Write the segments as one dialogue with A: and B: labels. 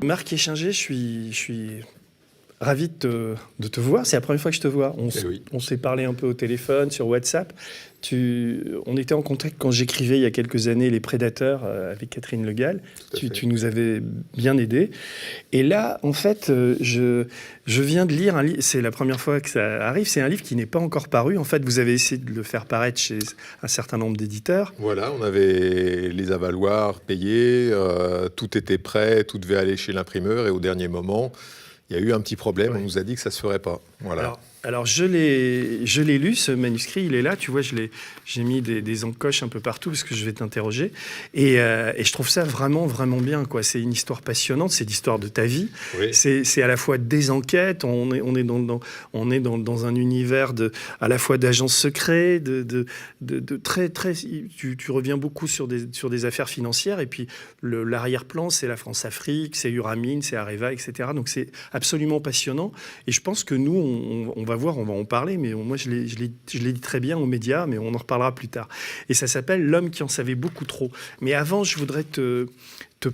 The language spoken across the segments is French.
A: Marc Échinger, je suis ravi de te voir. C'est la première fois que je te vois. On s'est parlé un peu au téléphone, sur WhatsApp. On était en contact quand j'écrivais il y a quelques années Les Prédateurs avec Catherine Le Gall. Tu nous avais bien aidé. Et là, en fait, je viens de lire un livre. C'est la première fois que ça arrive. C'est un livre qui n'est pas encore paru. En fait, vous avez essayé de le faire paraître chez un certain nombre d'éditeurs.
B: Voilà, on avait les avaloirs payés, tout était prêt, tout devait aller chez l'imprimeur. Et au dernier moment, il y a eu un petit problème. Ouais. On nous a dit que ça ne se ferait pas. Voilà.
A: Alors je l'ai lu, ce manuscrit, il est là, tu vois, j'ai mis des encoches un peu partout parce que je vais t'interroger. Et je trouve ça vraiment, vraiment bien, quoi. C'est une histoire passionnante, c'est l'histoire de ta vie. Oui. C'est à la fois des enquêtes, on est dans un univers à la fois d'agents secrets, très, très... Tu reviens beaucoup sur des affaires financières, et puis l'arrière-plan, c'est la France-Afrique, c'est Uramine, c'est Areva, etc. Donc c'est absolument passionnant. Et je pense que nous, on va voir, on va en parler, mais moi je l'ai dit très bien aux médias, mais on en reparlera plus tard. Et ça s'appelle L'homme qui en savait beaucoup trop. Mais avant, je voudrais te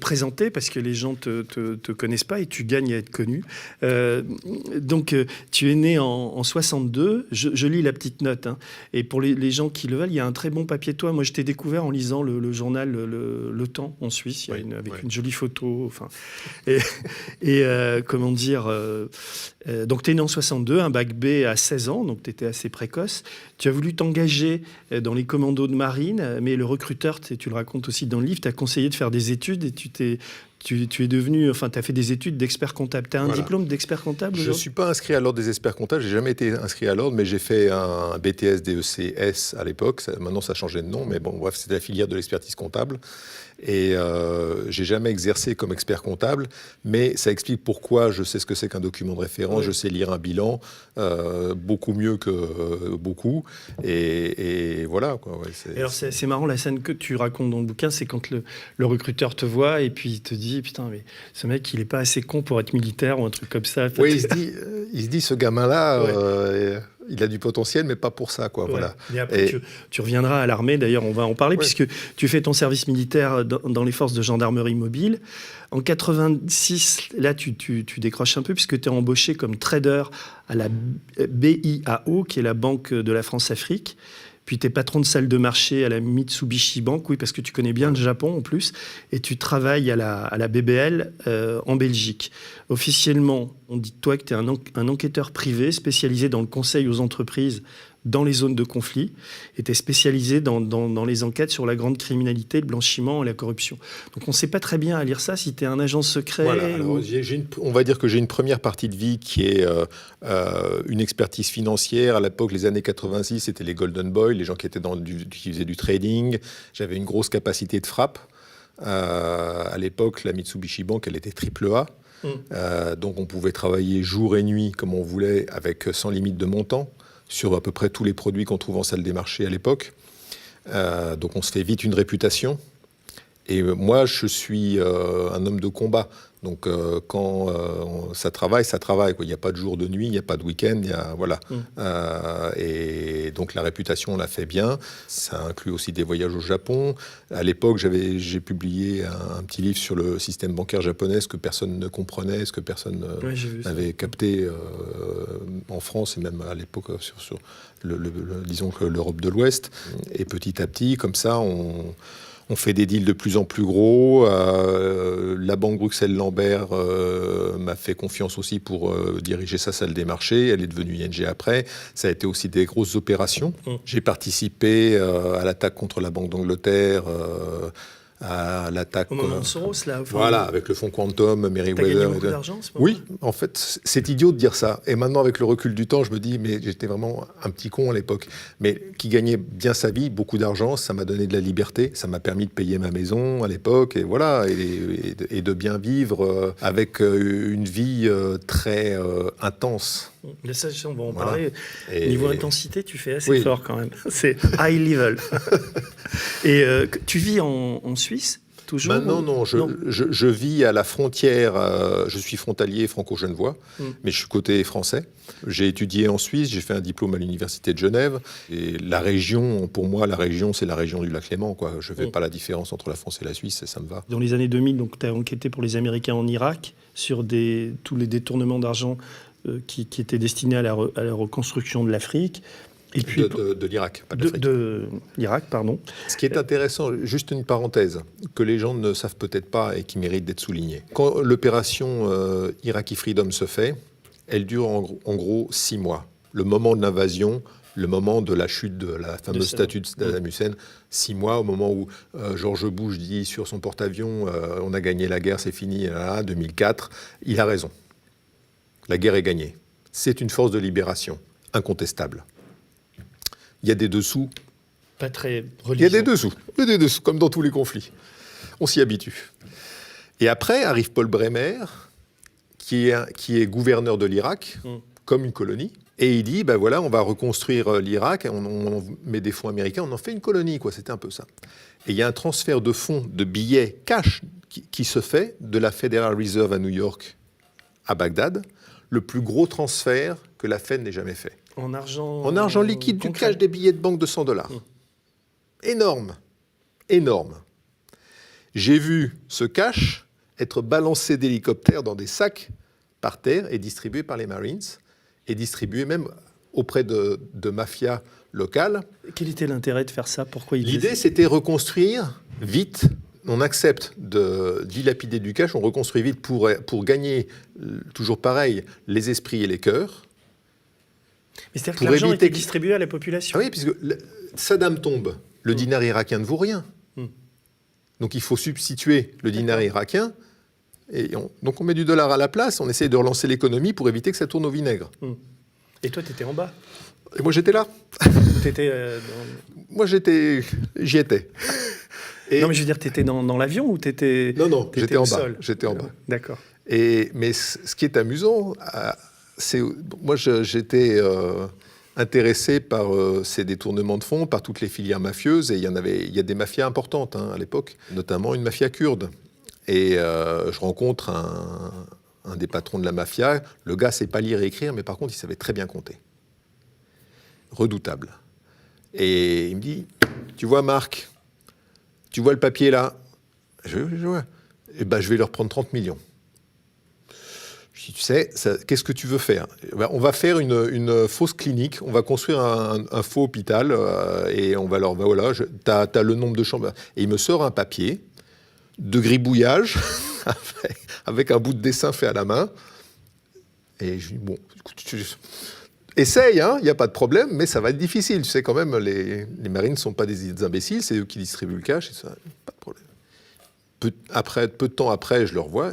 A: présenter, parce que les gens te connaissent pas et tu gagnes à être connu. Donc, tu es né en 62. Je lis la petite note. Hein. Et pour les gens qui le veulent, il y a un très bon papier de toi. Moi, je t'ai découvert en lisant le journal Le Temps en Suisse, avec une jolie photo. Enfin, comment dire... donc, tu es né en 62, un bac B à 16 ans, donc tu étais assez précoce. Tu as voulu t'engager dans les commandos de marine, mais le recruteur, tu le racontes aussi dans le livre, t'a conseillé de faire des études et tu es devenu, enfin, tu as fait des études d'expert comptable. Tu as un diplôme d'expert comptable?
B: Je ne suis pas inscrit à l'ordre des experts comptables, je n'ai jamais été inscrit à l'ordre, mais j'ai fait un BTS DECS à l'époque. Maintenant, ça a changé de nom, mais bon, bref, c'était la filière de l'expertise comptable. Et j'ai jamais exercé comme expert comptable, mais ça explique pourquoi je sais ce que c'est qu'un document de référence, je sais lire un bilan, beaucoup mieux que beaucoup, et voilà. Quoi,
A: alors c'est marrant, la scène que tu racontes dans le bouquin, c'est quand le recruteur te voit et puis il te dit, putain, mais ce mec, il est pas assez con pour être militaire ou un truc comme ça.
B: Oui, il se dit, ce gamin-là... il a du potentiel, mais pas pour ça, quoi. Ouais. Voilà.
A: Et après, tu reviendras à l'armée, d'ailleurs, on va en parler, puisque tu fais ton service militaire dans les forces de gendarmerie mobile. En 86, là, tu décroches un peu, puisque tu es embauché comme trader à la BIAO, qui est la Banque de la France-Afrique. Puis tu es patron de salle de marché à la Mitsubishi Bank, oui, parce que tu connais bien le Japon en plus, et tu travailles à la BBL en Belgique. Officiellement, on dit de toi que tu es un enquêteur privé spécialisé dans le conseil aux entreprises dans les zones de conflit, et tu es spécialisé dans les enquêtes sur la grande criminalité, le blanchiment et la corruption. Donc on ne sait pas très bien à lire ça si tu es un agent secret.
B: Voilà, alors, on va dire que j'ai une première partie de vie qui est une expertise financière. À l'époque, les années 86, c'était les Golden Boys, les gens qui faisaient du trading. J'avais une grosse capacité de frappe. À l'époque, la Mitsubishi Bank, elle était AAA. Donc on pouvait travailler jour et nuit comme on voulait, avec sans limite de montant, sur à peu près tous les produits qu'on trouve en salle des marchés à l'époque. Donc on se fait vite une réputation. Et moi, je suis un homme de combat. Donc quand ça travaille, quoi. Il n'y a pas de jour, de nuit, il n'y a pas de week-end. Voilà. Et donc la réputation, on l'a fait bien. Ça inclut aussi des voyages au Japon. À l'époque, j'ai publié un petit livre sur le système bancaire japonais, ce que personne ne comprenait, ce que personne n'avait capté en France et même à l'époque sur disons que l'Europe de l'Ouest. Et petit à petit, comme ça, on fait des deals de plus en plus gros. La banque Bruxelles-Lambert m'a fait confiance aussi pour diriger sa salle des marchés. Elle est devenue ING après. Ça a été aussi des grosses opérations. J'ai participé à l'attaque contre la Banque d'Angleterre, à l'attaque...
A: Au moment de Soros, là.
B: Voilà, avec le fonds Quantum, Meriwether...
A: T'as gagné beaucoup d'argent, ce moment-là ?
B: Oui, en fait, c'est idiot de dire ça. Et maintenant, avec le recul du temps, je me dis, mais j'étais vraiment un petit con à l'époque. Mais qui gagnait bien sa vie, beaucoup d'argent, ça m'a donné de la liberté, ça m'a permis de payer ma maison à l'époque, et voilà, et de bien vivre avec une vie très intense.
A: Mais ça, on va en parler. Niveau intensité, tu fais assez fort quand même. C'est high level. Et tu vis en Suisse ? toujours?
B: Maintenant, non. Je vis à la frontière. Je suis frontalier franco-genevois, mais je suis côté français. J'ai étudié en Suisse. J'ai fait un diplôme à l'université de Genève. Et la région, pour moi, c'est la région du lac Léman, quoi. Je ne fais pas la différence entre la France et la Suisse, et ça me va.
A: Dans les années 2000, tu as enquêté pour les Américains en Irak sur tous les détournements d'argent qui étaient destinés à la reconstruction de l'Afrique. Et puis,
B: de l'Irak, pas de l'Afrique.
A: De l'Irak, pardon.
B: Ce qui est intéressant, juste une parenthèse, que les gens ne savent peut-être pas et qui mérite d'être soulignée. Quand l'opération Iraqi Freedom se fait, elle dure en gros 6 mois. Le moment de l'invasion, le moment de la chute de la fameuse statue de Saddam Hussein, 6 mois, au moment où George Bush dit sur son porte-avions on a gagné la guerre, c'est fini, 2004, il a raison. La guerre est gagnée. C'est une force de libération, incontestable. Il y a des dessous.
A: Pas très religieux.
B: Il y a des dessous, comme dans tous les conflits. On s'y habitue. Et après arrive Paul Bremer, qui est gouverneur de l'Irak, comme une colonie. Et il dit, ben voilà, on va reconstruire l'Irak, on met des fonds américains, on en fait une colonie, quoi. C'était un peu ça. Et il y a un transfert de fonds, de billets cash, qui se fait de la Federal Reserve à New York à Bagdad, le plus gros transfert que la Fed n'ait jamais fait.
A: En argent
B: liquide, du cash, des billets de banque de $100. Énorme. Énorme. J'ai vu ce cash être balancé d'hélicoptères dans des sacs par terre et distribué par les Marines, et distribué même auprès de mafias locales.
A: Quel était l'intérêt de faire ça? Pourquoi
B: L'idée, c'était reconstruire vite. On accepte de dilapider du cash, on reconstruit vite pour gagner, toujours pareil, les esprits et les cœurs.
A: Mais c'est-à-dire que l'argent était distribué à la population.
B: Ah oui, puisque Saddam tombe, le dinar irakien ne vaut rien. Donc il faut substituer le dinar irakien, et donc on met du dollar à la place, on essaie de relancer l'économie pour éviter que ça tourne au vinaigre.
A: Et toi, tu étais en bas?
B: Et moi, j'étais là. Moi, j'y étais.
A: Et... Non, mais je veux dire, tu étais dans l'avion ou tu étais...
B: Non, j'étais en bas. J'étais en bas.
A: D'accord.
B: Mais ce qui est amusant, moi, j'étais intéressé par ces détournements de fonds, par toutes les filières mafieuses. Et il y a des mafias importantes à l'époque, notamment une mafia kurde. Et je rencontre un des patrons de la mafia. Le gars ne sait pas lire et écrire, mais par contre, il savait très bien compter. Redoutable. Et il me dit, tu vois, Marc, tu vois le papier là? Je vois. Eh ben, je vais leur prendre 30 millions. Je dis, tu sais, qu'est-ce que tu veux faire? On va faire une fausse clinique, on va construire un faux hôpital et on va leur... Voilà, t'as le nombre de chambres. Et il me sort un papier de gribouillage avec un bout de dessin fait à la main. Et je dis, bon, écoute, essaye, il n'y a pas de problème, mais ça va être difficile. Tu sais, quand même, les marines ne sont pas des imbéciles, c'est eux qui distribuent le cash, et ça, pas de problème. Peu de temps après, je le revois,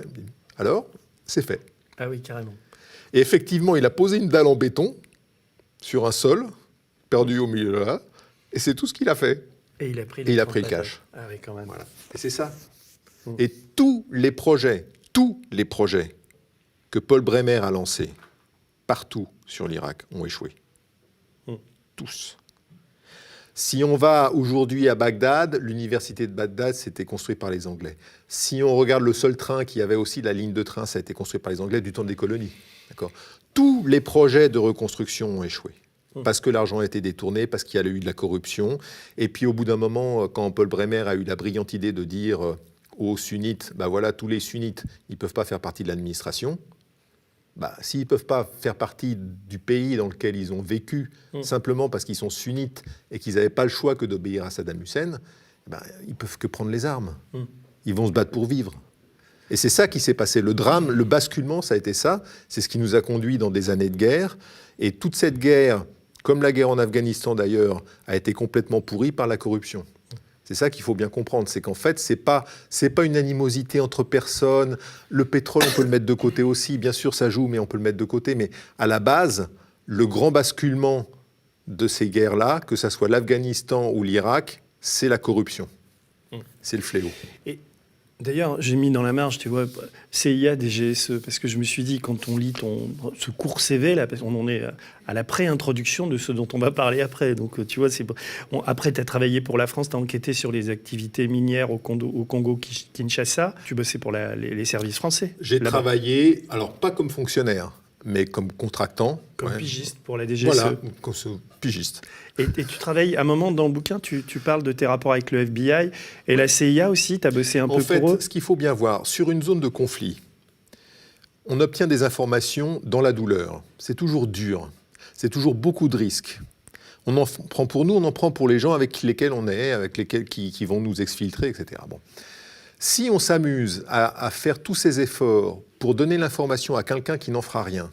B: alors, c'est fait.
A: Ah oui, carrément.
B: Et effectivement, il a posé une dalle en béton sur un sol, perdu au milieu de là, et c'est tout ce qu'il a fait.
A: Et il a pris
B: le cash.
A: Ah oui, quand même.
B: Voilà. Et c'est ça. Et tous les projets que Paul Bremer a lancés, partout sur l'Irak, ont échoué. Tous. Si on va aujourd'hui à Bagdad, l'université de Bagdad, c'était construit par les Anglais. Si on regarde le seul train qui avait aussi la ligne de train, ça a été construit par les Anglais du temps des colonies. D'accord. Tous les projets de reconstruction ont échoué. Parce que l'argent a été détourné, parce qu'il y a eu de la corruption. Et puis au bout d'un moment, quand Paul Bremer a eu la brillante idée de dire aux sunnites, ben voilà, tous les sunnites, ils ne peuvent pas faire partie de l'administration. S'ils ne peuvent pas faire partie du pays dans lequel ils ont vécu, simplement parce qu'ils sont sunnites et qu'ils n'avaient pas le choix que d'obéir à Saddam Hussein, ils ne peuvent que prendre les armes. Ils vont se battre pour vivre. Et c'est ça qui s'est passé. Le drame, le basculement, ça a été ça. C'est ce qui nous a conduits dans des années de guerre. Et toute cette guerre, comme la guerre en Afghanistan d'ailleurs, a été complètement pourrie par la corruption. C'est ça qu'il faut bien comprendre, c'est qu'en fait, c'est pas une animosité entre personnes. Le pétrole, on peut le mettre de côté aussi. Bien sûr, ça joue, mais on peut le mettre de côté. Mais à la base, le grand basculement de ces guerres-là, que ce soit l'Afghanistan ou l'Irak, c'est la corruption. C'est le fléau.
A: Et D'ailleurs, j'ai mis dans la marge, tu vois, CIA, DGSE, parce que je me suis dit, quand on lit ce court CV, là, parce qu'on en est à la pré-introduction de ce dont on va parler après. Donc, tu vois, après, tu as travaillé pour la France, tu as enquêté sur les activités minières au Congo-Kinshasa. Tu bossais pour les services français.
B: J'ai travaillé, alors pas comme fonctionnaire, mais comme contractant.
A: Comme pigiste pour la DGSE.
B: Voilà, comme pigiste.
A: Et tu travailles, à un moment dans le bouquin, tu parles de tes rapports avec le FBI et la CIA aussi, tu as bossé un peu pour eux.
B: En fait, ce qu'il faut bien voir, sur une zone de conflit, on obtient des informations dans la douleur. C'est toujours dur, c'est toujours beaucoup de risques. On en prend pour nous, on en prend pour les gens avec lesquels on est, avec lesquels qui vont nous exfiltrer, etc. Bon. Si on s'amuse à faire tous ces efforts pour donner l'information à quelqu'un qui n'en fera rien,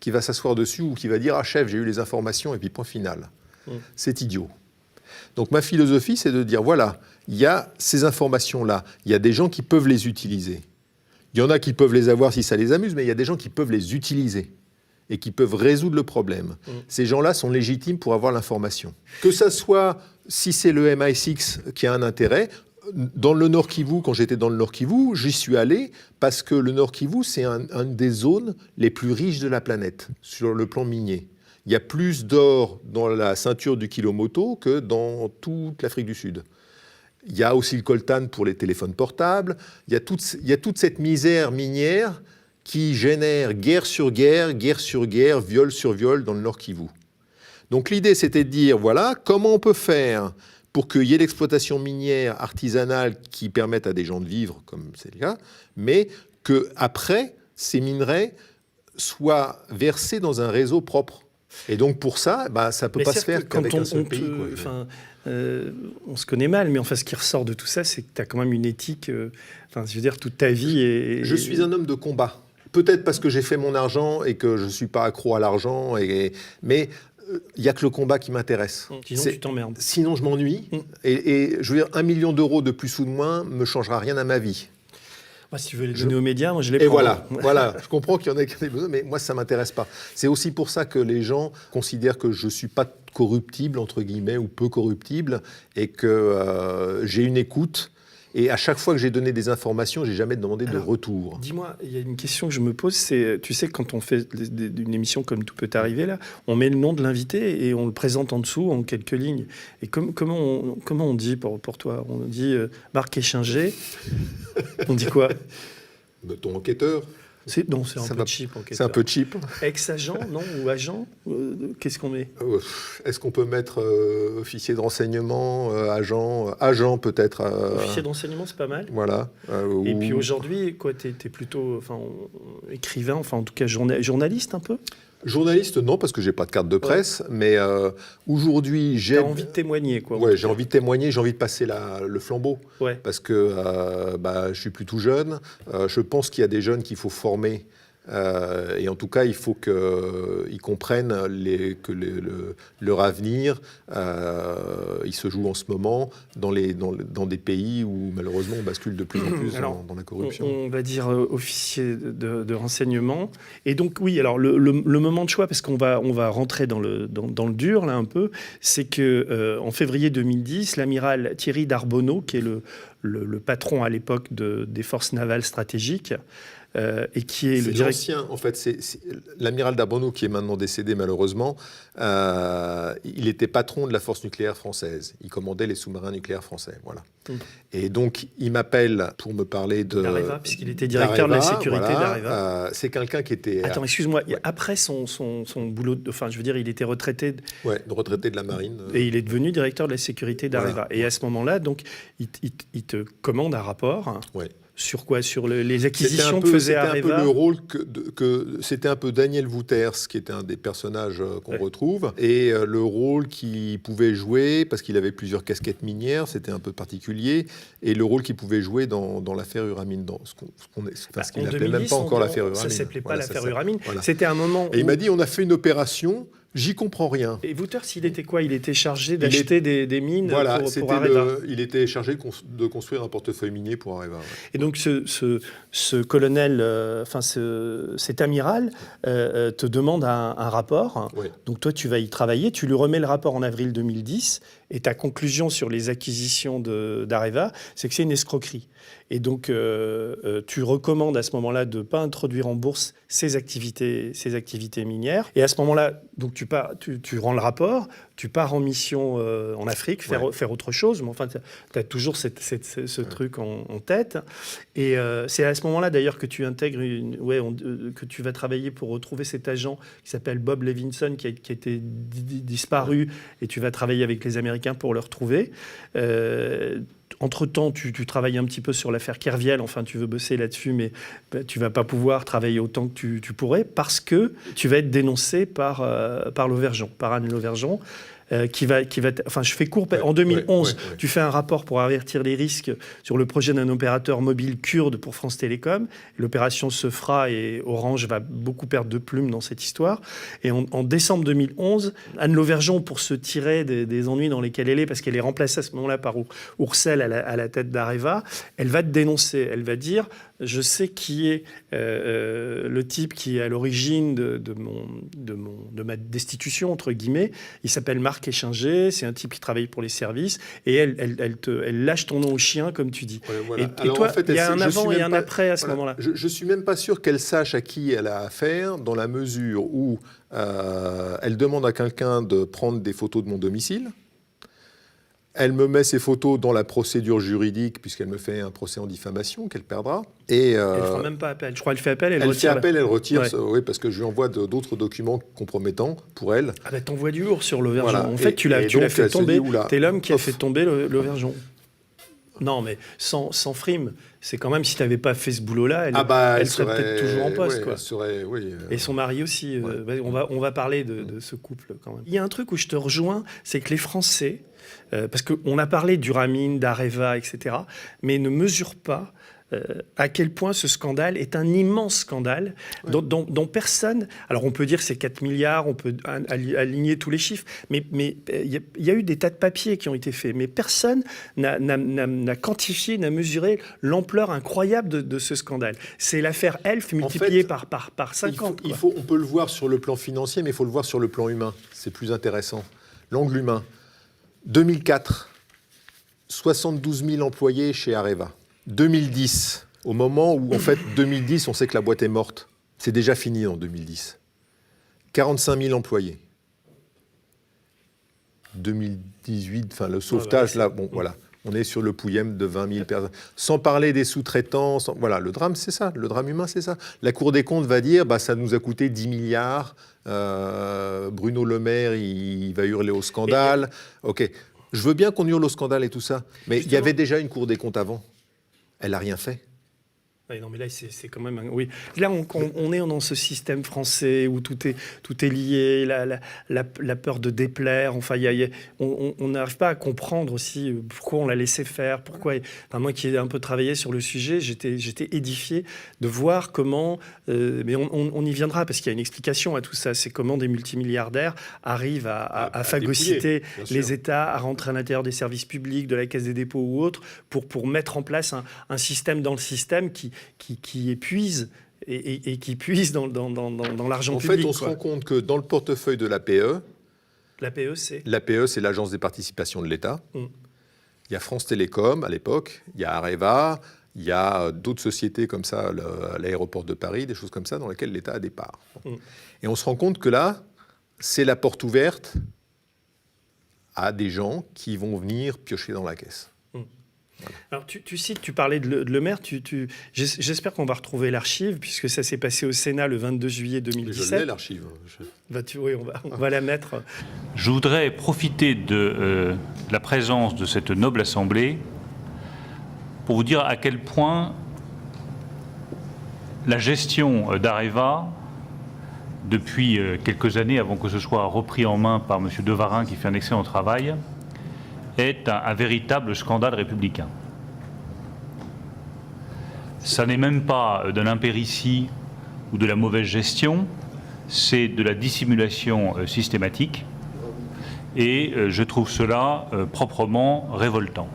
B: qui va s'asseoir dessus ou qui va dire « Ah chef, j'ai eu les informations » et puis point final. C'est idiot. Donc ma philosophie, c'est de dire, voilà, il y a ces informations-là, il y a des gens qui peuvent les utiliser. Il y en a qui peuvent les avoir si ça les amuse, mais il y a des gens qui peuvent les utiliser et qui peuvent résoudre le problème. Ces gens-là sont légitimes pour avoir l'information. Que ça soit, si c'est le MI6 qui a un intérêt, dans le Nord Kivu, quand j'étais dans le Nord Kivu, j'y suis allé parce que le Nord Kivu, c'est une des zones les plus riches de la planète sur le plan minier. Il y a plus d'or dans la ceinture du Kilomoto que dans toute l'Afrique du Sud. Il y a aussi le coltan pour les téléphones portables. Il y a toute cette misère minière qui génère guerre sur guerre, viol sur viol dans le Nord Kivu. Donc l'idée, c'était de dire, voilà, comment on peut faire pour qu'il y ait l'exploitation minière artisanale qui permette à des gens de vivre, comme c'est le cas, mais qu'après, ces minerais soient versés dans un réseau propre. Et donc pour ça, ça ne peut pas se faire qu'avec un seul pays.
A: On se connaît mal, mais enfin, ce qui ressort de tout ça, c'est que tu as quand même une éthique. Je veux dire, toute ta vie est...
B: Je suis un homme de combat. Peut-être parce que j'ai fait mon argent et que je ne suis pas accro à l'argent, mais il n'y a que le combat qui m'intéresse.
A: Sinon, tu t'emmerdes.
B: Sinon, je m'ennuie. Et je veux dire, 1 million d'euros de plus ou de moins ne me changera rien à ma vie.
A: Si tu veux les donner aux médias, moi je les prends.
B: Et voilà, je comprends qu'il y en a qui ont besoin, mais moi ça ne m'intéresse pas. C'est aussi pour ça que les gens considèrent que je ne suis pas corruptible, entre guillemets, ou peu corruptible, et que j'ai une écoute. Et à chaque fois que j'ai donné des informations, je n'ai jamais demandé de retour.
A: Dis-moi, il y a une question que je me pose, c'est, tu sais, quand on fait une émission comme Tout peut arriver, là, on met le nom de l'invité et on le présente en dessous, en quelques lignes. Et comment on dit pour toi? On dit Marc Échinger. On dit quoi?
B: Ton enquêteur.
A: Non, c'est un peu cheap. Enquêteur.
B: C'est un peu cheap.
A: Ex-agent, non? Ou agent? Qu'est-ce qu'on met?
B: Est-ce qu'on peut mettre officier de renseignement, agent peut-être
A: Officier de renseignement, c'est pas mal.
B: Voilà.
A: Et puis aujourd'hui, quoi, t'es plutôt écrivain, en tout cas journaliste un peu?
B: Journaliste, non, parce que j'ai pas de carte de presse, mais aujourd'hui, j'ai
A: envie de témoigner, quoi.
B: Ouais, j'ai envie de témoigner, j'ai envie de passer le flambeau, parce que je suis plus tout jeune. Je pense qu'il y a des jeunes qu'il faut former. Et en tout cas, il faut qu'ils comprennent que leur avenir, il se joue en ce moment dans des pays où malheureusement on bascule de plus en plus dans la corruption.
A: On va dire officier de renseignement. Et donc oui, alors le moment de choix, parce qu'on va rentrer dans le dur là un peu, c'est que en février 2010, l'amiral Thierry Darbonneau, qui est le patron à l'époque des forces navales stratégiques, et qui est le
B: directeur. En fait, c'est l'amiral Darbonneau, qui est maintenant décédé malheureusement. Il était patron de la force nucléaire française. Il commandait les sous-marins nucléaires français. Voilà. Et donc, il m'appelle pour me parler
A: d'Areva, puisqu'il était directeur de la sécurité d'Areva.
B: C'est quelqu'un qui était...
A: Attends, excuse-moi. Après son boulot, il était retraité...
B: retraité de la marine.
A: Et il est devenu directeur de la sécurité d'Areva. Voilà. Et à ce moment-là, donc, il te commande un rapport... Sur quoi? Sur les acquisitions que faisait Areva?
B: C'était un peu le rôle c'était un peu Daniel Wouters, qui était un des personnages qu'on retrouve, et le rôle qu'il pouvait jouer, parce qu'il avait plusieurs casquettes minières, c'était un peu particulier, et le rôle qu'il pouvait jouer dans l'affaire Uramine, ce qu'il n'appelait même pas encore l'affaire Uramine.
A: Ça ne s'appelait pas l'affaire Uramine. Voilà. C'était un moment
B: Et il m'a dit, on a fait une opération J'y comprends rien.
A: Et Wouters, il était quoi? Il était chargé d'acheter des mines pour Areva.
B: Il était chargé de construire un portefeuille minier pour Areva. Ouais.
A: Et donc ce colonel, cet amiral, te demande un rapport.
B: Ouais.
A: Donc toi, tu vas y travailler. Tu lui remets le rapport en avril 2010. Et ta conclusion sur les acquisitions d'Areva, c'est que c'est une escroquerie. Et donc, tu recommandes à ce moment-là de ne pas introduire en bourse ces activités minières. Et à ce moment-là, donc tu rends le rapport, tu pars en mission en Afrique, faire autre chose. Mais enfin, tu as toujours ce truc en tête. Et c'est à ce moment-là, d'ailleurs, que tu intègres que tu vas travailler pour retrouver cet agent qui s'appelle Bob Levinson, qui a été disparu. Et tu vas travailler avec les Américains pour le retrouver. Entre-temps, tu travailles un petit peu sur l'affaire Kerviel, enfin tu veux bosser là-dessus, mais tu ne vas pas pouvoir travailler autant que tu pourrais parce que tu vas être dénoncé par Lauvergeon, par Anne Lauvergeon. Enfin, je fais court. En 2011, tu fais un rapport pour avertir les risques sur le projet d'un opérateur mobile kurde pour France Télécom. L'opération se fera et Orange va beaucoup perdre de plumes dans cette histoire. Et en décembre 2011, Anne Lauvergeon, pour se tirer des ennuis dans lesquels elle est, parce qu'elle est remplacée à ce moment-là par Oursel à la tête d'Areva, elle va te dénoncer. Elle va dire: je sais qui est le type qui est à l'origine de ma destitution, entre guillemets. Il s'appelle Marc Échinger, c'est un type qui travaille pour les services, et elle lâche ton nom au chien, comme tu dis. Ouais, voilà. Et toi, en fait, il y a un avant et un après à ce moment-là.
B: Je ne suis même pas sûr qu'elle sache à qui elle a affaire, dans la mesure où elle demande à quelqu'un de prendre des photos de mon domicile. Elle me met ces photos dans la procédure juridique, puisqu'elle me fait un procès en diffamation qu'elle perdra. Et elle
A: ne fera même pas appel. Je crois qu'elle fait appel,
B: elle retire. Ouais. Oui, parce que je lui envoie d'autres documents compromettants pour elle.
A: Ah ben, t'envoies du lourd sur Lauvergeon. Voilà. En fait, tu l'as fait tomber. T'es l'homme qui a fait tomber Lauvergeon. Non, mais sans frime. C'est quand même, si tu n'avais pas fait ce boulot-là, elle serait peut-être toujours en poste. Et son mari aussi. On va parler de ce couple quand même. Il y a un truc où je te rejoins, c'est que les Français, parce qu'on a parlé d'Uramine, d'Areva, etc., mais ne mesurent pas à quel point ce scandale est un immense scandale dont personne... Alors on peut dire que c'est 4 milliards, on peut aligner tous les chiffres, mais il y a eu des tas de papiers qui ont été faits, mais personne n'a quantifié, n'a mesuré l'ampleur incroyable de ce scandale. C'est l'affaire Elf multipliée par 50.
B: On peut le voir sur le plan financier, mais il faut le voir sur le plan humain. C'est plus intéressant. L'angle humain. 2004, 72 000 employés chez Areva. 2010, au moment où, en fait, 2010, on sait que la boîte est morte. C'est déjà fini en 2010. 45 000 employés. 2018, enfin, le sauvetage, là, bon, voilà. On est sur le pouillème de 20 000 personnes. Sans parler des sous-traitants. Voilà, le drame, c'est ça. Le drame humain, c'est ça. La Cour des comptes va dire, ça nous a coûté 10 milliards. Bruno Le Maire, il va hurler au scandale. OK. Je veux bien qu'on hurle au scandale et tout ça. Mais il y avait déjà une Cour des comptes avant. Elle n'a rien fait.
A: Oui, non, mais là, c'est quand même... Oui. Là, on est dans ce système français où tout est lié, la peur de déplaire. Enfin, on n'arrive pas à comprendre aussi pourquoi on l'a laissé faire. Pourquoi... Enfin, moi qui ai un peu travaillé sur le sujet, j'étais édifié de voir comment... mais on y viendra, parce qu'il y a une explication à tout ça. C'est comment des multimilliardaires arrivent à phagocyter les États, à rentrer à l'intérieur des services publics, de la Caisse des dépôts ou autres, pour mettre en place un système dans le système qui épuise et qui puise dans l'argent public.
B: En fait, on se rend compte que dans le portefeuille de l'APE,
A: l'APE, c'est
B: l'Agence des participations de l'État. Il y a France Télécom à l'époque, il y a Areva, il y a d'autres sociétés comme ça, l'aéroport de Paris, des choses comme ça, dans lesquelles l'État a des parts. Et on se rend compte que là, c'est la porte ouverte à des gens qui vont venir piocher dans la caisse.
A: Alors, tu parlais de Le Maire. J'espère qu'on va retrouver l'archive, puisque ça s'est passé au Sénat le 22 juillet 2017.
B: Je l'ai, l'archive.
A: Oui, on va la mettre.
C: Je voudrais profiter de la présence de cette noble assemblée pour vous dire à quel point la gestion d'Areva, depuis quelques années, avant que ce soit repris en main par M. Devarin, qui fait un excellent travail, est un véritable scandale républicain. Ça n'est même pas de l'impéritie ou de la mauvaise gestion, c'est de la dissimulation systématique. Et je trouve cela proprement révoltant.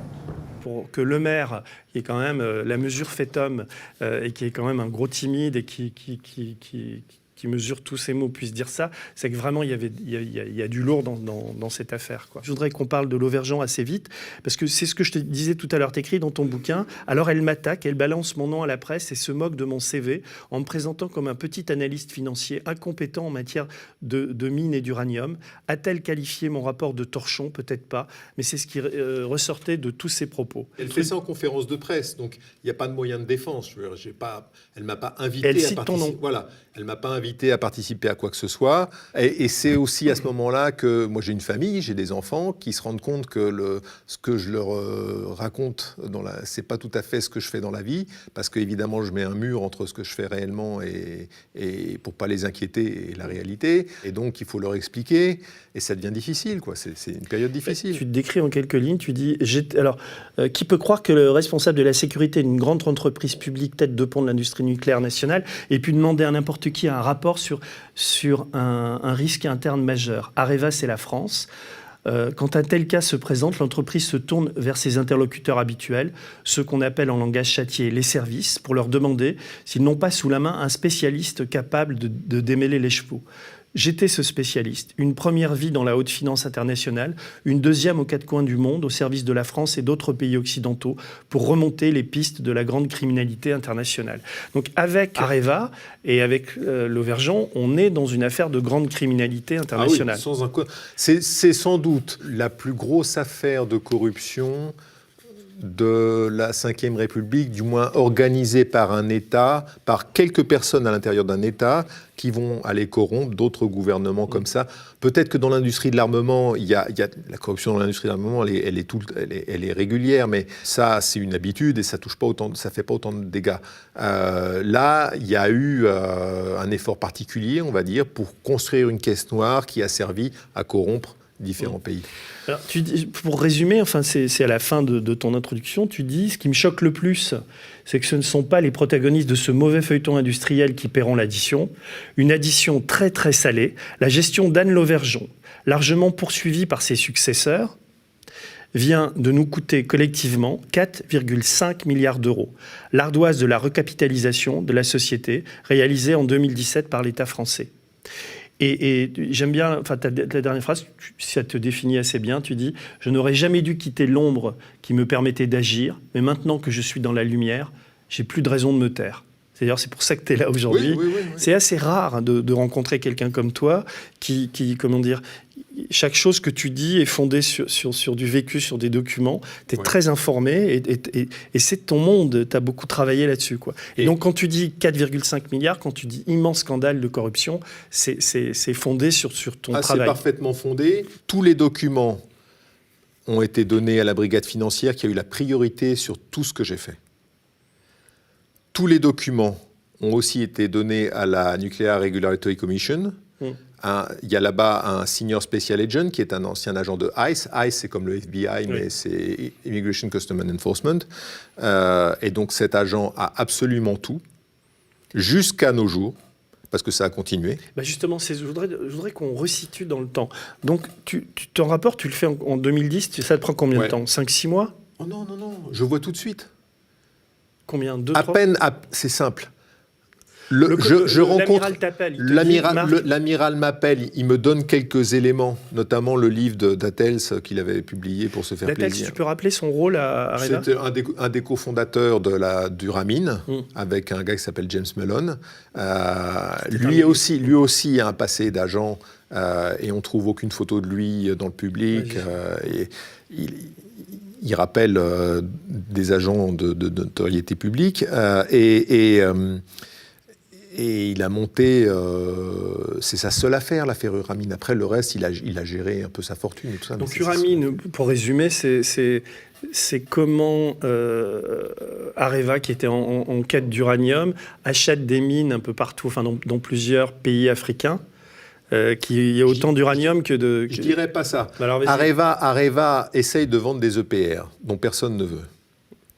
A: Pour que le maire, qui est quand même la mesure fait homme, et qui est quand même un gros timide et qui mesure tous ces mots, puisse dire ça, c'est que vraiment il y a du lourd dans cette affaire, quoi. Je voudrais qu'on parle de Lauvergeon assez vite, parce que c'est ce que je te disais tout à l'heure, t'écris dans ton bouquin, alors elle m'attaque, elle balance mon nom à la presse et se moque de mon CV en me présentant comme un petit analyste financier incompétent en matière de mines et d'uranium. A-t-elle qualifié mon rapport de torchon? Peut-être pas, mais c'est ce qui ressortait de tous ses propos.
B: Elle fait ça en conférence de presse, donc il n'y a pas de moyen de défense. Elle ne m'a pas invité
A: elle
B: à
A: cite ton nom.
B: Voilà. Elle ne m'a pas invité à participer à quoi que ce soit. Et c'est aussi à ce moment-là que moi j'ai une famille, j'ai des enfants qui se rendent compte que ce que je leur raconte, c'est pas tout à fait ce que je fais dans la vie, parce qu'évidemment je mets un mur entre ce que je fais réellement et pour pas les inquiéter et la réalité. Et donc il faut leur expliquer. Et ça devient difficile, quoi. C'est une période difficile.
A: Tu te décris en quelques lignes, tu dis... qui peut croire que le responsable de la sécurité d'une grande entreprise publique, tête de pont de l'industrie nucléaire nationale, ait pu demander à n'importe qui un rapport sur un risque interne majeur? Areva, c'est la France. Quand un tel cas se présente, l'entreprise se tourne vers ses interlocuteurs habituels, ceux qu'on appelle en langage châtié les services, pour leur demander s'ils n'ont pas sous la main un spécialiste capable de démêler les chevaux. J'étais ce spécialiste. Une première vie dans la haute finance internationale, une deuxième aux quatre coins du monde, au service de la France et d'autres pays occidentaux, pour remonter les pistes de la grande criminalité internationale. Donc avec Areva et avec Lauvergeon, on est dans une affaire de grande criminalité internationale.
B: Ah oui, c'est sans doute la plus grosse affaire de corruption de la Ve République, du moins organisée par un État, par quelques personnes à l'intérieur d'un État qui vont aller corrompre d'autres gouvernements comme ça. Peut-être que dans l'industrie de l'armement, il y a la corruption dans l'industrie de l'armement, elle est régulière, mais ça, c'est une habitude et ça fait pas autant de dégâts. Là, il y a eu un effort particulier, on va dire, pour construire une caisse noire qui a servi à corrompre différents pays.
A: Alors, pour résumer, enfin, c'est à la fin de ton introduction, tu dis, ce qui me choque le plus, c'est que ce ne sont pas les protagonistes de ce mauvais feuilleton industriel qui paieront l'addition, une addition très très salée, la gestion d'Anne Lauvergeon, largement poursuivie par ses successeurs, vient de nous coûter collectivement 4,5 milliards d'euros. L'ardoise de la recapitalisation de la société réalisée en 2017 par l'État français. Et j'aime bien, enfin, ta dernière phrase, ça te définit assez bien. Tu dis « Je n'aurais jamais dû quitter l'ombre qui me permettait d'agir, mais maintenant que je suis dans la lumière, j'ai plus de raison de me taire. » C'est-à-dire, c'est pour ça que tu es là aujourd'hui. Oui. C'est assez rare de rencontrer quelqu'un comme toi qui, comment dire, chaque chose que tu dis est fondée sur du vécu, sur des documents. Tu es très informé et c'est ton monde. Tu as beaucoup travaillé là-dessus, quoi. Et donc, quand tu dis 4,5 milliards, quand tu dis immense scandale de corruption, c'est fondé sur ton travail.
B: C'est parfaitement fondé. Tous les documents ont été donnés à la brigade financière qui a eu la priorité sur tout ce que j'ai fait. Tous les documents ont aussi été donnés à la Nuclear Regulatory Commission. Il y a là-bas un Senior Special Agent qui est un ancien agent de ICE. ICE, c'est comme le FBI, mais c'est Immigration Customs and Enforcement. Et donc cet agent a absolument tout, jusqu'à nos jours, parce que ça a continué.
A: Bah justement, je voudrais qu'on resitue dans le temps. Donc ton rapport, tu le fais en 2010, ça te prend combien de temps? 5-6 mois?
B: Oh non, je vois tout de suite.
A: Combien? 2, 3
B: À peine, c'est simple. Je rencontre l'amiral m'appelle, il me donne quelques éléments, notamment le livre d'Attels qu'il avait publié pour se faire plaisir.
A: Tu peux rappeler son rôle à Areva?
B: C'était un des cofondateurs du Ramin, avec un gars qui s'appelle James Mellon. Lui aussi a un passé d'agent et on trouve aucune photo de lui dans le public. Il rappelle des agents de notoriété publique et il a monté, c'est sa seule affaire, l'affaire Uramin. Après, le reste, il a géré un peu sa fortune et tout ça.
A: Donc Uramin, pour résumer, c'est comment Areva, qui était en quête d'uranium, achète des mines un peu partout, enfin dans plusieurs pays africains. Qu'il y a autant d'uranium que de...
B: Je dirais pas ça.
A: Alors,
B: Areva essaye de vendre des EPR dont personne ne veut.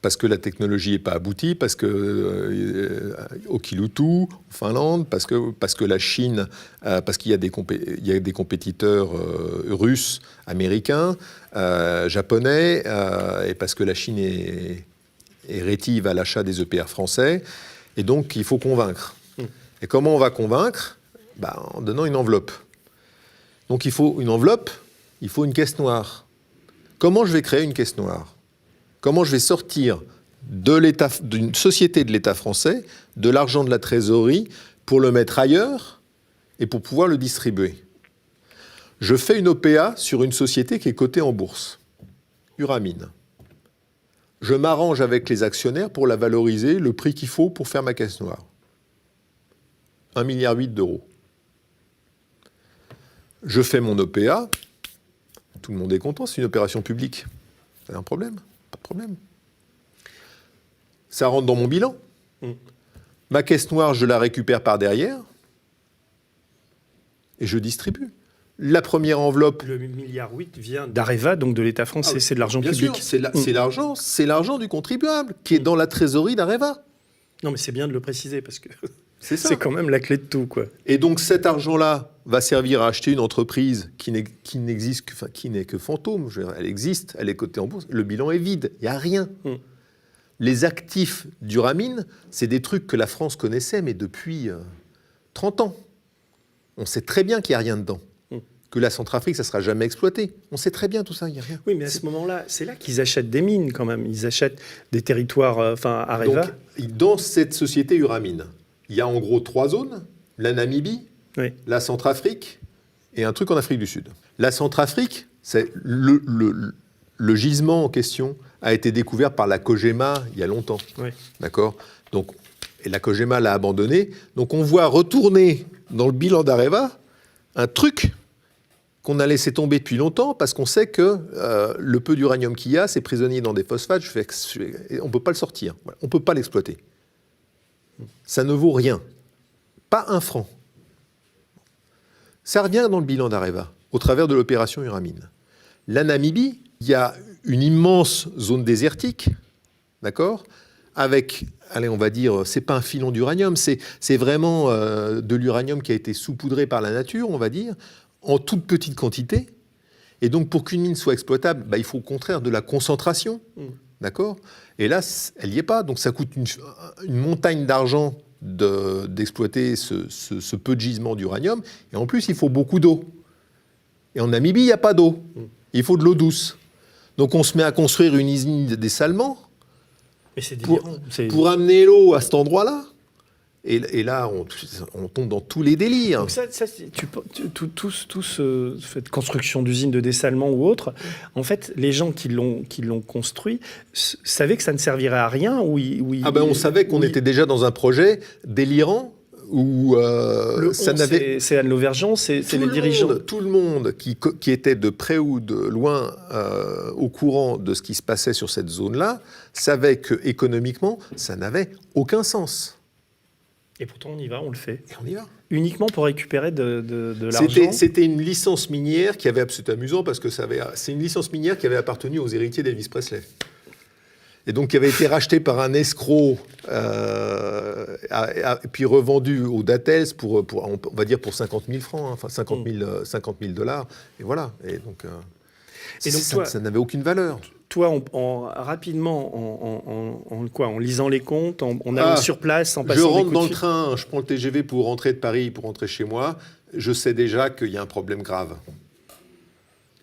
B: parce que la technologie n'est pas aboutie, parce que au Kiloutou, en Finlande, parce que la Chine, parce qu'il y a des compétiteurs russes, américains, japonais, et parce que la Chine est rétive à l'achat des EPR français, et donc il faut convaincre. Et comment on va convaincre ? En donnant une enveloppe. Donc il faut une enveloppe, il faut une caisse noire. Comment je vais créer une caisse noire ? Comment je vais sortir d'une société de l'État français de l'argent de la trésorerie pour le mettre ailleurs et pour pouvoir le distribuer ? Je fais une OPA sur une société qui est cotée en bourse, Uramine. Je m'arrange avec les actionnaires pour la valoriser, le prix qu'il faut pour faire ma caisse noire. 1,8 milliard d'euros. Je fais mon OPA, tout le monde est content, c'est une opération publique. C'est un problème ? Pas de problème. Ça rentre dans mon bilan. Ma caisse noire, je la récupère par derrière et je distribue. La première enveloppe...
A: Le 1,8 milliard vient d'Areva, donc de l'État français, c'est de l'argent public.
B: Bien sûr, c'est l'argent du contribuable qui est dans la trésorerie d'Areva.
A: Non, mais c'est bien de le préciser parce que
B: c'est ça.
A: C'est quand même la clé de tout, quoi.
B: Et donc cet argent-là va servir à acheter une entreprise qui n'est que fantôme. Elle existe, elle est cotée en bourse. Le bilan est vide, il n'y a rien. Les actifs d'Uramine, c'est des trucs que la France connaissait, mais depuis 30 ans. On sait très bien qu'il n'y a rien dedans. Que la Centrafrique, ça ne sera jamais exploité. On sait très bien tout ça, il n'y a rien.
A: Oui, mais à ce moment-là, c'est là qu'ils achètent des mines, quand même. Ils achètent des territoires, Areva.
B: Donc, dans cette société Uramine, il y a en gros 3 zones. La Namibie, la Centrafrique et un truc en Afrique du Sud. La Centrafrique, c'est le gisement en question a été découvert par la Cogema il y a longtemps. D'accord ? Donc, et la Cogema l'a abandonné. Donc, on voit retourner dans le bilan d'Areva un truc qu'on a laissé tomber depuis longtemps parce qu'on sait que le peu d'uranium qu'il y a, c'est prisonnier dans des phosphates. On ne peut pas le sortir. Voilà. On ne peut pas l'exploiter. Ça ne vaut rien. Pas un franc. Ça revient dans le bilan d'Areva, au travers de l'opération Uramine. La Namibie, il y a une immense zone désertique, d'accord ? Avec, allez, on va dire, c'est pas un filon d'uranium, c'est vraiment de l'uranium qui a été saupoudré par la nature, on va dire, en toute petite quantité. Et donc, pour qu'une mine soit exploitable, il faut au contraire de la concentration, d'accord ? Et là, elle n'y est pas. Donc, ça coûte une montagne d'argent d'exploiter ce peu de gisement d'uranium. Et en plus, il faut beaucoup d'eau. Et en Namibie, il n'y a pas d'eau. Il faut de l'eau douce. Donc, on se met à construire une usine de dessalement pour amener l'eau à cet endroit-là. Et là, on tombe dans tous les délires.
A: Donc cette construction d'usines de dessalement ou autre, en fait, les gens qui l'ont construit savaient que ça ne servirait à rien.
B: On savait qu'on était déjà dans un projet délirant où ça n'avait...
A: C'est Anne Lauvergeon, c'est les dirigeants.
B: Tout le monde qui était de près ou de loin au courant de ce qui se passait sur cette zone-là savait qu'économiquement, ça n'avait aucun sens.
A: Et pourtant, on y va, on le fait.
B: Et on y va.
A: Uniquement pour récupérer de l'argent.
B: C'était une licence minière qui avait... C'est amusant parce que c'est une licence minière qui avait appartenu aux héritiers d'Elvis Presley. Et donc qui avait été rachetée par un escroc, puis revendue au Dattels on va dire pour 50 000 francs, enfin 50 000 dollars. Et voilà. Et donc ça n'avait aucune valeur.
A: Toi, rapidement, en lisant les comptes, en allant sur place, en passant
B: je rentre dans le train, je prends le TGV pour rentrer de Paris, pour rentrer chez moi, je sais déjà qu'il y a un problème grave.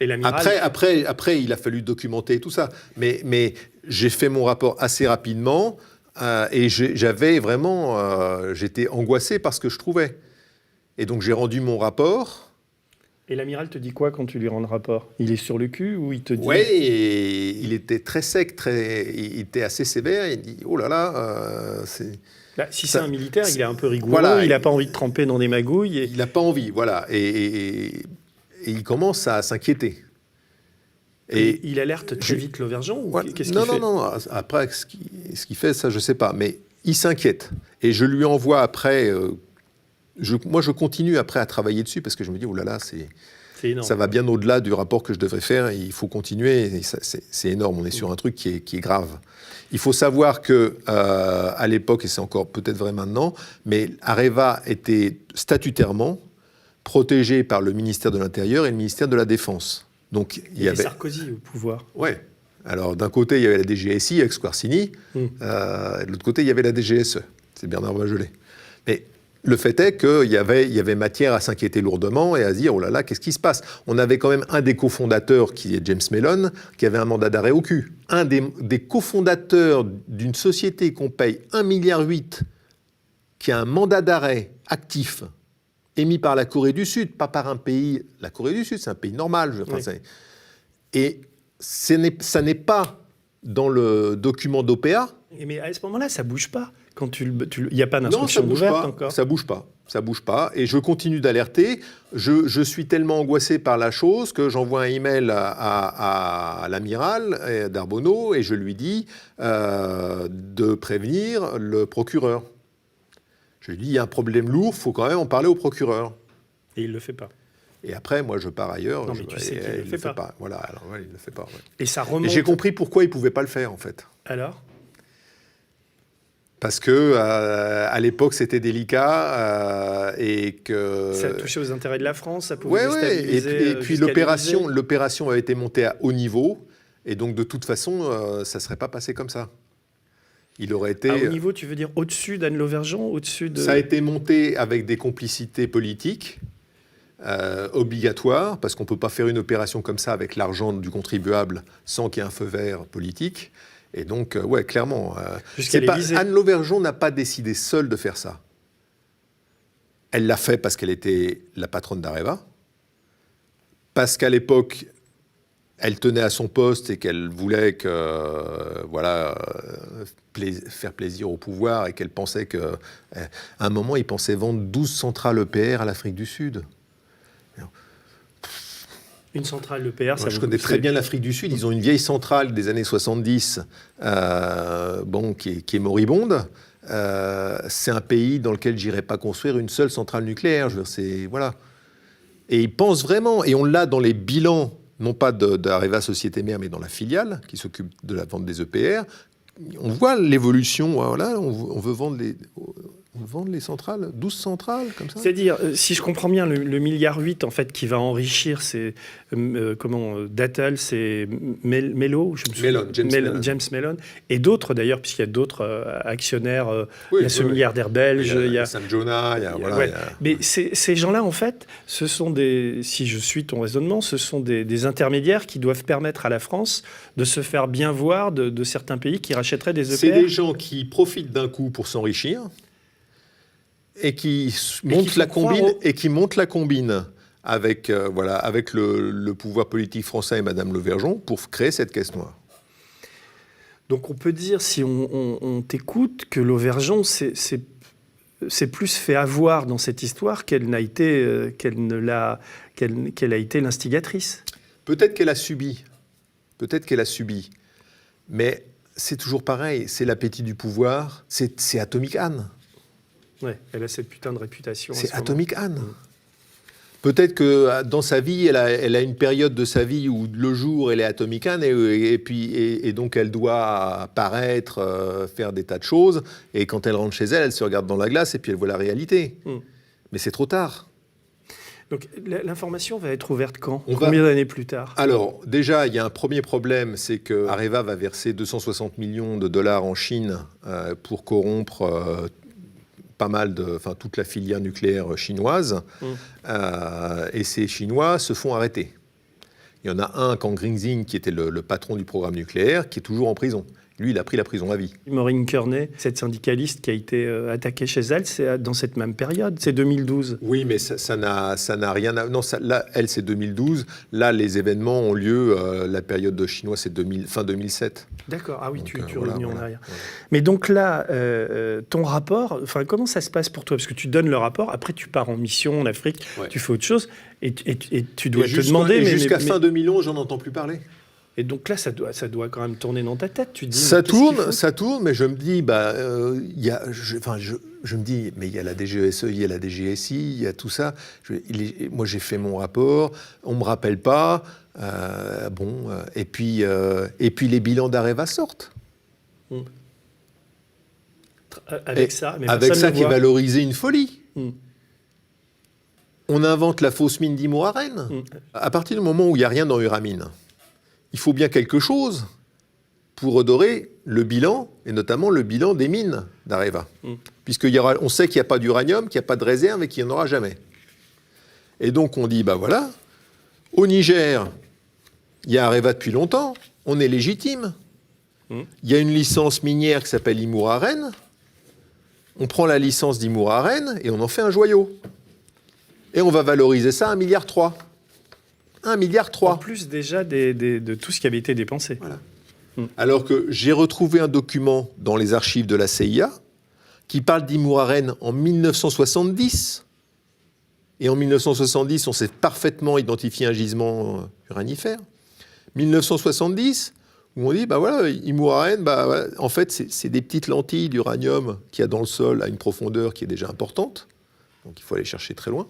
A: Et l'amiral...
B: Après, il a fallu documenter tout ça. Mais j'ai fait mon rapport assez rapidement et j'avais vraiment... j'étais angoissé par ce que je trouvais. Et donc, j'ai rendu mon rapport...
A: Et l'amiral te dit quoi quand tu lui rends le rapport ? Il est sur le cul ou il te dit...
B: Oui, il était très sec, il était assez sévère. Il dit, oh là là, c'est...
A: si c'est un militaire, il est un peu rigoureux, voilà, il n'a pas envie de tremper dans des magouilles.
B: Il n'a pas envie, voilà. Et il commence à s'inquiéter.
A: Et il alerte très vite Lauvergeon ou qu'est-ce qu'il fait ?
B: Non. Après, ce qu'il fait, ça, je ne sais pas. Mais il s'inquiète. Et je lui envoie après... Moi, je continue après à travailler dessus parce que je me dis, oh là là,
A: C'est énorme.
B: Ça va bien au-delà du rapport que je devrais faire. Il faut continuer. Et c'est énorme. On est sur un truc qui est grave. Il faut savoir que à l'époque, et c'est encore peut-être vrai maintenant, mais Areva était statutairement protégé par le ministère de l'Intérieur et le ministère de la Défense. Donc
A: il y avait Sarkozy au pouvoir.
B: Ouais. Alors d'un côté, il y avait la DGSI avec Squarcini, et de l'autre côté, il y avait la DGSE. C'est Bernard Bachelet. Mais le fait est qu'il y avait matière à s'inquiéter lourdement et à se dire, oh là là, qu'est-ce qui se passe ? On avait quand même un des cofondateurs, qui est James Mellon, qui avait un mandat d'arrêt au cul. Un des cofondateurs d'une société qu'on paye 1,8 milliard, qui a un mandat d'arrêt actif, émis par la Corée du Sud, pas par un pays... La Corée du Sud, c'est un pays normal. Et ça n'est pas dans le document d'OPA.
A: Mais à ce moment-là, ça ne bouge pas. Il n'y a pas d'instruction ouverte encore.
B: Ça bouge pas. Et je continue d'alerter. Je suis tellement angoissé par la chose que j'envoie un email à l'amiral d'Arbonneau et je lui dis de prévenir le procureur. Je lui dis, il y a un problème lourd, il faut quand même en parler au procureur.
A: Et il ne le fait pas.
B: Et après, moi, je pars ailleurs.
A: Non, mais tu sais qu'il ne le fait pas.
B: Voilà, alors il ne le fait pas. Ouais.
A: Et ça remonte...
B: Et j'ai compris pourquoi il ne pouvait pas le faire, en fait.
A: Alors ?
B: Parce que à l'époque c'était délicat et que
A: ça touchait aux intérêts de la France, ça pouvait déstabiliser.
B: Et puis l'opération avait été montée à haut niveau et donc de toute façon ça serait pas passé comme ça. Il aurait été
A: à haut niveau, tu veux dire au-dessus d'Anne Lauvergeon, au-dessus de...
B: Ça a été monté avec des complicités politiques obligatoires parce qu'on peut pas faire une opération comme ça avec l'argent du contribuable sans qu'il y ait un feu vert politique. Et donc, ouais, clairement, Anne Lauvergeon n'a pas décidé seule de faire ça. Elle l'a fait parce qu'elle était la patronne d'Areva, parce qu'à l'époque, elle tenait à son poste et qu'elle voulait faire plaisir au pouvoir et qu'elle pensait qu'à un moment, il pensait vendre 12 centrales EPR à l'Afrique du Sud.
A: Une centrale EPR, ça...
B: Je connais très bien l'Afrique du Sud. Ils ont une vieille centrale des années 70 qui est moribonde. C'est un pays dans lequel j'irais pas construire une seule centrale nucléaire. Voilà. Et ils pensent vraiment, et on l'a dans les bilans, non pas d'Areva Société Mère, mais dans la filiale qui s'occupe de la vente des EPR. On voit l'évolution. Voilà, on veut vendre les centrales, 12 centrales, comme ça.
A: C'est-à-dire, si je comprends bien, le milliard 8, en fait, qui va enrichir, c'est... Dattel, c'est Mello, James Mellon, et d'autres, d'ailleurs, puisqu'il y a d'autres actionnaires. Il y a ce milliardaire belge.
B: Il y a Sam Jonah,
A: Mais ces gens-là, en fait, ce sont si je suis ton raisonnement, ce sont des intermédiaires qui doivent permettre à la France de se faire bien voir de certains pays qui rachèteraient des EPR.
B: C'est des gens qui profitent d'un coup pour s'enrichir et qui montent la combine avec le pouvoir politique français et Madame Lauvergeon pour créer cette caisse noire.
A: Donc on peut dire, si on t'écoute, que Lauvergeon s'est plus fait avoir dans cette histoire qu'elle a été l'instigatrice.
B: Peut-être qu'elle a subi, mais c'est toujours pareil, c'est l'appétit du pouvoir, c'est Atomic Anne.
A: Ouais, elle a cette putain de réputation.
B: C'est Atomic Anne. Peut-être que dans sa vie, elle a une période de sa vie où le jour, elle est Atomic Anne et donc elle doit paraître, faire des tas de choses. Et quand elle rentre chez elle, elle se regarde dans la glace et puis elle voit la réalité. Mais c'est trop tard.
A: Donc l'information va être ouverte quand ? Combien d'années plus tard ?
B: Alors déjà, il y a un premier problème, c'est que Areva va verser 260 millions de dollars en Chine pour corrompre... toute la filière nucléaire chinoise, et ces Chinois se font arrêter. Il y en a un, Kang Ringxing, qui était le patron du programme nucléaire, qui est toujours en prison. Lui, il a pris la prison à vie.
A: Maureen Kearney, cette syndicaliste qui a été attaquée chez elle, c'est dans cette même période, c'est 2012.
B: Oui, mais ça n'a rien à... Non, là, elle, c'est 2012. Là, les événements ont lieu, la période de Chinois, c'est fin 2007.
A: D'accord, ah oui, donc, tu reviens en arrière. Voilà. Mais donc là, ton rapport, comment ça se passe pour toi ? Parce que tu donnes le rapport, après tu pars en mission en Afrique, tu fais autre chose, et tu dois te demander...
B: Jusqu'à fin 2011, j'en entends plus parler.
A: Et donc là, ça doit quand même tourner dans ta tête. Tu te dis,
B: ça tourne, mais je me dis, je me dis, mais il y a la DGSE, il y a la DGSI, il y a tout ça. Moi, j'ai fait mon rapport, on ne me rappelle pas. Et puis les bilans d'Areva sortent.
A: Avec ça, mais
B: avec ça qui est
A: voit.
B: valorisé une folie. On invente la fausse mine d'Imouraren. À partir du moment où il n'y a rien dans Uramine, il faut bien quelque chose pour redorer le bilan, et notamment le bilan des mines d'Areva. Puisqu'on sait qu'il n'y a pas d'uranium, qu'il n'y a pas de réserve et qu'il n'y en aura jamais. Et donc on dit, voilà, au Niger, il y a Areva depuis longtemps, on est légitime. Il y a une licence minière qui s'appelle Imouraren. On prend la licence d'Imouraren et on en fait un joyau. Et on va valoriser ça à 1,3 milliard. 1,3 milliard.
A: En plus déjà de tout ce qui avait été dépensé.
B: Voilà. Alors que j'ai retrouvé un document dans les archives de la CIA qui parle d'Imouraren en 1970. Et en 1970, on s'est parfaitement identifié un gisement uranifère. 1970, où on dit, Imouraren, en fait, c'est des petites lentilles d'uranium qu'il y a dans le sol à une profondeur qui est déjà importante. Donc il faut aller chercher très loin.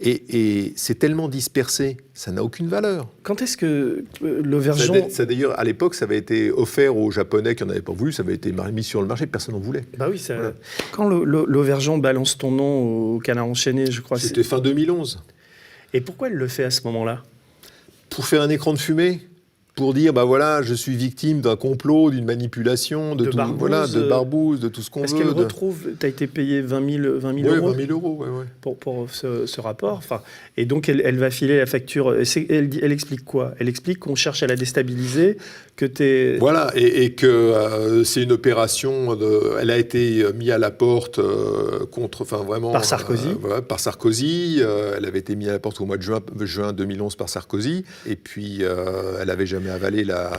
B: Et c'est tellement dispersé, ça n'a aucune valeur.
A: Quand est-ce que l'Auvergeon...
B: Ça, d'ailleurs, à l'époque, ça avait été offert aux Japonais qui n'en avaient pas voulu, ça avait été mis sur le marché, personne n'en voulait.
A: Bah oui, ça... Voilà. Quand l'Auvergeon balance ton nom au Canard enchaîné, je crois...
B: C'était fin 2011.
A: Et pourquoi elle le fait à ce moment-là ?
B: Pour faire un écran de fumée. Pour dire, je suis victime d'un complot, d'une manipulation, de Barbouze, de tout ce qu'on veut.
A: Est-ce qu'elle retrouve, tu as été payé 20 000 euros ?
B: Oui, 20 000 euros, ouais.
A: Pour ce rapport. Et donc, elle va filer la facture. Elle explique quoi ? Elle explique qu'on cherche à la déstabiliser, que t'es...
B: Voilà, et que c'est une opération, elle a été mise à la porte
A: par Sarkozy.
B: Par Sarkozy. Elle avait été mise à la porte au mois de juin 2011 par Sarkozy. Et puis, elle n'avait jamais avalé la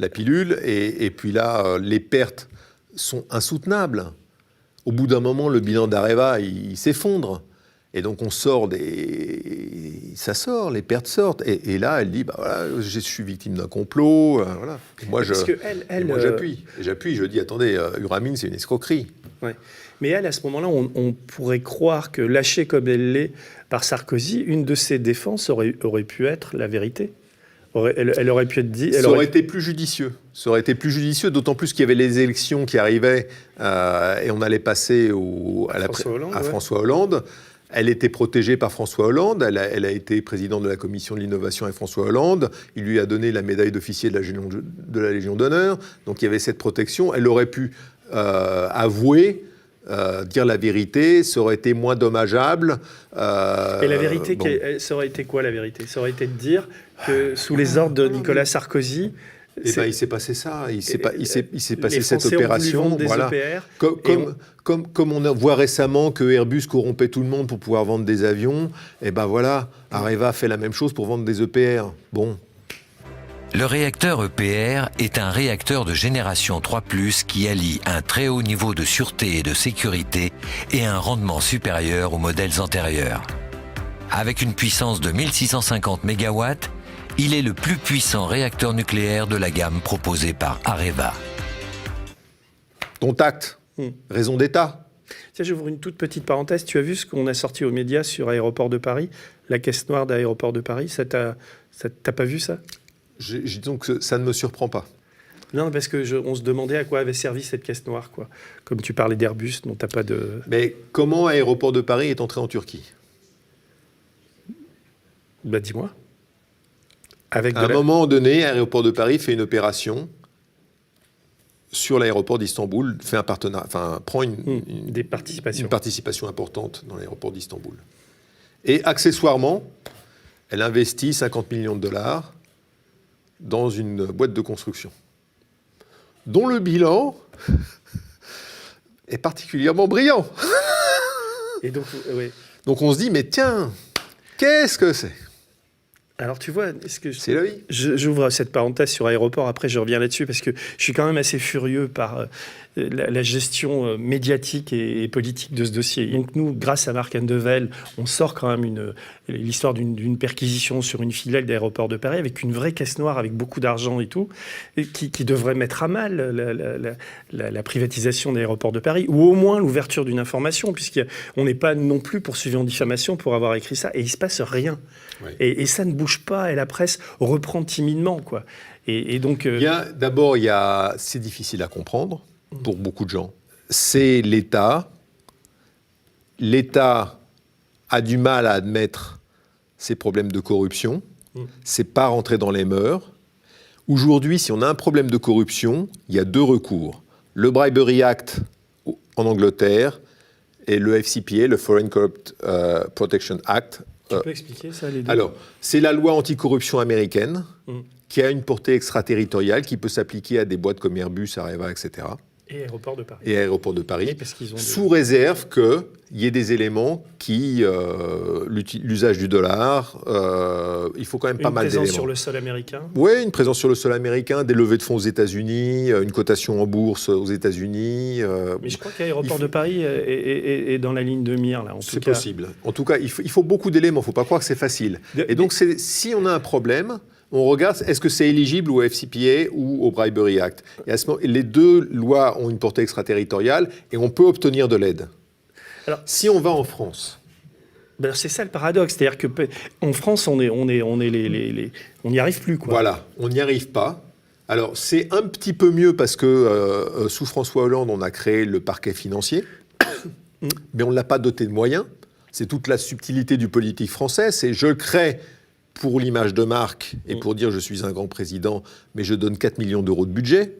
B: pilule. Et puis là, les pertes sont insoutenables. Au bout d'un moment, le bilan d'Areva, il s'effondre. Et donc, ça sort, les pertes sortent. Et là, elle dit, je suis victime d'un complot. Voilà. Et moi, j'appuie. Je dis, attendez, Uramine, c'est une escroquerie.
A: Ouais. Mais elle, à ce moment-là, on pourrait croire que, lâchée comme elle l'est par Sarkozy, une de ses défenses aurait pu être la vérité. Elle aurait pu être dit.
B: Ça aurait été plus judicieux. Ça aurait été plus judicieux, d'autant plus qu'il y avait les élections qui arrivaient et on allait passer à François Hollande. Elle était protégée par François Hollande. Elle a été présidente de la commission de l'innovation avec François Hollande. Il lui a donné la médaille d'officier de la Légion d'honneur. Donc il y avait cette protection. Elle aurait pu avouer. Dire la vérité, ça aurait été moins dommageable.
A: Et la vérité, ça aurait été quoi la vérité ? Ça aurait été de dire que sous les ordres de Nicolas Sarkozy...
B: il s'est passé ça, il s'est passé cette opération. Voilà. Comme on voit récemment que Airbus corrompait tout le monde pour pouvoir vendre des avions, Areva fait la même chose pour vendre des EPR. Bon.
D: Le réacteur EPR est un réacteur de génération 3+, qui allie un très haut niveau de sûreté et de sécurité et un rendement supérieur aux modèles antérieurs. Avec une puissance de 1650 MW, il est le plus puissant réacteur nucléaire de la gamme proposée par Areva.
B: Dont acte, raison d'État.
A: Tiens, j'ouvre une toute petite parenthèse. Tu as vu ce qu'on a sorti aux médias sur Aéroport de Paris, la caisse noire d'Aéroport de Paris. T'as pas vu ça ?
B: Donc ça ne me surprend pas.
A: Non, parce qu'on se demandait à quoi avait servi cette caisse noire, quoi. Comme tu parlais d'Airbus, dont t'as pas de...
B: Mais comment Aéroport de Paris est entré en Turquie ?
A: Dis-moi.
B: À un moment donné, Aéroport de Paris fait une opération sur l'aéroport d'Istanbul, fait un partenariat, prend une participation importante dans l'aéroport d'Istanbul. Et accessoirement, elle investit 50 millions de dollars dans une boîte de construction, dont le bilan est particulièrement brillant.
A: Et donc, oui.
B: Donc on se dit, mais tiens, qu'est-ce que c'est ?
A: Alors tu vois,
B: C'est la vie.
A: j'ouvre cette parenthèse sur aéroport, après je reviens là-dessus, parce que je suis quand même assez furieux par la gestion médiatique et politique de ce dossier. Donc nous, grâce à Marc Andevel, on sort quand même l'histoire d'une perquisition sur une filiale d'aéroport de Paris avec une vraie caisse noire, avec beaucoup d'argent et tout, qui devrait mettre à mal la privatisation d'aéroports de Paris, ou au moins l'ouverture d'une information, puisqu'on n'est pas non plus poursuivi en diffamation pour avoir écrit ça, et il ne se passe rien.
B: Oui.
A: Et ça ne bouge pas, et la presse reprend timidement, quoi. Et donc...
B: D'abord, c'est difficile à comprendre pour beaucoup de gens. C'est l'État. L'État a du mal à admettre ses problèmes de corruption. C'est pas rentré dans les mœurs. Aujourd'hui, si on a un problème de corruption, il y a 2 recours. Le Bribery Act en Angleterre et le FCPA, le Foreign Corrupt Protection Act.
A: Tu peux expliquer ça, les deux?
B: Alors, c'est la loi anticorruption américaine qui a une portée extraterritoriale qui peut s'appliquer à des boîtes comme Airbus, Areva, etc.
A: Et aéroport de Paris.
B: Et aéroports de Paris,
A: Oui, parce qu'ils ont
B: sous réserve qu'il y ait des éléments qui... l'usage du dollar, il faut quand même pas mal d'éléments.
A: Une présence sur le sol américain?
B: Oui, une présence sur le sol américain, des levées de fonds aux États-Unis, une cotation en bourse aux États-Unis.
A: Mais je crois qu'aéroport de Paris est dans la ligne de mire, là.
B: C'est possible. En tout cas, il faut beaucoup d'éléments. Il ne faut pas croire que c'est facile. Et donc, si on a un problème... On regarde, est-ce que c'est éligible au FCPA ou au Bribery Act? Et à ce moment, les 2 lois ont une portée extraterritoriale et on peut obtenir de l'aide. Alors, si on va en France...
A: Ben c'est ça le paradoxe, c'est-à-dire qu'en France, on n'y arrive plus, quoi.
B: Voilà, on n'y arrive pas. Alors, c'est un petit peu mieux parce que sous François Hollande, on a créé le parquet financier, mais on ne l'a pas doté de moyens. C'est toute la subtilité du politique français, c'est je le crée pour l'image de marque et pour dire je suis un grand président, mais je donne 4 millions d'euros de budget.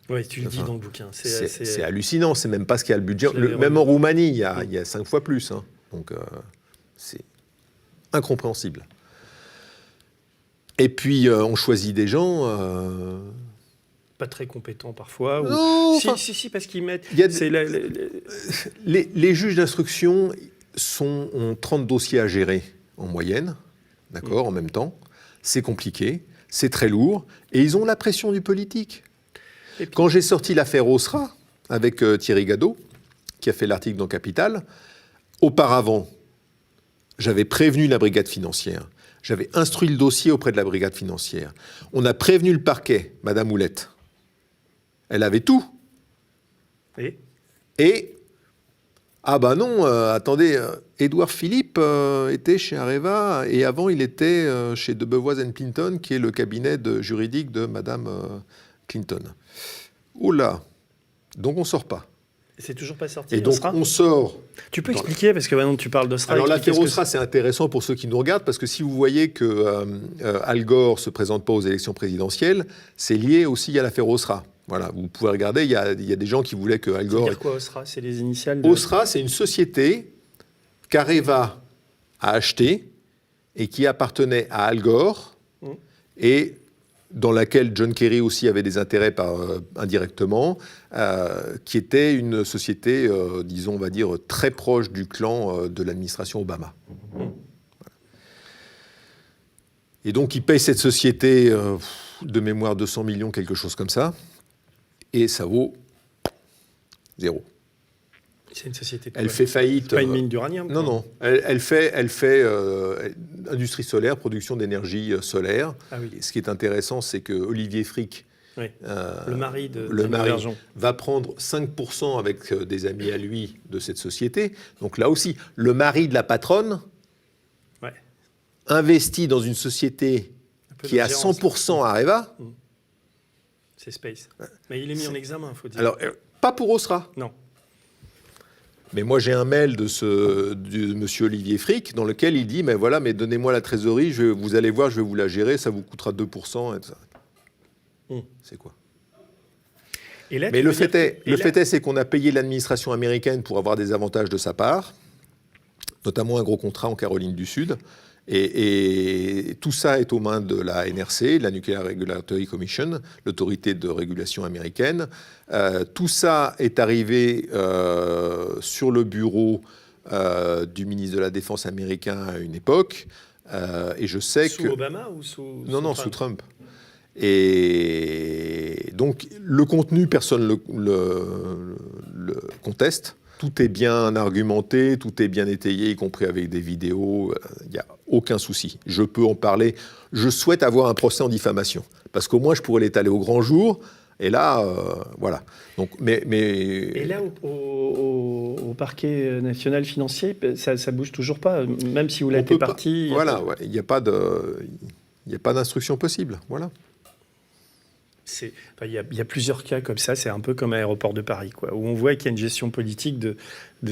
A: Oui, tu le dis dans le bouquin.
B: C'est hallucinant, c'est même pas ce qu'il y a le budget. Même en Roumanie, il y a 5 fois plus. Hein. Donc, c'est incompréhensible. Et puis, on choisit des gens...
A: Pas très compétents parfois.
B: Non,
A: si, parce qu'ils mettent...
B: Les juges d'instruction ont 30 dossiers à gérer en moyenne. D'accord, en même temps. C'est compliqué, c'est très lourd, et ils ont la pression du politique. Quand j'ai sorti l'affaire Osra, avec Thierry Gadot, qui a fait l'article dans Capital, auparavant, j'avais prévenu la brigade financière, j'avais instruit le dossier auprès de la brigade financière. On a prévenu le parquet, Madame Houlette. Elle avait tout. Et ah ben non, attendez, Édouard Philippe était chez Areva et avant il était chez Debevoise & Clinton, qui est le cabinet juridique de Madame Clinton. Oula, donc on sort pas.
A: C'est toujours pas sorti.
B: Et donc on sort.
A: Tu peux expliquer, parce que maintenant tu parles d'Osra.
B: Alors l'affaire Osra, c'est intéressant pour ceux qui nous regardent, parce que si vous voyez que Al Gore se présente pas aux élections présidentielles, c'est lié aussi à l'affaire Osra. Voilà, vous pouvez regarder, il y a des gens qui voulaient que Al Gore...
A: C'est-à-dire quoi, Osra? C'est les initiales
B: Osra, c'est une société qu'Areva a achetée et qui appartenait à Al Gore et dans laquelle John Kerry aussi avait des intérêts indirectement, qui était une société, disons, on va dire, très proche du clan de l'administration Obama. Voilà. Et donc, il paye cette société de mémoire 200 millions, quelque chose comme ça. Et ça vaut 0.
A: C'est une société.
B: Elle fait faillite.
A: C'est pas une mine d'uranium.
B: Non. Elle fait industrie solaire, production d'énergie solaire. Ah oui. Et ce qui est intéressant, c'est que Olivier Frick,
A: le mari
B: va prendre 5% avec des amis à lui de cette société. Donc là aussi, le mari de la patronne investit dans une société qui est à 100% Areva.
A: C'est Space. Mais il est mis en examen, il faut dire.
B: Alors, pas pour Osra.
A: Non.
B: Mais moi, j'ai un mail de monsieur Olivier Frick dans lequel il dit, mais voilà, mais donnez-moi la trésorerie, vous allez voir, je vais vous la gérer, ça vous coûtera 2%. Et tout ça. C'est quoi? Et là, mais le fait est, c'est qu'on a payé l'administration américaine pour avoir des avantages de sa part, notamment un gros contrat en Caroline du Sud. Et tout ça est aux mains de la NRC, la Nuclear Regulatory Commission, l'autorité de régulation américaine. Tout ça est arrivé sur le bureau du ministre de la Défense américain à une époque. Et je sais
A: sous
B: que...
A: Obama ou sous
B: Non,
A: Trump?
B: sous Trump. Et donc, le contenu, personne le conteste. Tout est bien argumenté, tout est bien étayé, y compris avec des vidéos. Il n'y a aucun souci. Je peux en parler. Je souhaite avoir un procès en diffamation. Parce qu'au moins, je pourrais l'étaler au grand jour. Et là, voilà. Donc,
A: Et là, au parquet national financier, ça bouge toujours pas, même si vous l'êtes parti.
B: Voilà, il n'y a pas d'instruction possible. Voilà.
A: Il y a plusieurs cas comme ça, c'est un peu comme à l'aéroport de Paris, quoi, où on voit qu'il y a une gestion politique de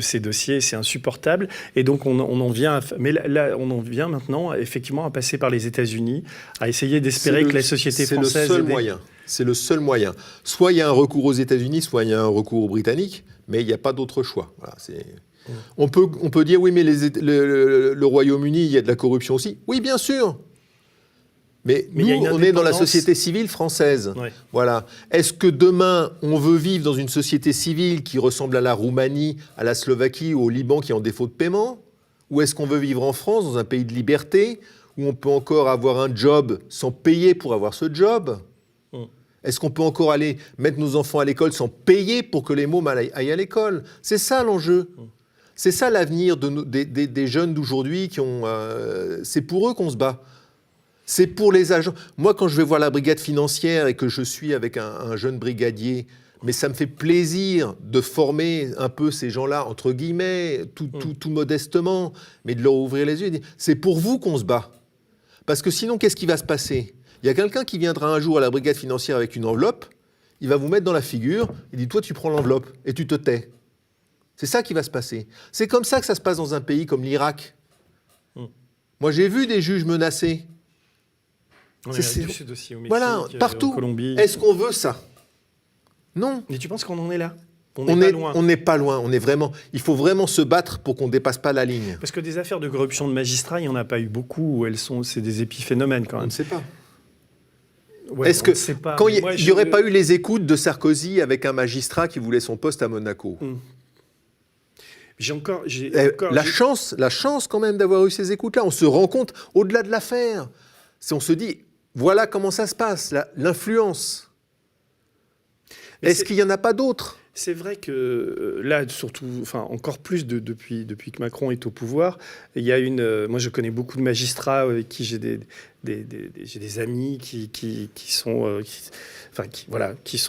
A: ces dossiers, c'est insupportable. Et donc on en vient, on en vient maintenant effectivement à passer par les États-Unis, à essayer d'espérer que la société française...
B: C'est le seul moyen. C'est le seul moyen. Soit il y a un recours aux États-Unis, soit il y a un recours aux Britanniques, mais il n'y a pas d'autre choix. Voilà, on peut dire oui, mais le Royaume-Uni, il y a de la corruption aussi. Oui, bien sûr. Mais nous, on est dans la société civile française.
A: Ouais.
B: Voilà. Est-ce que demain, on veut vivre dans une société civile qui ressemble à la Roumanie, à la Slovaquie ou au Liban qui est en défaut de paiement? Ou est-ce qu'on veut vivre en France, dans un pays de liberté, où on peut encore avoir un job sans payer pour avoir ce job? Est-ce qu'on peut encore aller mettre nos enfants à l'école sans payer pour que les mômes aillent à l'école? C'est ça l'enjeu. C'est ça l'avenir des jeunes d'aujourd'hui qui ont... c'est pour eux qu'on se bat. C'est pour les agents. Moi, quand je vais voir la brigade financière et que je suis avec un jeune brigadier, mais ça me fait plaisir de former un peu ces gens-là, entre guillemets, tout modestement, mais de leur ouvrir les yeux et dire, c'est pour vous qu'on se bat. Parce que sinon, qu'est-ce qui va se passer? Il y a quelqu'un qui viendra un jour à la brigade financière avec une enveloppe, il va vous mettre dans la figure, il dit, toi, tu prends l'enveloppe et tu te tais. C'est ça qui va se passer. C'est comme ça que ça se passe dans un pays comme l'Irak. Moi, j'ai vu des juges menacés. Voilà, partout. Est-ce qu'on veut ça? Non.
A: Mais tu penses qu'on en est là?
B: On n'est pas loin. On est vraiment. Il faut vraiment se battre pour qu'on ne dépasse pas la ligne.
A: Parce que des affaires de corruption de magistrats, il n'y en a pas eu beaucoup. C'est des épiphénomènes quand même.
B: On ne sait pas.
A: Ouais,
B: Est-ce que quand il n'y aurait pas eu les écoutes de Sarkozy avec un magistrat qui voulait son poste à Monaco? La chance quand même d'avoir eu ces écoutes-là. On se rend compte au-delà de l'affaire. On se dit, voilà comment ça se passe, l'influence. Est-ce qu'il n'y en a pas d'autres?
A: C'est vrai que là, surtout, encore plus depuis que Macron est au pouvoir, il y a moi, je connais beaucoup de magistrats avec qui j'ai des amis qui sont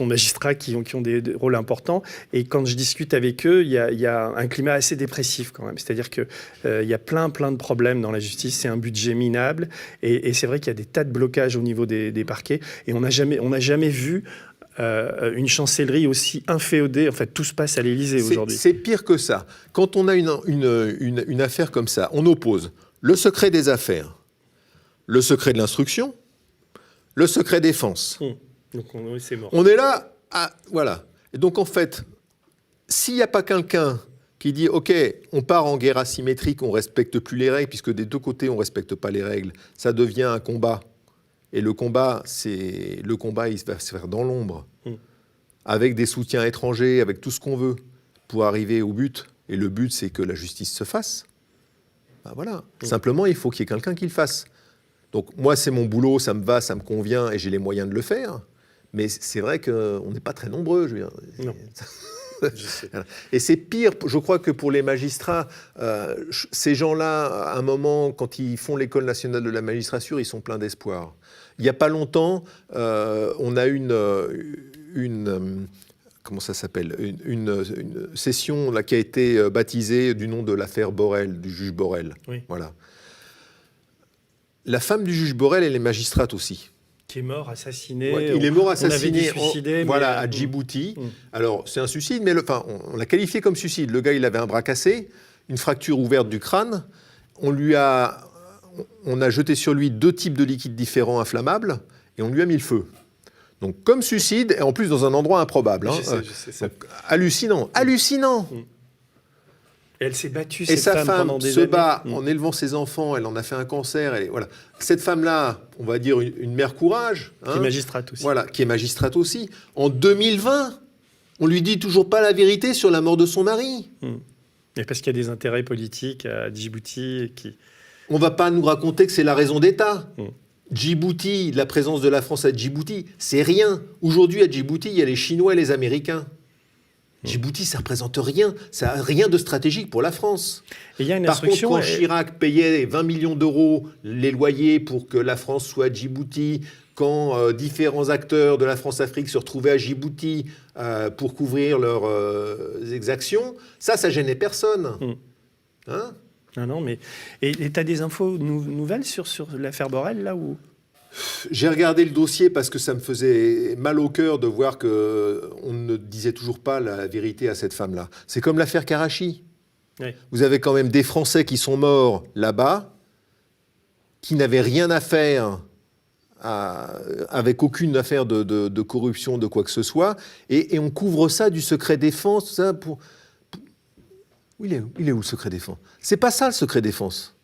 A: magistrats, qui ont des rôles importants. Et quand je discute avec eux, il y a un climat assez dépressif quand même. C'est-à-dire que il y a plein de problèmes dans la justice. C'est un budget minable, et c'est vrai qu'il y a des tas de blocages au niveau des parquets. Et on n'a jamais vu une chancellerie aussi inféodée. En fait, tout se passe à l'Élysée aujourd'hui.
B: C'est pire que ça. Quand on a une affaire comme ça, on oppose le secret des affaires, le secret de l'instruction, le secret défense.
A: Donc c'est mort.
B: On est là, voilà. Et donc en fait, s'il n'y a pas quelqu'un qui dit « Ok, on part en guerre asymétrique, on ne respecte plus les règles, puisque des deux côtés, on ne respecte pas les règles, ça devient un combat. » Et le combat, il va se faire dans l'ombre, avec des soutiens étrangers, avec tout ce qu'on veut, pour arriver au but. Et le but, c'est que la justice se fasse. Ben voilà. Simplement, il faut qu'il y ait quelqu'un qui le fasse. Donc moi, c'est mon boulot, ça me va, ça me convient, et j'ai les moyens de le faire. Mais c'est vrai qu'on n'est pas très nombreux, je veux dire.
A: Non.
B: Et c'est pire, je crois, que pour les magistrats. Ces gens-là, à un moment, quand ils font l'école nationale de la magistrature, ils sont pleins d'espoir. Il n'y a pas longtemps, on a comment ça s'appelle, une session là, qui a été baptisée du nom de l'affaire Borel, du juge Borel.
A: Oui.
B: Voilà. La femme du juge Borel, elle est magistrate aussi.
A: Qui est mort assassiné.
B: Ouais, il est mort assassiné à Djibouti. Alors, c'est un suicide, mais on l'a qualifié comme suicide. Le gars, il avait un bras cassé, une fracture ouverte du crâne. On a jeté sur lui 2 types de liquides différents inflammables et on lui a mis le feu. Donc, comme suicide, et en plus dans un endroit improbable.
A: Je sais.
B: Donc, hallucinant.
A: Et elle s'est battue,
B: et sa femme
A: pendant des
B: se
A: années.
B: bat en élevant ses enfants, elle en a fait un cancer. Voilà. Cette femme-là, on va dire une mère courage.
A: Qui est magistrate aussi.
B: Voilà, qui est magistrate aussi. En 2020, on lui dit toujours pas la vérité sur la mort de son mari.
A: Et parce qu'il y a des intérêts politiques à Djibouti
B: On ne va pas nous raconter que c'est la raison d'État. Djibouti, la présence de la France à Djibouti, c'est rien. Aujourd'hui, à Djibouti, il y a les Chinois et les Américains. Djibouti, ça ne représente rien. Ça n'a rien de stratégique pour la France.
A: Et il y a une
B: Par contre,
A: instruction.
B: quand Chirac payait 20 millions d'euros les loyers pour que la France soit à Djibouti, quand différents acteurs de la France-Afrique se retrouvaient à Djibouti pour couvrir leurs exactions, ça gênait personne. Hein ?
A: Non, mais et tu as des infos nouvelles sur l'affaire Borrell, là où...
B: J'ai regardé le dossier parce que ça me faisait mal au cœur de voir qu'on ne disait toujours pas la vérité à cette femme-là. C'est comme l'affaire Karachi.
A: Oui.
B: Vous avez quand même des Français qui sont morts là-bas, qui n'avaient rien à faire avec aucune affaire de corruption, de quoi que ce soit, et on couvre ça du secret défense, ça pour... Il est où le secret défense ? C'est pas ça le secret défense.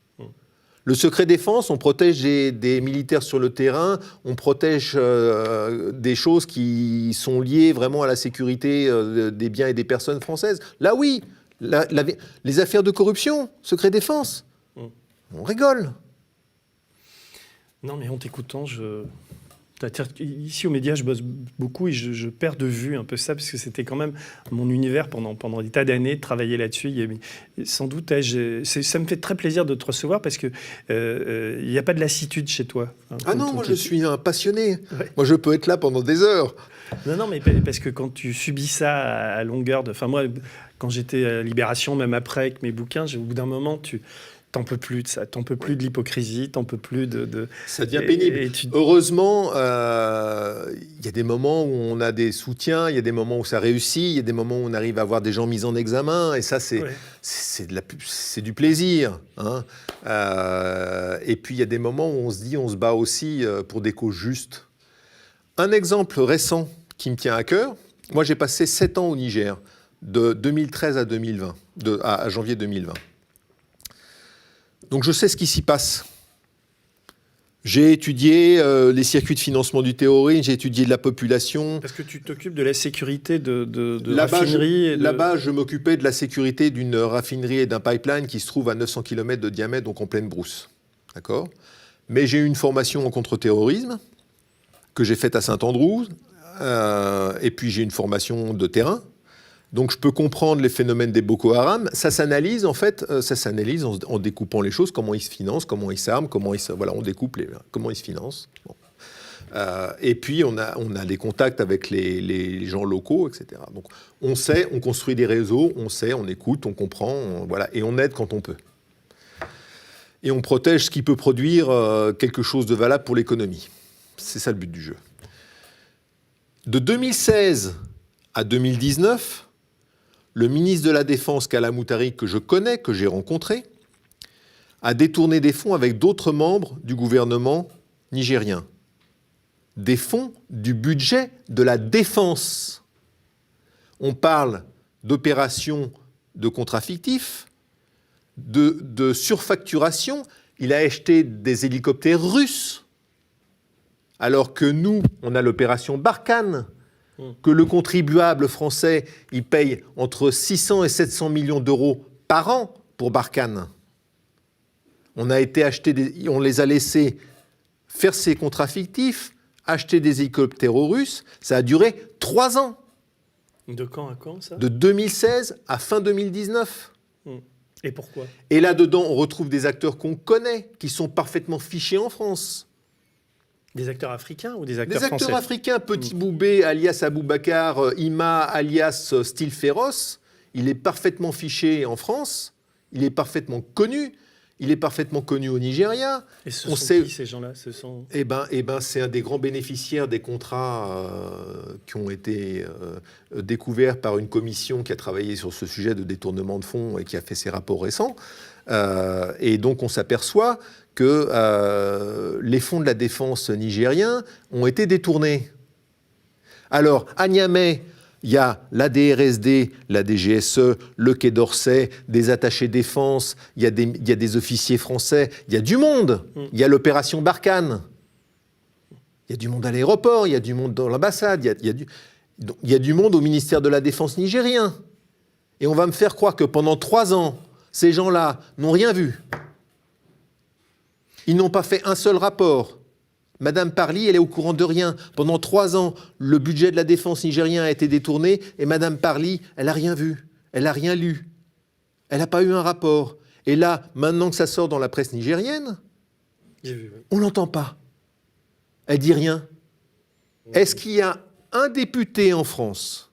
B: Le secret défense, on protège des militaires sur le terrain, on protège des choses qui sont liées vraiment à la sécurité des biens et des personnes françaises. Là, oui, les affaires de corruption, secret défense, on rigole.
A: Non, mais en t'écoutant, ici aux médias, je bosse beaucoup et je perds de vue un peu ça, parce que c'était quand même mon univers pendant des tas d'années, de travailler là-dessus. Sans doute, ça me fait très plaisir de te recevoir, parce qu'il n'y a pas de lassitude chez toi. Hein,
B: ah non, moi je suis un passionné.
A: Ouais.
B: Moi je peux être là pendant des heures.
A: Non, mais parce que quand tu subis ça à longueur de... Enfin, moi, quand j'étais à Libération, même après, avec mes bouquins, au bout d'un moment, t'en peux plus de ça, t'en peux plus de l'hypocrisie, t'en peux plus de...
B: Ça devient pénible. Heureusement, il y a des moments où on a des soutiens, il y a des moments où ça réussit, il y a des moments où on arrive à avoir des gens mis en examen, et ça, c'est du plaisir. Hein. Et puis, il y a des moments où on se dit, on se bat aussi pour des causes justes. Un exemple récent qui me tient à cœur, moi j'ai passé 7 ans au Niger, de 2013 à 2020, à janvier 2020. Donc je sais ce qui s'y passe. J'ai étudié les circuits de financement du terrorisme, j'ai étudié de la population.
A: Parce que tu t'occupes de la sécurité de
B: là-bas,
A: raffineries.
B: Là-bas, je m'occupais de la sécurité d'une raffinerie et d'un pipeline qui se trouve à 900 km de diamètre, donc en pleine brousse. D'accord ? Mais j'ai eu une formation en contre-terrorisme que j'ai faite à Saint-Andrew, et puis j'ai une formation de terrain. Donc je peux comprendre les phénomènes des Boko Haram. Ça s'analyse en fait, en découpant les choses, comment ils se financent, comment ils s'arment, on découpe comment ils se financent. Bon. Et puis on a des contacts avec les gens locaux, etc. Donc on sait, on construit des réseaux, on sait, on écoute, on comprend, et on aide quand on peut. Et on protège ce qui peut produire quelque chose de valable pour l'économie. C'est ça le but du jeu. De 2016 à 2019, le ministre de la Défense, Kalla Moutari, que je connais, que j'ai rencontré, a détourné des fonds avec d'autres membres du gouvernement nigérien. Des fonds du budget de la défense. On parle d'opérations de contrats fictifs, de surfacturation. Il a acheté des hélicoptères russes. Alors que nous, on a l'opération Barkhane, que le contribuable français, il paye entre 600 et 700 millions d'euros par an pour Barkhane. On les a laissés faire ces contrats fictifs, acheter des hélicoptères russes. Ça a duré 3 ans.
A: De quand à quand, ça ?
B: De 2016 à fin 2019.
A: Et pourquoi ?
B: Et là-dedans, on retrouve des acteurs qu'on connaît, qui sont parfaitement fichés en France.
A: Des acteurs africains ou des acteurs
B: français ? Des acteurs africains, Petit Boubé, alias Aboubacar, Ima, alias Style Féroce, il est parfaitement fiché en France, il est parfaitement connu, il est parfaitement connu au Nigeria.
A: Et ce sont qui, ces gens-là ?
B: Eh ben, c'est un des grands bénéficiaires des contrats qui ont été découverts par une commission qui a travaillé sur ce sujet de détournement de fonds et qui a fait ses rapports récents. Et donc, on s'aperçoit que les fonds de la défense nigériens ont été détournés. Alors, à Niamey, il y a la DRSD, la DGSE, le Quai d'Orsay, des attachés défense, il y a des officiers français, il y a du monde. Il y a l'opération Barkhane. Il y a du monde à l'aéroport, il y a du monde dans l'ambassade, il y a du monde au ministère de la Défense nigérien. Et on va me faire croire que pendant 3 ans, ces gens-là n'ont rien vu. Ils n'ont pas fait un seul rapport. Madame Parly, elle est au courant de rien. Pendant 3 ans, le budget de la défense nigérien a été détourné et Madame Parly, elle n'a rien vu, elle n'a rien lu. Elle n'a pas eu un rapport. Et là, maintenant que ça sort dans la presse nigérienne,
A: J'ai vu, oui.
B: on l'entend pas. Elle dit rien. Est-ce qu'il y a un député en France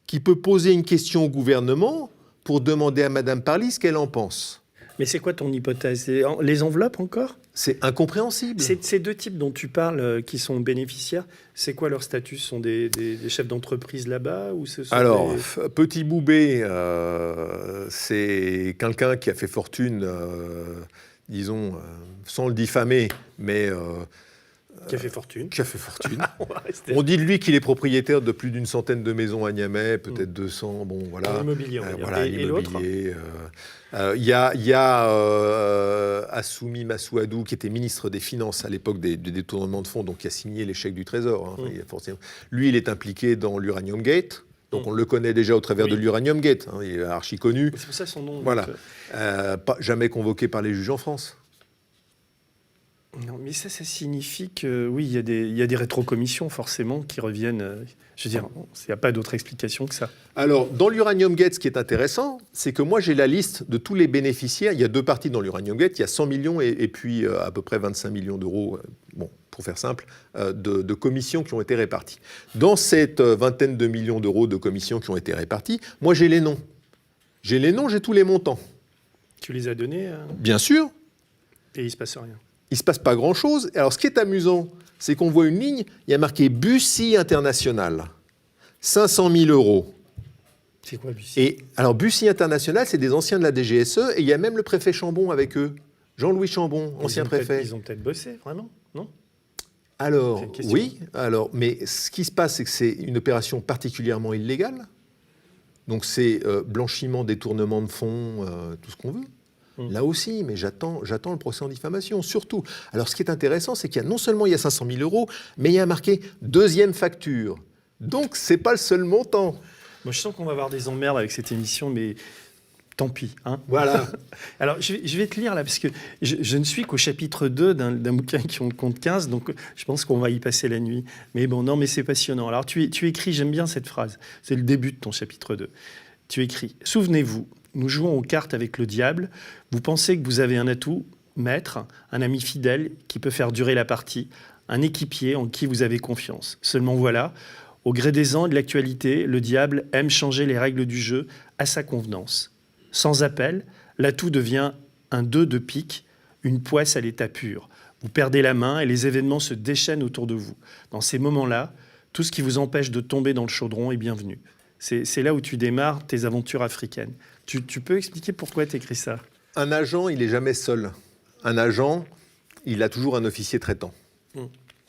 B: qui peut poser une question au gouvernement pour demander à Madame Parly ce qu'elle en pense?
A: Mais c'est quoi ton hypothèse? Les enveloppes encore?
B: C'est incompréhensible.
A: Ces deux types dont tu parles, qui sont bénéficiaires, c'est quoi leur statut? Ce sont des chefs d'entreprise là-bas ou ce sont
B: Alors,
A: des...
B: Petit Boubé, c'est quelqu'un qui a fait fortune, disons, sans le diffamer, mais
A: Qui a fait fortune.
B: qui a fait fortune.
A: On va rester
B: On dit de lui qu'il est propriétaire de plus d'une centaine de maisons à Niamey, peut-être 200, bon voilà.
A: dans l'immobilier, on va dire.
B: Voilà,
A: Et l'autre?
B: l'immobilier. Il y a Assoumi Massouadou, qui était ministre des Finances à l'époque des détournements de fonds, donc qui a signé les chèques du Trésor. Hein. Lui, il est impliqué dans l'Uranium Gate. Donc on le connaît déjà au travers de l'Uranium Gate. Hein. Il est archi connu.
A: C'est pour ça son nom.
B: Voilà.
A: Donc,
B: Jamais convoqué par les juges en France.
A: non, mais ça signifie que oui, il y a des rétrocommissions forcément qui reviennent. Je veux dire, il n'y a pas d'autre explication que ça.
B: Alors, dans l'Uranium Gate, ce qui est intéressant, c'est que moi, j'ai la liste de tous les bénéficiaires. Il y a 2 parties dans l'Uranium Gate. Il y a 100 millions et puis à peu près 25 millions d'euros, bon, pour faire simple, de commissions qui ont été réparties. Dans cette vingtaine de millions d'euros de commissions qui ont été réparties, moi, j'ai les noms. J'ai les noms, j'ai tous les montants.
A: Tu les as donnés
B: Bien sûr,
A: et il ne se passe rien.
B: il ne se passe pas grand-chose. Alors, ce qui est amusant, c'est qu'on voit une ligne, il y a marqué Bussy International, 500 000 euros.
A: C'est quoi, Bussy?
B: Et alors, Bussy International, c'est des anciens de la DGSE, et il y a même le préfet Chambon avec eux. Jean-Louis Chambon, ancien préfet.
A: Ils ont peut-être bossé, vraiment, non?
B: Alors,
A: C'est une question.
B: oui, mais ce qui se passe, c'est que c'est une opération particulièrement illégale. Donc, c'est blanchiment, détournement de fonds, tout ce qu'on veut. Là aussi, mais j'attends le procès en diffamation, surtout. Alors, ce qui est intéressant, c'est qu'il y a non seulement il y a 500 000 euros, mais il y a marqué deuxième facture. Donc, c'est pas le seul montant.
A: Moi, je sens qu'on va avoir des emmerdes avec cette émission, mais tant pis. Hein.
B: Voilà.
A: Alors, je vais te lire là, parce que je ne suis qu'au chapitre 2 d'un bouquin qui en compte 15, donc je pense qu'on va y passer la nuit. Mais bon, non, mais c'est passionnant. Alors, tu écris, j'aime bien cette phrase, c'est le début de ton chapitre 2. Tu écris « Souvenez-vous, nous jouons aux cartes avec le diable. Vous pensez que vous avez un atout, maître, un ami fidèle qui peut faire durer la partie, un équipier en qui vous avez confiance. Seulement voilà, au gré des ans et de l'actualité, le diable aime changer les règles du jeu à sa convenance. Sans appel, l'atout devient un 2 de pique, une poisse à l'état pur. Vous perdez la main et les événements se déchaînent autour de vous. Dans ces moments-là, tout ce qui vous empêche de tomber dans le chaudron est bienvenu. C'est là où tu démarres tes aventures africaines. Tu peux expliquer pourquoi tu écris ça?
B: Un agent, il n'est jamais seul. Un agent, il a toujours un officier traitant.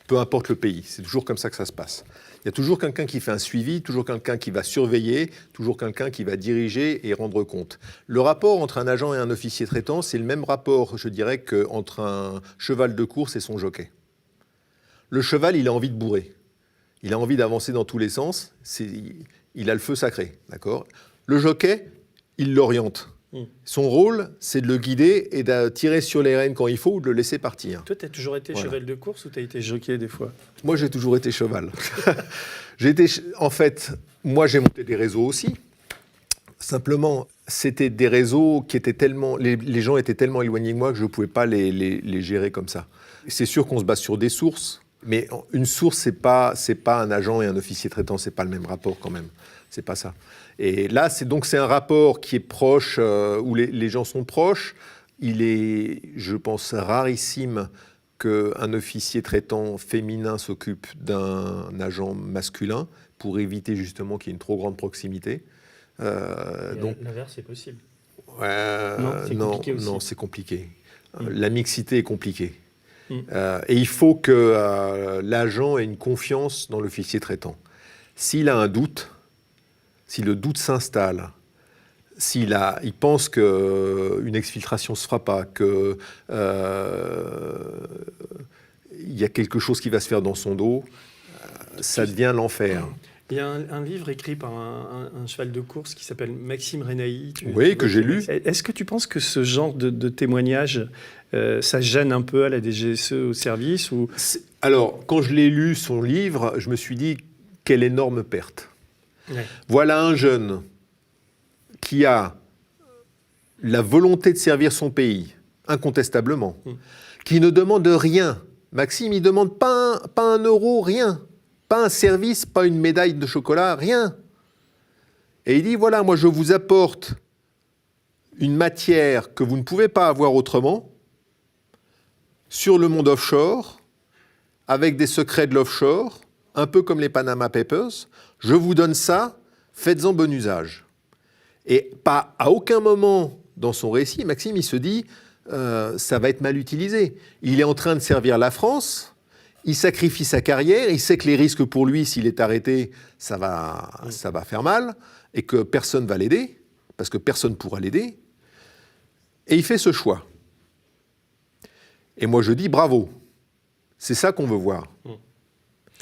B: Peu importe le pays, c'est toujours comme ça que ça se passe. Il y a toujours quelqu'un qui fait un suivi, toujours quelqu'un qui va surveiller, toujours quelqu'un qui va diriger et rendre compte. Le rapport entre un agent et un officier traitant, c'est le même rapport, je dirais, qu'entre un cheval de course et son jockey. Le cheval, il a envie de bourrer. Il a envie d'avancer dans tous les sens. Il a le feu sacré, d'accord ? Le jockey, il l'oriente. Son rôle, c'est de le guider et de tirer sur les rênes quand il faut ou de le laisser partir.
A: Toi, tu as toujours été cheval de course ou tu as été jockey des fois?
B: Moi, j'ai toujours été cheval. En fait, moi, j'ai monté des réseaux aussi. Simplement, c'était des réseaux qui étaient tellement... Les gens étaient tellement éloignés de moi que je ne pouvais pas les gérer comme ça. C'est sûr qu'on se base sur des sources, mais une source, c'est pas un agent et un officier traitant, c'est pas le même rapport quand même. C'est pas ça. Et là, c'est un rapport qui est proche, où les gens sont proches. Il est, je pense, rarissime qu'un officier traitant féminin s'occupe d'un agent masculin pour éviter justement qu'il y ait une trop grande proximité.
A: Donc l'inverse est possible.
B: Non, c'est compliqué. La mixité est compliquée. Et il faut que l'agent ait une confiance dans l'officier traitant. S'il a un doute, si le doute s'installe, s'il pense qu'une exfiltration ne se fera pas, qu'il y a quelque chose qui va se faire dans son dos, ça devient l'enfer.
A: Il y a un livre écrit par un cheval de course qui s'appelle Maxime Renaï.
B: Oui, que j'ai lu.
A: Est-ce que tu penses que ce genre de témoignage, ça gêne un peu à la DGSE au service ou...
B: Alors, quand je l'ai lu, son livre, je me suis dit, quelle énorme perte.
A: Ouais.
B: Voilà un jeune qui a la volonté de servir son pays, incontestablement, qui ne demande rien. Maxime, il ne demande pas un euro, rien. Pas un service, pas une médaille de chocolat, rien. Et il dit, voilà, moi je vous apporte une matière que vous ne pouvez pas avoir autrement, sur le monde offshore, avec des secrets de l'offshore, un peu comme les Panama Papers. Je vous donne ça, faites-en bon usage. Et pas à aucun moment dans son récit, Maxime, il se dit, ça va être mal utilisé. Il est en train de servir la France. Il sacrifie sa carrière, il sait que les risques pour lui, s'il est arrêté, ça va faire mal, et que personne ne va l'aider, parce que personne ne pourra l'aider. Et il fait ce choix. Et moi, je dis bravo. C'est ça qu'on veut voir.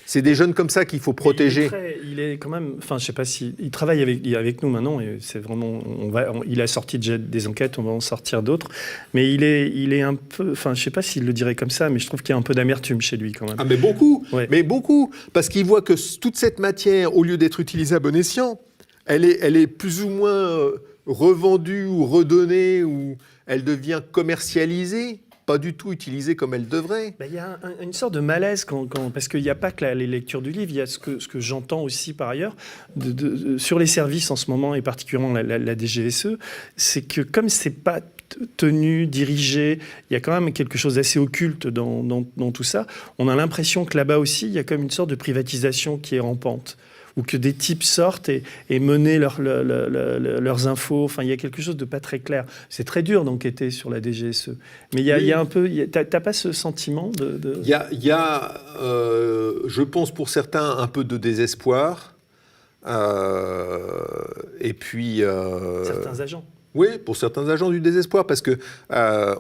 B: C'est des jeunes comme ça qu'il faut protéger.
A: Il est quand même, enfin, je sais pas si il travaille avec nous maintenant. Et c'est vraiment, il a sorti déjà des enquêtes, on va en sortir d'autres. Mais il est un peu, enfin, je sais pas s'il le dirait comme ça, mais je trouve qu'il y a un peu d'amertume chez lui quand même.
B: Ah, mais beaucoup,
A: Ouais.
B: mais beaucoup, parce qu'il voit que toute cette matière, au lieu d'être utilisée à bon escient, elle est plus ou moins revendue ou redonnée, ou elle devient commercialisée. Pas du tout utilisée comme elle devrait.
A: Il y a une sorte de malaise, parce qu'il n'y a pas que les lectures du livre, il y a ce que j'entends aussi par ailleurs, sur les services en ce moment, et particulièrement la DGSE, c'est que comme ce n'est pas tenu, dirigé, il y a quand même quelque chose d'assez occulte dans tout ça, on a l'impression que là-bas aussi, il y a comme une sorte de privatisation qui est rampante, ou que des types sortent et menaient leurs infos. Enfin, il y a quelque chose de pas très clair. C'est très dur d'enquêter sur la DGSE. Mais il y a un peu... T'as pas ce sentiment de...
B: Il y a je pense pour certains, un peu de désespoir. Et puis...
A: certains agents.
B: Oui, pour certains agents du désespoir, parce qu'on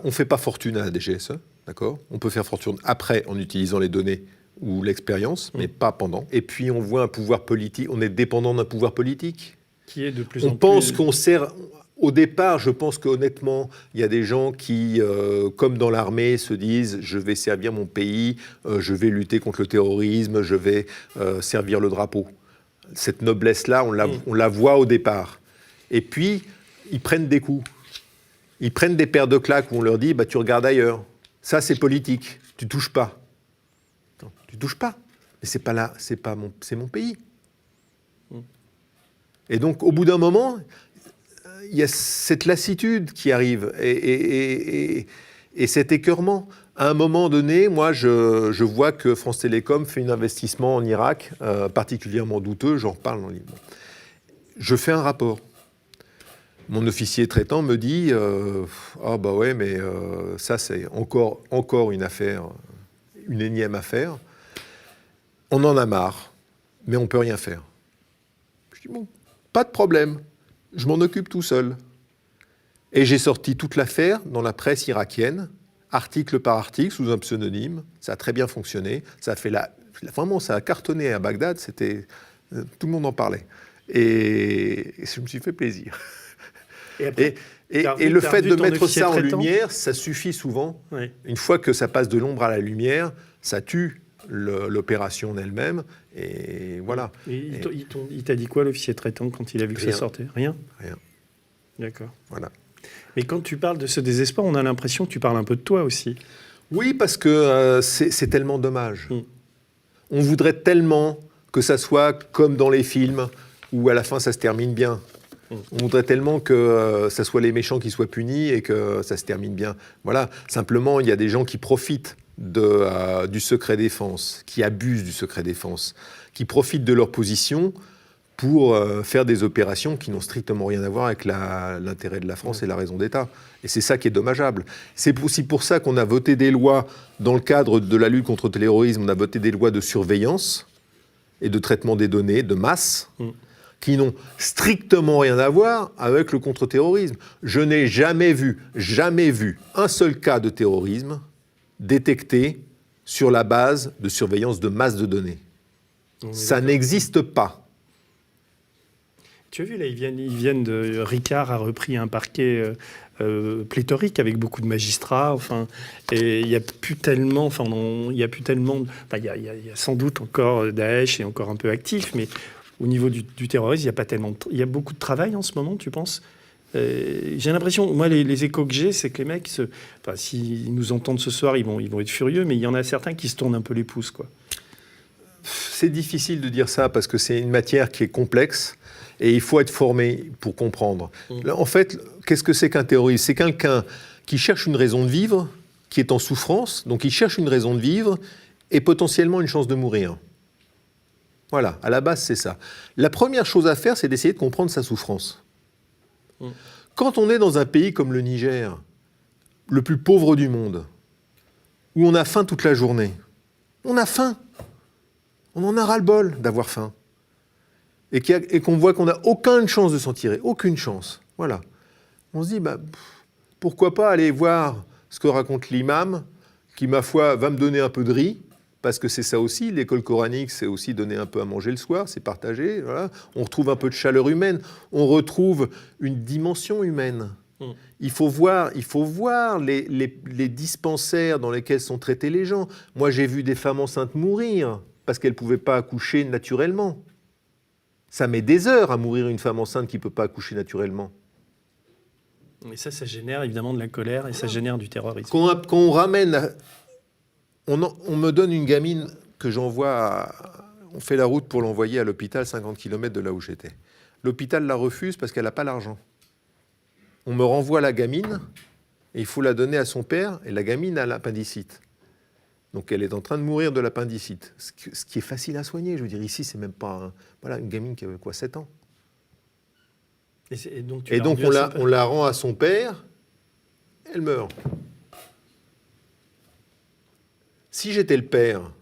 B: ne fait pas fortune à la DGSE, d'accord ? On peut faire fortune après en utilisant les données ou l'expérience, mais pas pendant. Et puis on voit un pouvoir politique, on est dépendant d'un pouvoir politique.
A: Qui est de plus en plus...
B: On pense qu'on sert... Au départ, je pense qu'honnêtement, il y a des gens qui, comme dans l'armée, se disent « je vais servir mon pays, je vais lutter contre le terrorisme, je vais servir le drapeau ». Cette noblesse-là, on la voit au départ. Et puis, ils prennent des coups. Ils prennent des paires de claques où on leur dit bah, « tu regardes ailleurs ». Ça, c'est politique. Tu touches pas. Non, tu touches pas. Mais c'est pas là, c'est mon pays. Et donc, au bout d'un moment, il y a cette lassitude qui arrive et cet écœurement. À un moment donné, moi, je vois que France Télécom fait un investissement en Irak, particulièrement douteux, j'en reparle dans le livre. Je fais un rapport. Mon officier traitant me dit ah bah ouais, mais ça c'est encore une affaire, une énième affaire. On en a marre, mais on peut rien faire. Je dis bon, pas de problème, je m'en occupe tout seul. Et j'ai sorti toute l'affaire dans la presse irakienne, article par article, sous un pseudonyme. Ça a très bien fonctionné. Ça a fait vraiment, ça a cartonné à Bagdad. Tout le monde en parlait. Et je me suis fait plaisir. Et le fait de mettre ça en lumière, ça suffit souvent. Oui. Une fois que ça passe de l'ombre à la lumière, ça tue l'opération en elle-même. Et voilà.
A: Et il t'a dit quoi, l'officier traitant, quand il a vu que ça sortait ? Rien ?
B: Rien.
A: D'accord.
B: Voilà.
A: Mais quand tu parles de ce désespoir, on a l'impression que tu parles un peu de toi aussi.
B: Oui, parce que c'est tellement dommage. On voudrait tellement que ça soit comme dans les films, où à la fin ça se termine bien. On voudrait tellement que ça soit les méchants qui soient punis et que ça se termine bien. Voilà. Simplement, il y a des gens qui profitent du secret défense, qui abusent du secret défense, qui profitent de leur position pour faire des opérations qui n'ont strictement rien à voir avec l'intérêt de la France et la raison d'État. Et c'est ça qui est dommageable. C'est aussi pour ça qu'on a voté des lois, dans le cadre de la lutte contre le terrorisme, on a voté des lois de surveillance et de traitement des données, de masse, qui n'ont strictement rien à voir avec le contre-terrorisme. Je n'ai jamais vu un seul cas de terrorisme détecté sur la base de surveillance de masse de données. Ça n'existe pas.
A: Tu as vu, là, ils viennent de... Ricard a repris un parquet pléthorique avec beaucoup de magistrats, enfin, et il n'y a plus tellement... Enfin, il y a sans doute encore Daesh est encore un peu actif, mais au niveau du terrorisme, il n'y a pas tellement... Il y a beaucoup de travail en ce moment, tu penses ? J'ai l'impression, moi, les échos que j'ai, c'est que les mecs, s'ils nous entendent ce soir, ils vont être furieux, mais il y en a certains qui se tournent un peu les pouces, quoi.
B: C'est difficile de dire ça parce que c'est une matière qui est complexe et il faut être formé pour comprendre. Là, en fait, qu'est-ce que c'est qu'un terroriste ? C'est quelqu'un qui cherche une raison de vivre, qui est en souffrance, donc il cherche une raison de vivre et potentiellement une chance de mourir. Voilà, à la base, c'est ça. La première chose à faire, c'est d'essayer de comprendre sa souffrance. Quand on est dans un pays comme le Niger, le plus pauvre du monde, où on a faim toute la journée, on a faim. On en a ras-le-bol d'avoir faim. Et qu'on voit qu'on n'a aucune chance de s'en tirer. Aucune chance. Voilà. On se dit, pourquoi pas aller voir ce que raconte l'imam, qui, ma foi, va me donner un peu de riz, parce que c'est ça aussi, l'école coranique, c'est aussi donner un peu à manger le soir, c'est partager. Voilà. On retrouve un peu de chaleur humaine. On retrouve une dimension humaine. Il faut voir les dispensaires dans lesquels sont traités les gens. Moi, j'ai vu des femmes enceintes mourir parce qu'elle ne pouvait pas accoucher naturellement. Ça met des heures à mourir une femme enceinte qui ne peut pas accoucher naturellement.
A: Et ça génère évidemment de la colère et ça génère du terrorisme.
B: Quand on ramène... On me donne une gamine que j'envoie... On fait la route pour l'envoyer à l'hôpital, 50 km de là où j'étais. L'hôpital la refuse parce qu'elle n'a pas l'argent. On me renvoie la gamine et il faut la donner à son père et la gamine a l'appendicite. Donc elle est en train de mourir de l'appendicite, ce qui est facile à soigner. Je veux dire, ici, c'est même pas... Voilà, une gamine qui avait 7 ans.
A: Et donc
B: on la rend à son père, elle meurt. Si j'étais le père,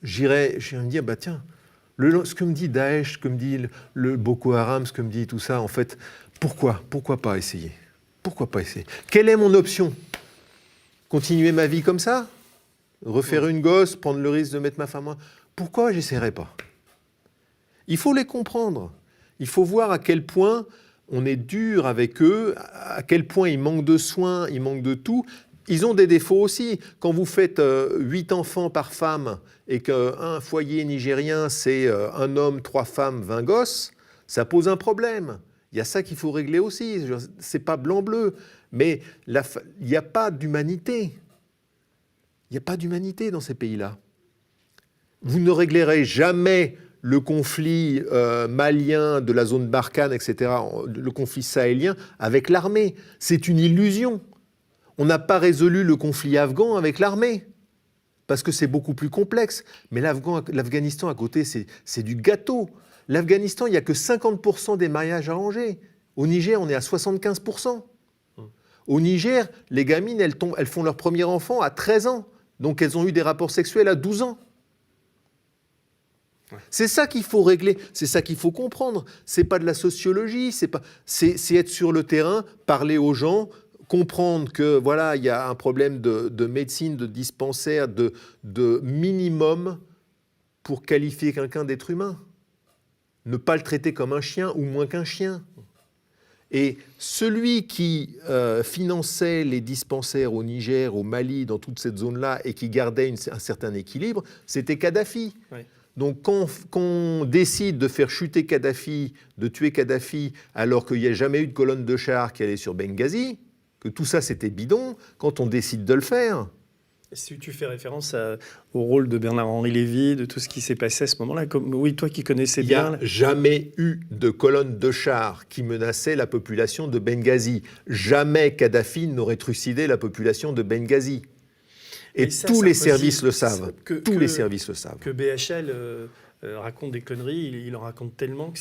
B: j'irais me dire, tiens, ce que me dit Daesh, ce que me dit le Boko Haram, ce que me dit tout ça, en fait, pourquoi pas essayer ? Pourquoi pas essayer ? Quelle est mon option ? Continuer ma vie comme ça ? Refaire une gosse, prendre le risque de mettre ma femme... Pourquoi j'essaierais pas ? Il faut les comprendre. Il faut voir à quel point on est dur avec eux, à quel point ils manquent de soins, ils manquent de tout. Ils ont des défauts aussi. Quand vous faites 8 enfants par femme et qu'un foyer nigérien, c'est un homme, 3 femmes, 20 gosses, ça pose un problème. Il y a ça qu'il faut régler aussi. C'est pas blanc-bleu. Mais il n'y a pas d'humanité. Il n'y a pas d'humanité dans ces pays-là. Vous ne réglerez jamais le conflit malien de la zone Barkhane, etc., le conflit sahélien, avec l'armée. C'est une illusion. On n'a pas résolu le conflit afghan avec l'armée, parce que c'est beaucoup plus complexe. Mais l'Afghanistan à côté, c'est du gâteau. L'Afghanistan, il n'y a que 50% des mariages arrangés. Au Niger, on est à 75%. Au Niger, les gamines, elles font leur premier enfant à 13 ans. Donc elles ont eu des rapports sexuels à 12 ans. C'est ça qu'il faut régler, c'est ça qu'il faut comprendre. C'est pas de la sociologie, c'est être sur le terrain, parler aux gens, comprendre que voilà, il y a un problème de médecine, de dispensaire, de minimum pour qualifier quelqu'un d'être humain. Ne pas le traiter comme un chien ou moins qu'un chien. Et celui qui finançait les dispensaires au Niger, au Mali, dans toute cette zone-là, et qui gardait un certain équilibre, c'était Kadhafi. Oui. Donc quand on décide de faire chuter Kadhafi, de tuer Kadhafi, alors qu'il n'y a jamais eu de colonne de chars qui allait sur Benghazi, que tout ça c'était bidon, quand on décide de le faire...
A: Si tu fais référence au rôle de Bernard-Henri Lévy, de tout ce qui s'est passé à ce moment-là, oui, toi qui connaissais bien...
B: Il n'y a jamais eu de colonne de chars qui menaçait la population de Benghazi. Jamais Kadhafi n'aurait trucidé la population de Benghazi. Et ça, tous les services le savent. Tous les services le savent.
A: Que BHL raconte des conneries, il en raconte tellement que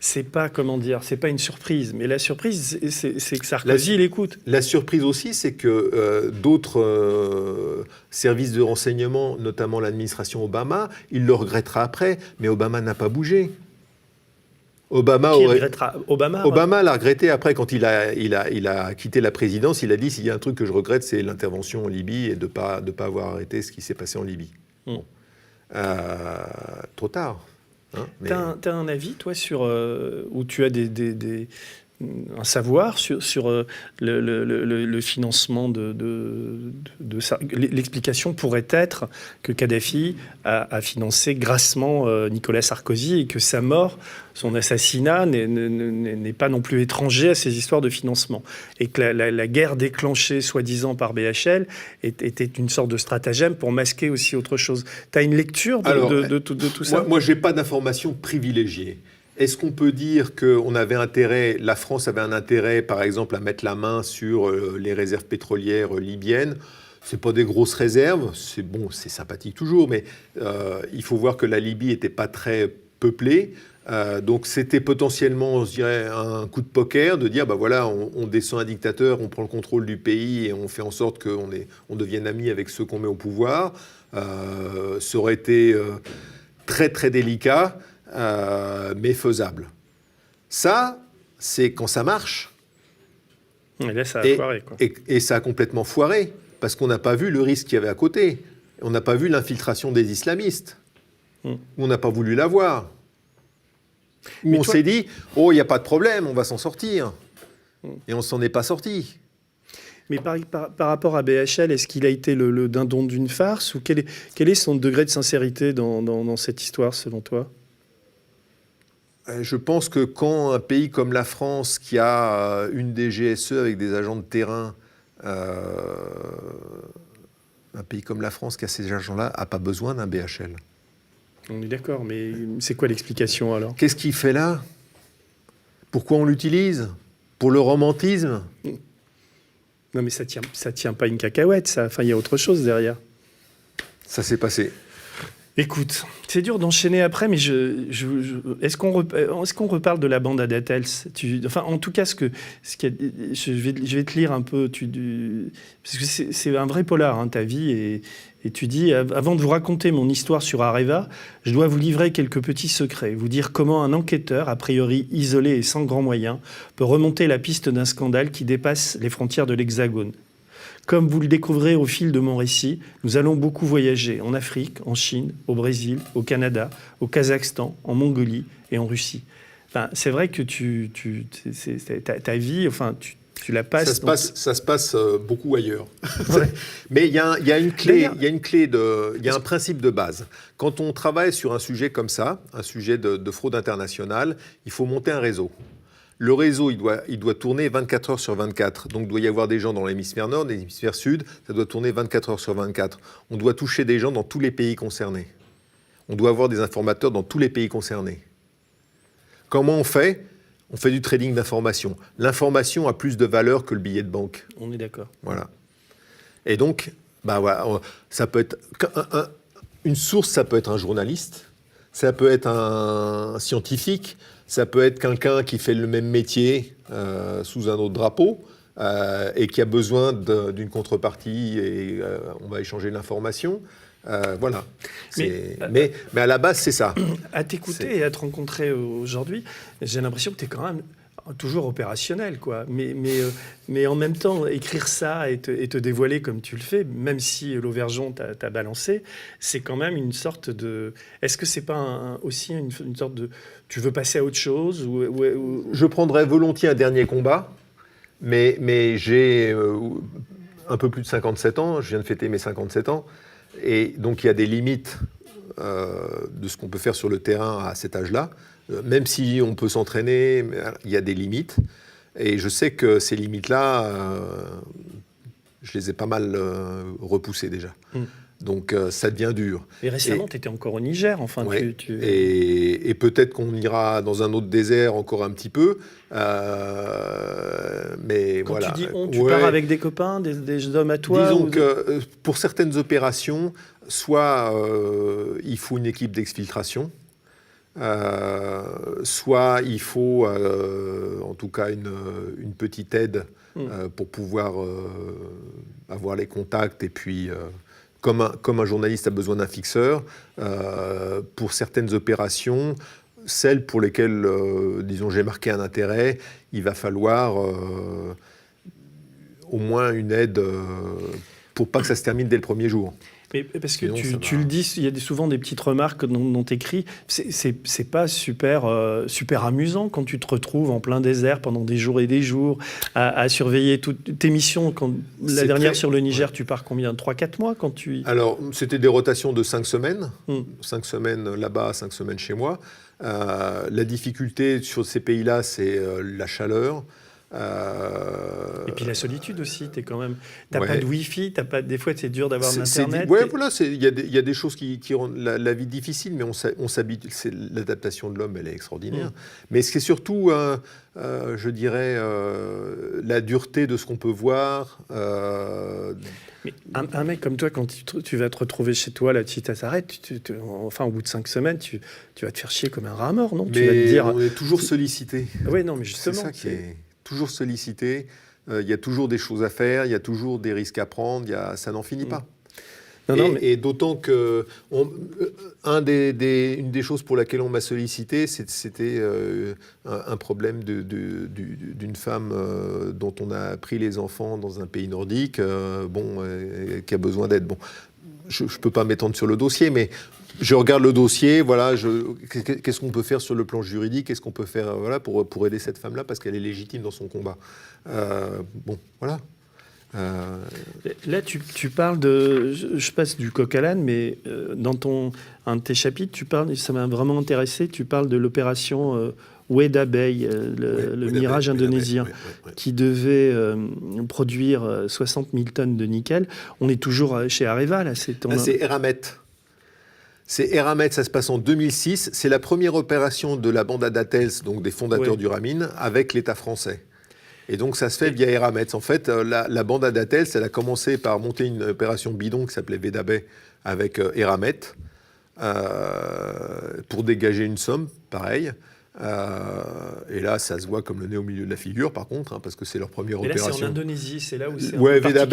A: c'est pas comment dire, c'est pas une surprise. Mais la surprise, c'est que Sarkozy l'écoute.
B: La surprise aussi, c'est que d'autres services de renseignement, notamment l'administration Obama, il le regrettera après. Mais Obama n'a pas bougé. Obama l'a regretté après, quand il a quitté la présidence. Il a dit, s'il y a un truc que je regrette, c'est l'intervention en Libye et de pas avoir arrêté ce qui s'est passé en Libye. Bon. Trop tard. Hein, mais...
A: T'as un avis, toi, sur où tu as un savoir sur le financement de ça. L'explication pourrait être que Kadhafi a financé grassement Nicolas Sarkozy et que sa mort, son assassinat, n'est pas non plus étranger à ces histoires de financement. Et que la guerre déclenchée, soi-disant, par BHL était une sorte de stratagème pour masquer aussi autre chose. Tu as une lecture de tout ça ?
B: Moi, je n'ai pas d'informations privilégiées. Est-ce qu'on peut dire que la France avait un intérêt, par exemple, à mettre la main sur les réserves pétrolières libyennes ? C'est pas des grosses réserves, c'est bon, c'est sympathique toujours, mais il faut voir que la Libye n'était pas très peuplée. Donc c'était potentiellement, je dirais, un coup de poker de dire, bah voilà, on descend un dictateur, on prend le contrôle du pays et on fait en sorte qu'on devienne amis avec ceux qu'on met au pouvoir. Ça aurait été très très délicat. Mais faisable. Ça, c'est quand ça marche.
A: Et là, ça a foiré, quoi.
B: Et ça a complètement foiré, parce qu'on n'a pas vu le risque qu'il y avait à côté. On n'a pas vu l'infiltration des islamistes. On n'a pas voulu la voir. On s'est dit, oh, il n'y a pas de problème, on va s'en sortir. Et on ne s'en est pas sorti.
A: Mais par rapport à BHL, est-ce qu'il a été le dindon d'une farce, ou quel est son degré de sincérité dans cette histoire, selon toi ?
B: Je pense que quand un pays comme la France, qui a une DGSE avec des agents de terrain, un pays comme la France qui a ces agents-là, n'a pas besoin d'un BHL.
A: On est d'accord, mais c'est quoi l'explication alors ?
B: Qu'est-ce qu'il fait là ? Pourquoi on l'utilise ? Pour le romantisme ?
A: Non, mais ça tient pas une cacahuète, ça. Enfin, il y a autre chose derrière.
B: Ça s'est passé.
A: Écoute, c'est dur d'enchaîner après, mais est-ce qu'on reparle de la bande Adatels ? Enfin, en tout cas, je vais te lire un peu, parce que c'est un vrai polar, hein, ta vie, et tu dis, avant de vous raconter mon histoire sur Areva, je dois vous livrer quelques petits secrets, vous dire comment un enquêteur, a priori isolé et sans grands moyens, peut remonter la piste d'un scandale qui dépasse les frontières de l'Hexagone. Comme vous le découvrez au fil de mon récit, nous allons beaucoup voyager en Afrique, en Chine, au Brésil, au Canada, au Kazakhstan, en Mongolie et en Russie. Enfin, c'est vrai que ta vie, enfin, tu la passes...
B: Ça se passe beaucoup ailleurs. Ouais. Mais il y a une clé, il y a un principe de base. Quand on travaille sur un sujet comme ça, un sujet de fraude internationale, il faut monter un réseau. Le réseau, il doit tourner 24 heures sur 24. Donc, il doit y avoir des gens dans l'hémisphère nord, dans l'hémisphère sud. Ça doit tourner 24 heures sur 24. On doit toucher des gens dans tous les pays concernés. On doit avoir des informateurs dans tous les pays concernés. Comment on fait ? On fait du trading d'information. L'information a plus de valeur que le billet de banque.
A: On est d'accord.
B: Voilà. Et donc, bah voilà, ça peut être une source, ça peut être un journaliste, ça peut être un scientifique, ça peut être quelqu'un qui fait le même métier sous un autre drapeau et qui a besoin d'une contrepartie et on va échanger l'information. Voilà. Mais à la base, c'est ça.
A: À t'écouter et à te rencontrer aujourd'hui, j'ai l'impression que tu es quand même toujours opérationnel, quoi. Mais en même temps, écrire ça et te dévoiler comme tu le fais, même si l'Auvergeon t'a balancé, c'est quand même une sorte de... Est-ce que c'est pas aussi une sorte de... Tu veux passer à autre chose ou...
B: Je prendrais volontiers un dernier combat, mais j'ai un peu plus de 57 ans, je viens de fêter mes 57 ans, et donc il y a des limites de ce qu'on peut faire sur le terrain à cet âge-là. Même si on peut s'entraîner, il y a des limites. Et je sais que ces limites-là, je les ai pas mal repoussées déjà. Donc ça devient dur.
A: Et récemment, tu étais encore au Niger, enfin.
B: Ouais, et peut-être qu'on ira dans un autre désert encore un petit peu. Mais
A: quand
B: voilà.
A: Tu dis tu pars avec des copains, des hommes à toi.
B: Disons que pour certaines opérations, soit il faut une équipe d'exfiltration, soit il faut en tout cas une petite aide pour pouvoir avoir les contacts et puis comme un journaliste a besoin d'un fixeur, pour certaines opérations, celles pour lesquelles disons j'ai marqué un intérêt, il va falloir au moins une aide pour pas que ça se termine dès le premier jour.
A: Mais parce que
B: Sinon,
A: tu le dis, il y a souvent des petites remarques dont tu écris. C'est pas super amusant quand tu te retrouves en plein désert pendant des jours et des jours à surveiller toutes tes missions. La dernière sur le Niger, tu pars combien? 3-4 mois quand tu...
B: Alors, c'était des rotations de 5 semaines. 5 semaines là-bas, 5 semaines chez moi. La difficulté sur ces pays-là, c'est la chaleur.
A: Et puis la solitude aussi, t'as pas de Wi-Fi, des fois c'est dur d'avoir de l'internet.
B: Voilà, il y a des choses qui rendent la vie difficile, mais on s'habitue. L'adaptation de l'homme, elle est extraordinaire. Mais c'est surtout, je dirais, la dureté de ce qu'on peut voir.
A: Mais un mec comme toi, quand tu vas te retrouver chez toi, là, si ça s'arrête, enfin au bout de 5 semaines, tu vas te faire chier comme un rat mort, non?
B: Mais
A: tu vas te dire...
B: on est toujours sollicité.
A: Oui, non, mais justement.
B: C'est ça qui est toujours sollicité. Il y a toujours des choses à faire, il y a toujours des risques à prendre, ça n'en finit pas. Et d'autant que une des choses pour laquelle on m'a sollicité, c'était un problème d'une femme dont on a pris les enfants dans un pays nordique, qui a besoin d'aide. Bon, je ne peux pas m'étendre sur le dossier, mais je regarde le dossier, voilà, qu'est-ce qu'on peut faire sur le plan juridique, qu'est-ce qu'on peut faire pour aider cette femme-là, parce qu'elle est légitime dans son combat. Voilà.
A: Là, tu parles de... Je passe du coq à l'âne, mais dans un de tes chapitres, ça m'a vraiment intéressé, tu parles de l'opération Weda Bay, le mirage indonésien, qui devait produire 60 000 tonnes de nickel. On est toujours chez Areva, là.
B: C'est Eramet. C'est Eramet, ça se passe en 2006. C'est la première opération de la bande Adatels, donc des fondateurs d'Uramin, avec l'État français. Et donc ça se fait via Eramet. En fait, la bande Adatels, elle a commencé par monter une opération bidon qui s'appelait Weda Bay avec Eramet pour dégager une somme, pareil. Et là, ça se voit comme le nez au milieu de la figure, par contre, parce que c'est leur première opération.
A: Et là, c'est en Indonésie, c'est là où c'est
B: Weda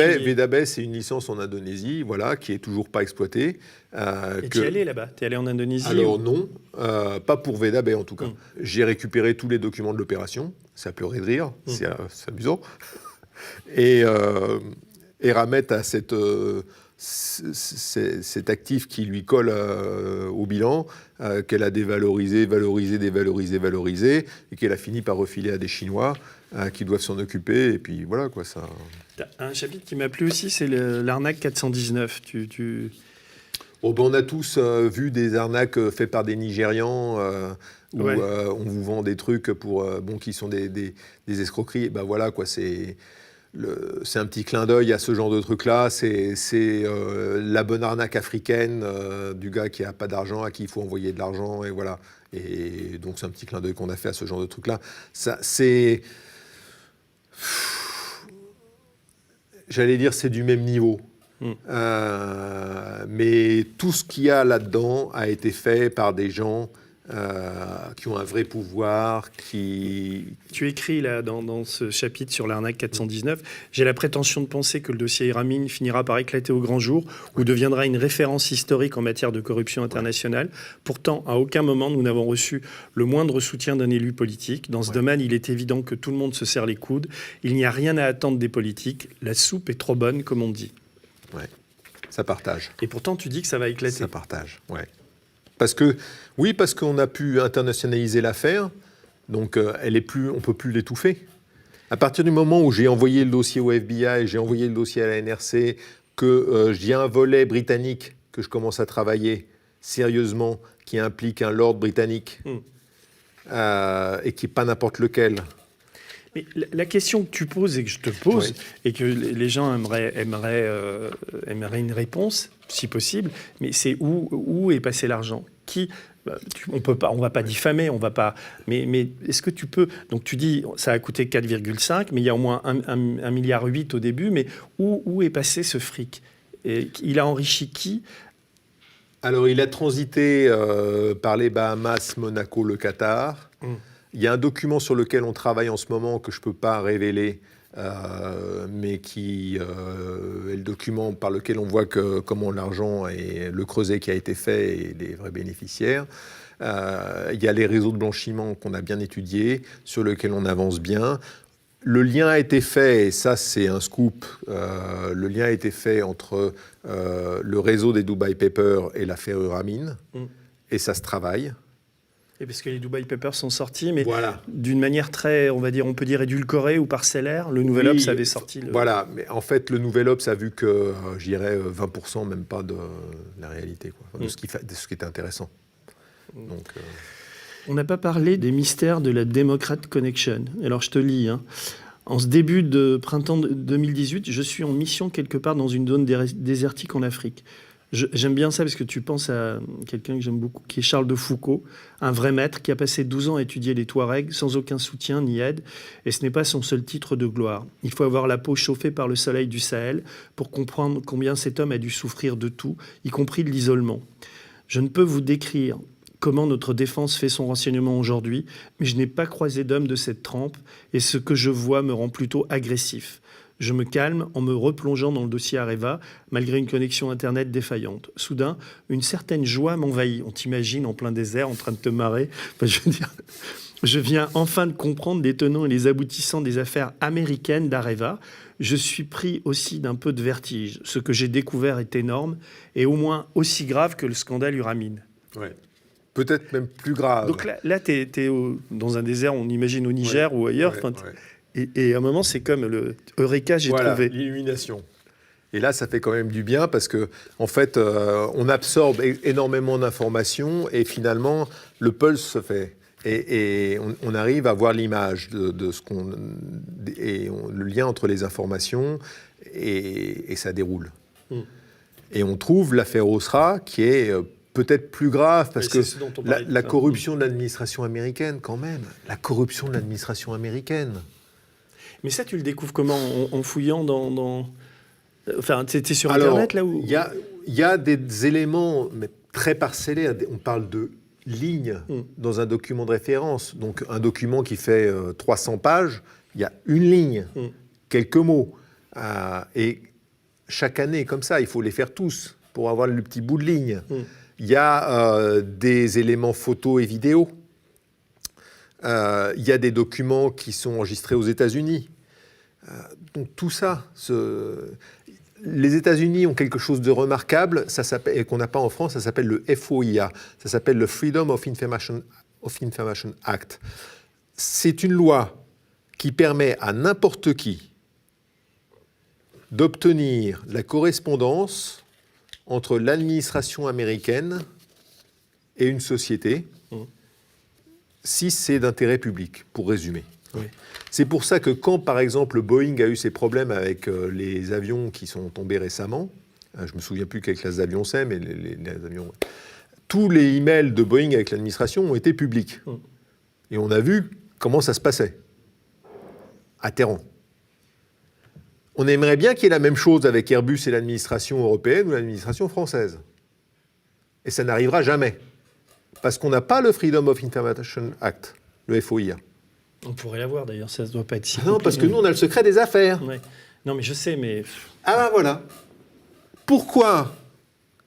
B: Bay, c'est une licence en Indonésie, voilà, qui est toujours pas exploitée.
A: Et tu es allé là-bas? Tu es allé en Indonésie?
B: Alors non, pas pour Weda Bay en tout cas. J'ai récupéré tous les documents de l'opération, ça pleurait de rire, c'est amusant. Et Eramet a cet actif qui lui colle au bilan, qu'elle a dévalorisé, et qu'elle a fini par refiler à des Chinois qui doivent s'en occuper. Et puis voilà quoi, ça.
A: Un chapitre qui m'a plu aussi, c'est l'arnaque 419.
B: On a tous vu des arnaques faites par des Nigérians où on vous vend des trucs qui sont des escroqueries. Ben voilà quoi, c'est un petit clin d'œil à ce genre de truc-là. C'est la bonne arnaque africaine du gars qui n'a pas d'argent, à qui il faut envoyer de l'argent, et voilà. Et donc c'est un petit clin d'œil qu'on a fait à ce genre de truc-là. J'allais dire, c'est du même niveau. Mais tout ce qu'il y a là-dedans a été fait par des gens qui ont un vrai pouvoir, Tu
A: écris là, dans ce chapitre sur l'arnaque 419, j'ai la prétention de penser que le dossier Eramet finira par éclater au grand jour ou deviendra une référence historique en matière de corruption internationale. Pourtant, à aucun moment, nous n'avons reçu le moindre soutien d'un élu politique. Dans ce domaine, il est évident que tout le monde se serre les coudes. Il n'y a rien à attendre des politiques. La soupe est trop bonne, comme on dit.
B: Ouais, ça partage.
A: Et pourtant, tu dis que ça va éclater.
B: Ça partage, ouais. Parce qu'on a pu internationaliser l'affaire, donc on ne peut plus l'étouffer. À partir du moment où j'ai envoyé le dossier au FBI, j'ai envoyé le dossier à la NRC, que j'ai un volet britannique que je commence à travailler sérieusement, qui implique un lord britannique, et qui n'est pas n'importe lequel.
A: Mais la question que tu poses et que je te pose, et que les gens aimeraient une réponse, si possible, mais c'est où est passé l'argent? On va pas diffamer, on va pas. Mais est-ce que tu peux? Donc tu dis ça a coûté 4,5, mais il y a au moins 1,8 milliard au début. Mais où est passé ce fric? Et il a enrichi qui?
B: Alors il a transité par les Bahamas, Monaco, le Qatar. Il y a un document sur lequel on travaille en ce moment que je ne peux pas révéler, mais qui est le document par lequel on voit comment l'argent et le creuset qui a été fait et les vrais bénéficiaires. Il y a les réseaux de blanchiment qu'on a bien étudiés, sur lesquels on avance bien. Le lien a été fait, et ça c'est un scoop, le lien a été fait entre le réseau des Dubai Papers et l'affaire Uramin, et ça se travaille.
A: Et parce que les Dubai Papers sont sortis, mais
B: Voilà.
A: d'une manière très, on peut dire édulcorée ou parcellaire. Le Nouvel Obs avait sorti.
B: Voilà, mais en fait, le Nouvel Obs a vu que, je dirais, 20%, même pas de la réalité, quoi, de ce qui était intéressant. Donc,
A: On n'a pas parlé des mystères de la Democrat Connection. Alors, je te lis. En ce début de printemps 2018, je suis en mission quelque part dans une zone désertique en Afrique. J'aime bien ça parce que tu penses à quelqu'un que j'aime beaucoup, qui est Charles de Foucault, un vrai maître qui a passé 12 ans à étudier les Touaregs sans aucun soutien ni aide. Et ce n'est pas son seul titre de gloire. Il faut avoir la peau chauffée par le soleil du Sahel pour comprendre combien cet homme a dû souffrir de tout, y compris de l'isolement. Je ne peux vous décrire comment notre défense fait son renseignement aujourd'hui, mais je n'ai pas croisé d'homme de cette trempe et ce que je vois me rend plutôt agressif. Je me calme en me replongeant dans le dossier Areva, malgré une connexion Internet défaillante. Soudain, une certaine joie m'envahit. On t'imagine en plein désert, en train de te marrer. Enfin, je veux dire, je viens enfin de comprendre les tenants et les aboutissants des affaires américaines d'Areva. Je suis pris aussi d'un peu de vertige. Ce que j'ai découvert est énorme et au moins aussi grave que le scandale Uramin.
B: ouais. Peut-être même plus grave.
A: Donc là tu es dans un désert, on imagine au Niger ou ailleurs.
B: Ouais,
A: Enfin,
B: ouais.
A: Et à un moment, c'est comme le Eureka, j'ai trouvé.
B: L'illumination. Et là, ça fait quand même du bien parce que, en fait, on absorbe énormément d'informations et finalement, le pulse se fait. Et on arrive à voir l'image de ce qu'on. Le lien entre les informations et ça déroule. Et on trouve l'affaire Osra qui est peut-être plus grave parce que la corruption de l'administration américaine, quand même. La corruption de l'administration américaine.
A: Mais ça, tu le découvres comment ? En fouillant dans... Enfin, c'était sur Internet, là où...
B: Il y a des éléments mais très parcellés. On parle de lignes dans un document de référence. Donc, un document qui fait 300 pages, il y a une ligne, quelques mots. Et chaque année, comme ça, il faut les faire tous pour avoir le petit bout de ligne. Il y a des éléments photos et vidéos. Il y a des documents qui sont enregistrés aux États-Unis. Donc tout ça, les États-Unis ont quelque chose de remarquable, et qu'on n'a pas en France, ça s'appelle le FOIA, ça s'appelle le Freedom of Information Act. C'est une loi qui permet à n'importe qui d'obtenir la correspondance entre l'administration américaine et une société, si c'est d'intérêt public, pour résumer. Oui. C'est pour ça que quand, par exemple, Boeing a eu ses problèmes avec les avions qui sont tombés récemment, je ne me souviens plus quelle classe d'avion c'est, mais les avions... Tous les emails de Boeing avec l'administration ont été publics. Et on a vu comment ça se passait, à Téhéran. On aimerait bien qu'il y ait la même chose avec Airbus et l'administration européenne ou l'administration française. Et ça n'arrivera jamais. Parce qu'on n'a pas le Freedom of Information Act, le FOIA.
A: On pourrait l'avoir d'ailleurs, ça ne doit pas être si...
B: Non, parce que nous, on a le secret des affaires.
A: Ouais. Non, mais je sais, mais...
B: Ah ben voilà. Pourquoi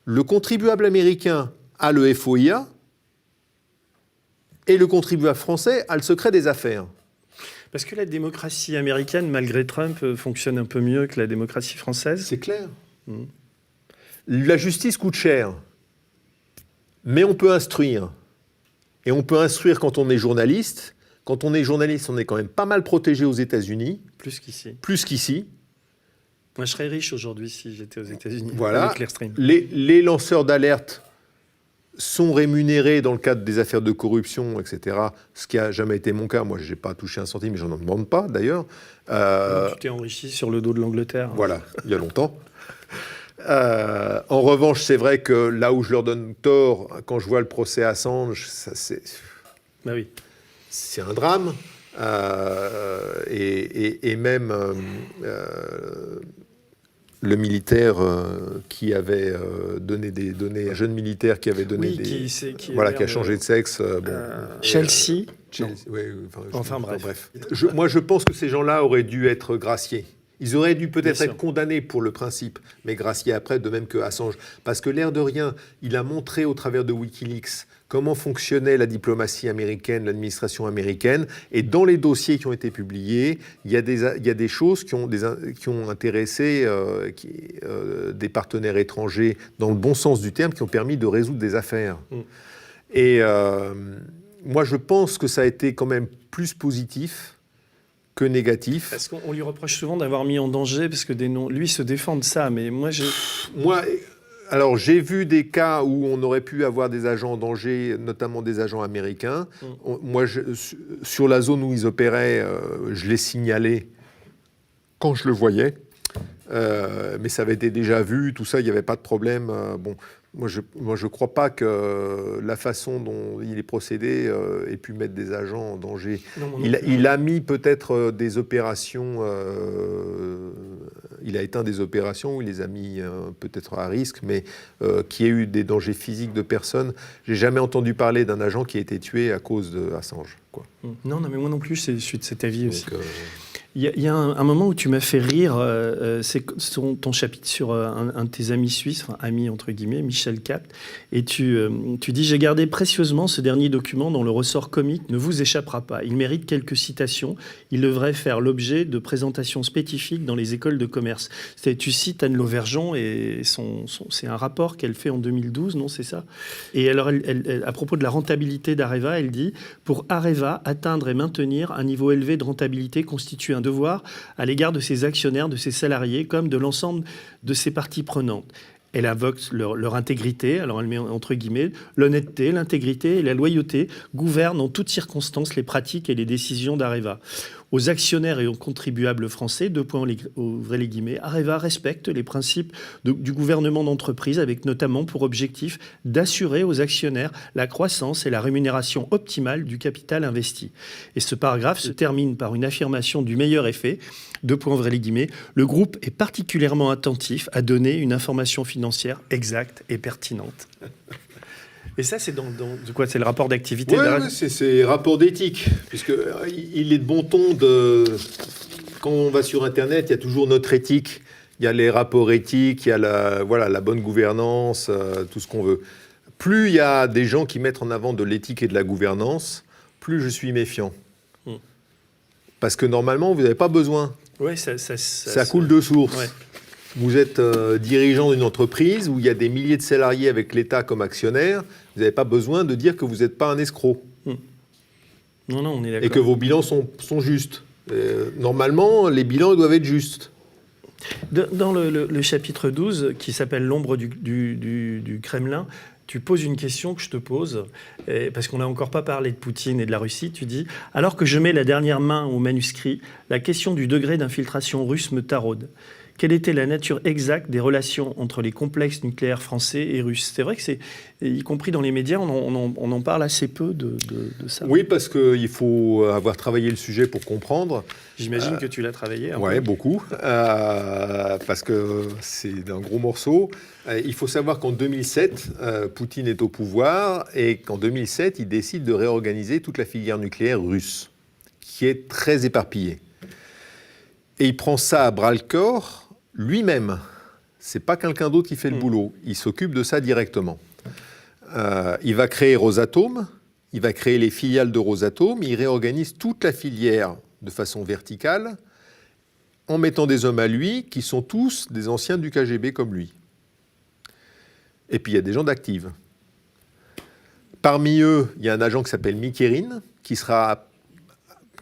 B: le contribuable américain a le FOIA et le contribuable français a le secret des affaires?
A: Parce que la démocratie américaine, malgré Trump, fonctionne un peu mieux que la démocratie française.
B: C'est clair. La justice coûte cher. Mais on peut instruire. Et on peut instruire quand on est journaliste. Quand on est journaliste, on est quand même pas mal protégé aux États-Unis.
A: Plus qu'ici.
B: Plus qu'ici.
A: Moi, je serais riche aujourd'hui si j'étais aux États-Unis.
B: Voilà.
A: Avec l'Airstream.
B: Les lanceurs d'alerte sont rémunérés dans le cadre des affaires de corruption, etc. Ce qui n'a jamais été mon cas. Moi, je n'ai pas touché un centime, mais je n'en demande pas, d'ailleurs.
A: Tu t'es enrichi sur le dos de l'Angleterre.
B: Voilà, il y a longtemps. En revanche, c'est vrai que là où je leur donne tort, quand je vois le procès Assange,
A: Bah oui.
B: C'est un drame. Et même le militaire qui avait donné des données, un jeune militaire qui avait donné qui a changé de sexe.
A: Chelsea.
B: Oui,
A: enfin bref.
B: Moi, je pense que ces gens-là auraient dû être graciés. Ils auraient dû peut-être
A: Bien sûr.
B: être condamnés pour le principe, mais graciés après, de même que Assange. Parce que l'air de rien, il a montré au travers de Wikileaks comment fonctionnait la diplomatie américaine, l'administration américaine. Et dans les dossiers qui ont été publiés, il y a des choses qui ont intéressé des partenaires étrangers, dans le bon sens du terme, qui ont permis de résoudre des affaires. Et moi, je pense que ça a été quand même plus positif que négatif.
A: Parce qu'on lui reproche souvent d'avoir mis en danger, parce que lui se défend de ça, mais moi,
B: Alors, j'ai vu des cas où on aurait pu avoir des agents en danger, notamment des agents américains. Moi, sur la zone où ils opéraient, je les signalais quand je le voyais. Mais ça avait été déjà vu, tout ça, il n'y avait pas de problème. Moi, je crois pas que la façon dont il est procédé ait pu mettre des agents en danger. Il a mis peut-être des opérations, il a éteint des opérations où il les a mis peut-être à risque, mais qu'il y ait eu des dangers physiques de personnes. J'ai jamais entendu parler d'un agent qui a été tué à cause de Assange, quoi.
A: Non, mais moi non plus, je suis de cet avis
B: Donc,
A: aussi. Il y a un moment où tu m'as fait rire, c'est ton chapitre sur un de tes amis suisses, enfin ami entre guillemets, Michel Capt, et tu dis « J'ai gardé précieusement ce dernier document dont le ressort comique ne vous échappera pas. Il mérite quelques citations. Il devrait faire l'objet de présentations spécifiques dans les écoles de commerce. » Tu cites Anne Lauvergeon et c'est un rapport qu'elle fait en 2012, non, c'est ça? Et alors, à propos de la rentabilité d'Areva, elle dit « Pour Areva, atteindre et maintenir un niveau élevé de rentabilité constitue un devoir à l'égard de ses actionnaires, de ses salariés, comme de l'ensemble de ses parties prenantes. » Elle invoque leur intégrité, alors elle met entre guillemets, l'honnêteté, l'intégrité et la loyauté gouvernent en toutes circonstances les pratiques et les décisions d'Areva. Aux actionnaires et aux contribuables français, ouvrez les guillemets, Areva respecte les principes du gouvernement d'entreprise avec notamment pour objectif d'assurer aux actionnaires la croissance et la rémunération optimale du capital investi. Et ce paragraphe se termine par une affirmation du meilleur effet, ouvrez les guillemets, le groupe est particulièrement attentif à donner une information financière exacte et pertinente. Et ça, c'est de quoi? C'est le rapport d'activité?
B: Oui, c'est rapport d'éthique, puisqu'il est de bon ton quand on va sur Internet, il y a toujours notre éthique, il y a les rapports éthiques, il y a la bonne gouvernance, tout ce qu'on veut. Plus il y a des gens qui mettent en avant de l'éthique et de la gouvernance, plus je suis méfiant. Parce que normalement, vous n'avez pas besoin.
A: Ouais,
B: ça coule de source. Ouais. Vous êtes dirigeant d'une entreprise où il y a des milliers de salariés avec l'État comme actionnaire. Vous n'avez pas besoin de dire que vous n'êtes pas un escroc.
A: Non, on est d'accord.
B: Et que vos bilans sont justes. Normalement, les bilans doivent être justes.
A: Dans le chapitre 12, qui s'appelle « L'ombre du Kremlin », tu poses une question que je te pose, parce qu'on n'a encore pas parlé de Poutine et de la Russie. Tu dis « Alors que je mets la dernière main au manuscrit, la question du degré d'infiltration russe me taraude. Quelle était la nature exacte des relations entre les complexes nucléaires français et russes ?» C'est vrai que y compris dans les médias, on en parle assez peu de ça.
B: Oui, parce qu'il faut avoir travaillé le sujet pour comprendre.
A: J'imagine que tu l'as travaillé.
B: Oui, beaucoup, parce que c'est un gros morceau. Il faut savoir qu'en 2007, Poutine est au pouvoir et qu'en 2007, il décide de réorganiser toute la filière nucléaire russe, qui est très éparpillée. Et il prend ça à bras-le-corps lui-même. C'est pas quelqu'un d'autre qui fait le boulot. Il s'occupe de ça directement. Il va créer Rosatom, il va créer les filiales de Rosatom, il réorganise toute la filière de façon verticale en mettant des hommes à lui qui sont tous des anciens du KGB comme lui. Et puis il y a des gens d'Active. Parmi eux, il y a un agent qui s'appelle Mikerin, qui sera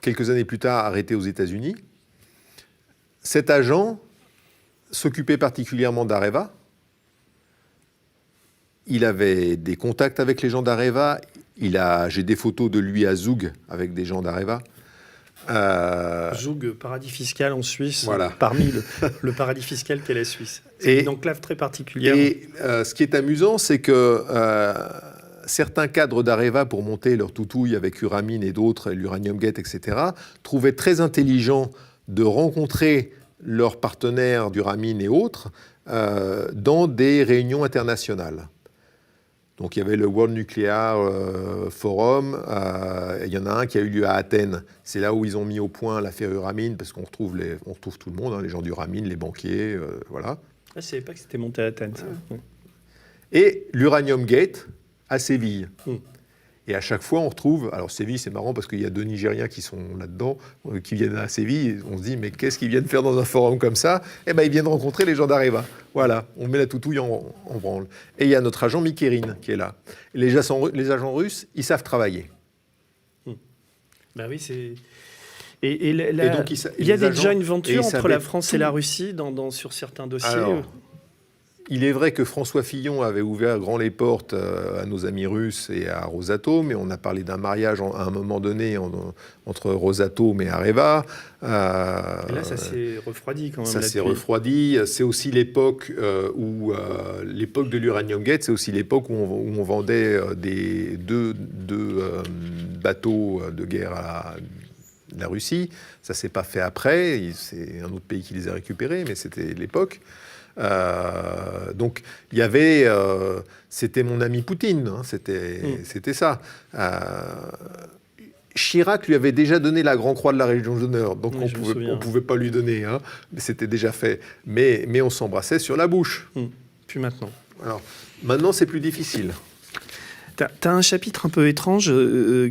B: quelques années plus tard arrêté aux États-Unis. Cet agent s'occupait particulièrement d'Areva. Il avait des contacts avec les gens d'Areva. J'ai des photos de lui à Zug avec des gens d'Areva.
A: Zug, paradis fiscal en Suisse,
B: voilà.
A: Parmi le paradis fiscal qu'est la Suisse. C'est une enclave très particulière.
B: Et ce qui est amusant, c'est que certains cadres d'Areva, pour monter leur toutouille avec Uramine et d'autres, l'Uranium Gate, etc., trouvaient très intelligent de rencontrer leurs partenaires d'Uramine et autres dans des réunions internationales. Donc il y avait le World Nuclear Forum, il y en a un qui a eu lieu à Athènes. C'est là où ils ont mis au point la ferruramine, parce qu'on retrouve tout le monde, hein, les gens du Ramine, les banquiers, voilà.
A: Ah, je ne savais pas que c'était monté à Athènes, ça. Ouais.
B: Et l'Uranium Gate à Séville.
A: Mm.
B: Et à chaque fois, on retrouve... Alors Séville, c'est marrant parce qu'il y a 2 Nigériens qui sont là-dedans, qui viennent à Séville. Et on se dit, mais qu'est-ce qu'ils viennent faire dans un forum comme ça? Eh bien, ils viennent rencontrer les gens d'Areva. Voilà, on met la toutouille en branle. Et il y a notre agent Mikerine qui est là. Et les agents russes, ils savent travailler.
A: Ben oui, c'est...
B: Et donc,
A: il y a des
B: agents,
A: joint ventures entre la France et la Russie sur certains dossiers.
B: Alors, il est vrai que François Fillon avait ouvert grand les portes à nos amis russes et à Rosatom, et on a parlé d'un mariage à un moment donné entre Rosatom et Areva.
A: Et là, ça s'est refroidi quand même.
B: Ça s'est refroidi. C'est aussi l'époque l'époque de l'Uranium Gate, c'est aussi l'époque où on vendait deux bateaux de guerre à la Russie. Ça ne s'est pas fait après. C'est un autre pays qui les a récupérés, mais c'était l'époque. Donc il y avait, c'était mon ami Poutine, hein, c'était ça. Chirac lui avait déjà donné la Grand Croix de la Légion d'honneur, donc on pouvait pas lui donner, hein, mais c'était déjà fait. Mais on s'embrassait sur la bouche.
A: Puis maintenant.
B: Alors maintenant c'est plus difficile.
A: T'as un chapitre un peu étrange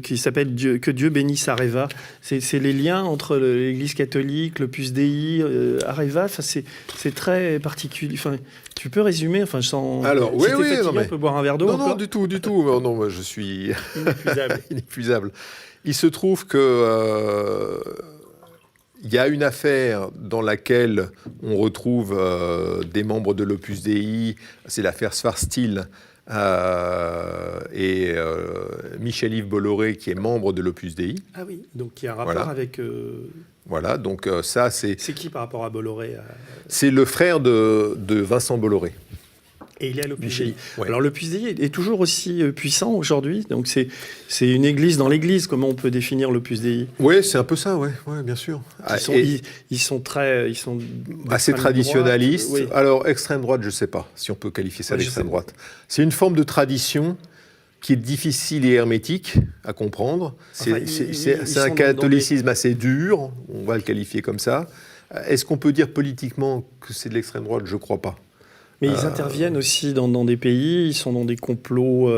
A: qui s'appelle Que Dieu bénisse Areva. C'est les liens entre l'Église catholique, l'Opus Dei, Areva. Enfin, c'est très particulier. Enfin, tu peux résumer. Enfin, je sens.
B: Alors,
A: si
B: oui,
A: fatigué, on peut boire un verre d'eau.
B: Non, du tout. Non, moi, je suis
A: inépuisable.
B: Inépuisable. Il se trouve que il y a une affaire dans laquelle on retrouve des membres de l'Opus Dei. C'est l'affaire Svartstil. Et Michel-Yves Bolloré, qui est membre de l'Opus Dei.
A: Ah oui, donc il y a un rapport avec...
B: Voilà, donc ça c'est...
A: C'est qui par rapport à Bolloré
B: C'est le frère de Vincent Bolloré.
A: Et il est à l'Opus Dei.
B: Ouais.
A: Alors l'Opus Dei est toujours aussi puissant aujourd'hui, donc c'est une église dans l'église. Comment on peut définir l'Opus Dei?
B: Oui, c'est un peu ça, ouais, bien sûr.
A: Ils sont
B: assez traditionnalistes.
A: Droite, oui.
B: Alors extrême droite, je ne sais pas si on peut qualifier ça d'extrême droite. C'est une forme de tradition qui est difficile et hermétique à comprendre. C'est un catholicisme assez dur, on va le qualifier comme ça. Est-ce qu'on peut dire politiquement que c'est de l'extrême droite? Je ne crois pas.
A: Mais ils interviennent aussi dans des pays, ils sont dans des complots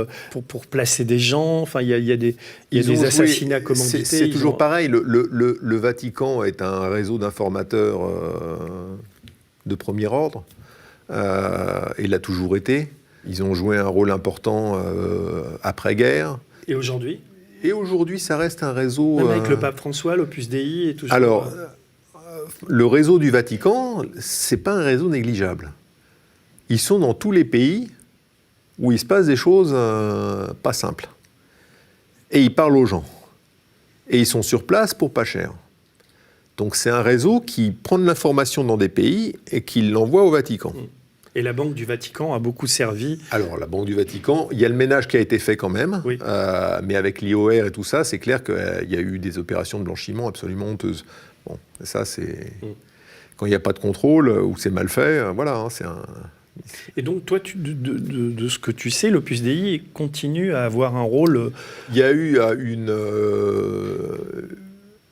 A: pour placer des gens. Enfin, il y a des assassinats commandités.
B: C'est toujours pareil. Le Vatican est un réseau d'informateurs de premier ordre. Il l'a toujours été. Ils ont joué un rôle important après-guerre.
A: Et aujourd'hui?
B: Et aujourd'hui, ça reste un réseau...
A: Même avec le pape François, l'Opus Dei est toujours...
B: Alors, le réseau du Vatican, c'est pas un réseau négligeable. Ils sont dans tous les pays où il se passe des choses pas simples. Et ils parlent aux gens. Et ils sont sur place pour pas cher. Donc c'est un réseau qui prend de l'information dans des pays et qui l'envoie au Vatican.
A: Et la Banque du Vatican a beaucoup servi.
B: Alors la Banque du Vatican, il y a le ménage qui a été fait quand même.
A: Oui.
B: Mais avec l'IOR et tout ça, c'est clair qu'il y a eu des opérations de blanchiment absolument honteuses. Bon, ça c'est... Quand il n'y a pas de contrôle ou c'est mal fait, voilà, hein, c'est un...
A: Et donc, toi, de ce que tu sais, l'Opus Dei continue à avoir un rôle...
B: Il y a eu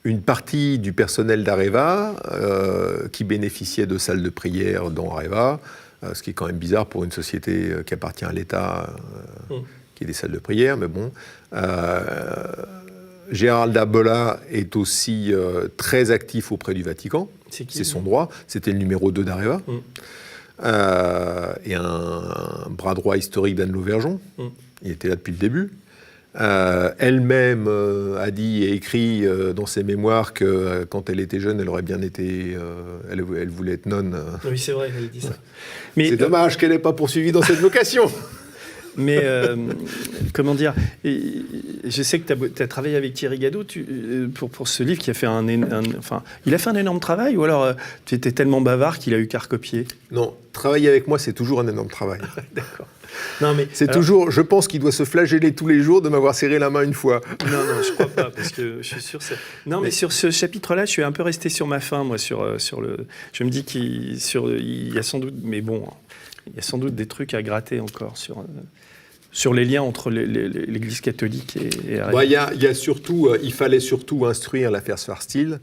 B: une partie du personnel d'Areva qui bénéficiait de salles de prière dans Areva, ce qui est quand même bizarre pour une société qui appartient à l'État, qui est des salles de prière, mais bon... Gérald Darbola est aussi très actif auprès du Vatican. C'est son droit. C'était le numéro 2 d'Areva. Et un bras droit historique d'Anne Lauvergeon. Il était là depuis le début. Elle-même a dit et écrit dans ses mémoires que quand elle était jeune, elle aurait bien été... elle voulait être nonne.
A: Oui, c'est vrai, elle dit ça.
B: Mais c'est dommage qu'elle n'ait pas poursuivi dans cette vocation.
A: Mais, comment dire, je sais que tu as travaillé avec Thierry Gadot pour ce livre qui a fait il a fait un énorme travail, ou alors tu étais tellement bavard qu'il a eu qu'à recopier?
B: Non, travailler avec moi, c'est toujours un énorme travail.
A: D'accord. Non, mais
B: c'est toujours, je pense qu'il doit se flageller tous les jours de m'avoir serré la main une fois.
A: Non, je crois pas, parce que je suis sûr... Non, mais sur ce chapitre-là, je suis un peu resté sur ma faim, moi, sur le... Je me dis qu'il y a sans doute... Mais bon, il y a sans doute des trucs à gratter encore sur... sur les liens entre l'Église catholique et Areva.
B: Il y a surtout, il fallait surtout instruire l'affaire Schwarzschild,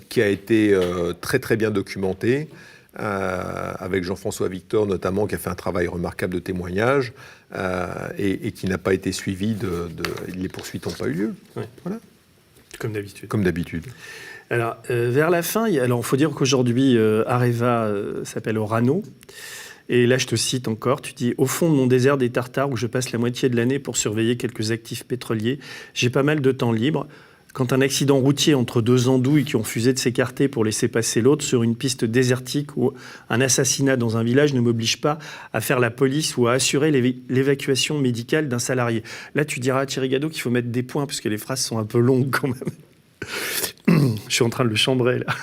B: qui a été très très bien documentée, avec Jean-François Victor notamment, qui a fait un travail remarquable de témoignage, et qui n'a pas été suivi les poursuites n'ont pas eu lieu.
A: Ouais.
B: Voilà.
A: Comme d'habitude.
B: Comme d'habitude.
A: Alors, vers la fin, il faut dire qu'aujourd'hui, Areva s'appelle Orano. Et là, je te cite encore, tu dis « Au fond de mon désert des Tartares, où je passe la moitié de l'année pour surveiller quelques actifs pétroliers, j'ai pas mal de temps libre. Quand un accident routier entre deux andouilles qui ont refusé de s'écarter pour laisser passer l'autre sur une piste désertique ou un assassinat dans un village ne m'oblige pas à faire la police ou à assurer l'évacuation médicale d'un salarié. » Là, tu diras à Thierry Gadot qu'il faut mettre des points, parce que les phrases sont un peu longues quand même. Je suis en train de le chambrer, là.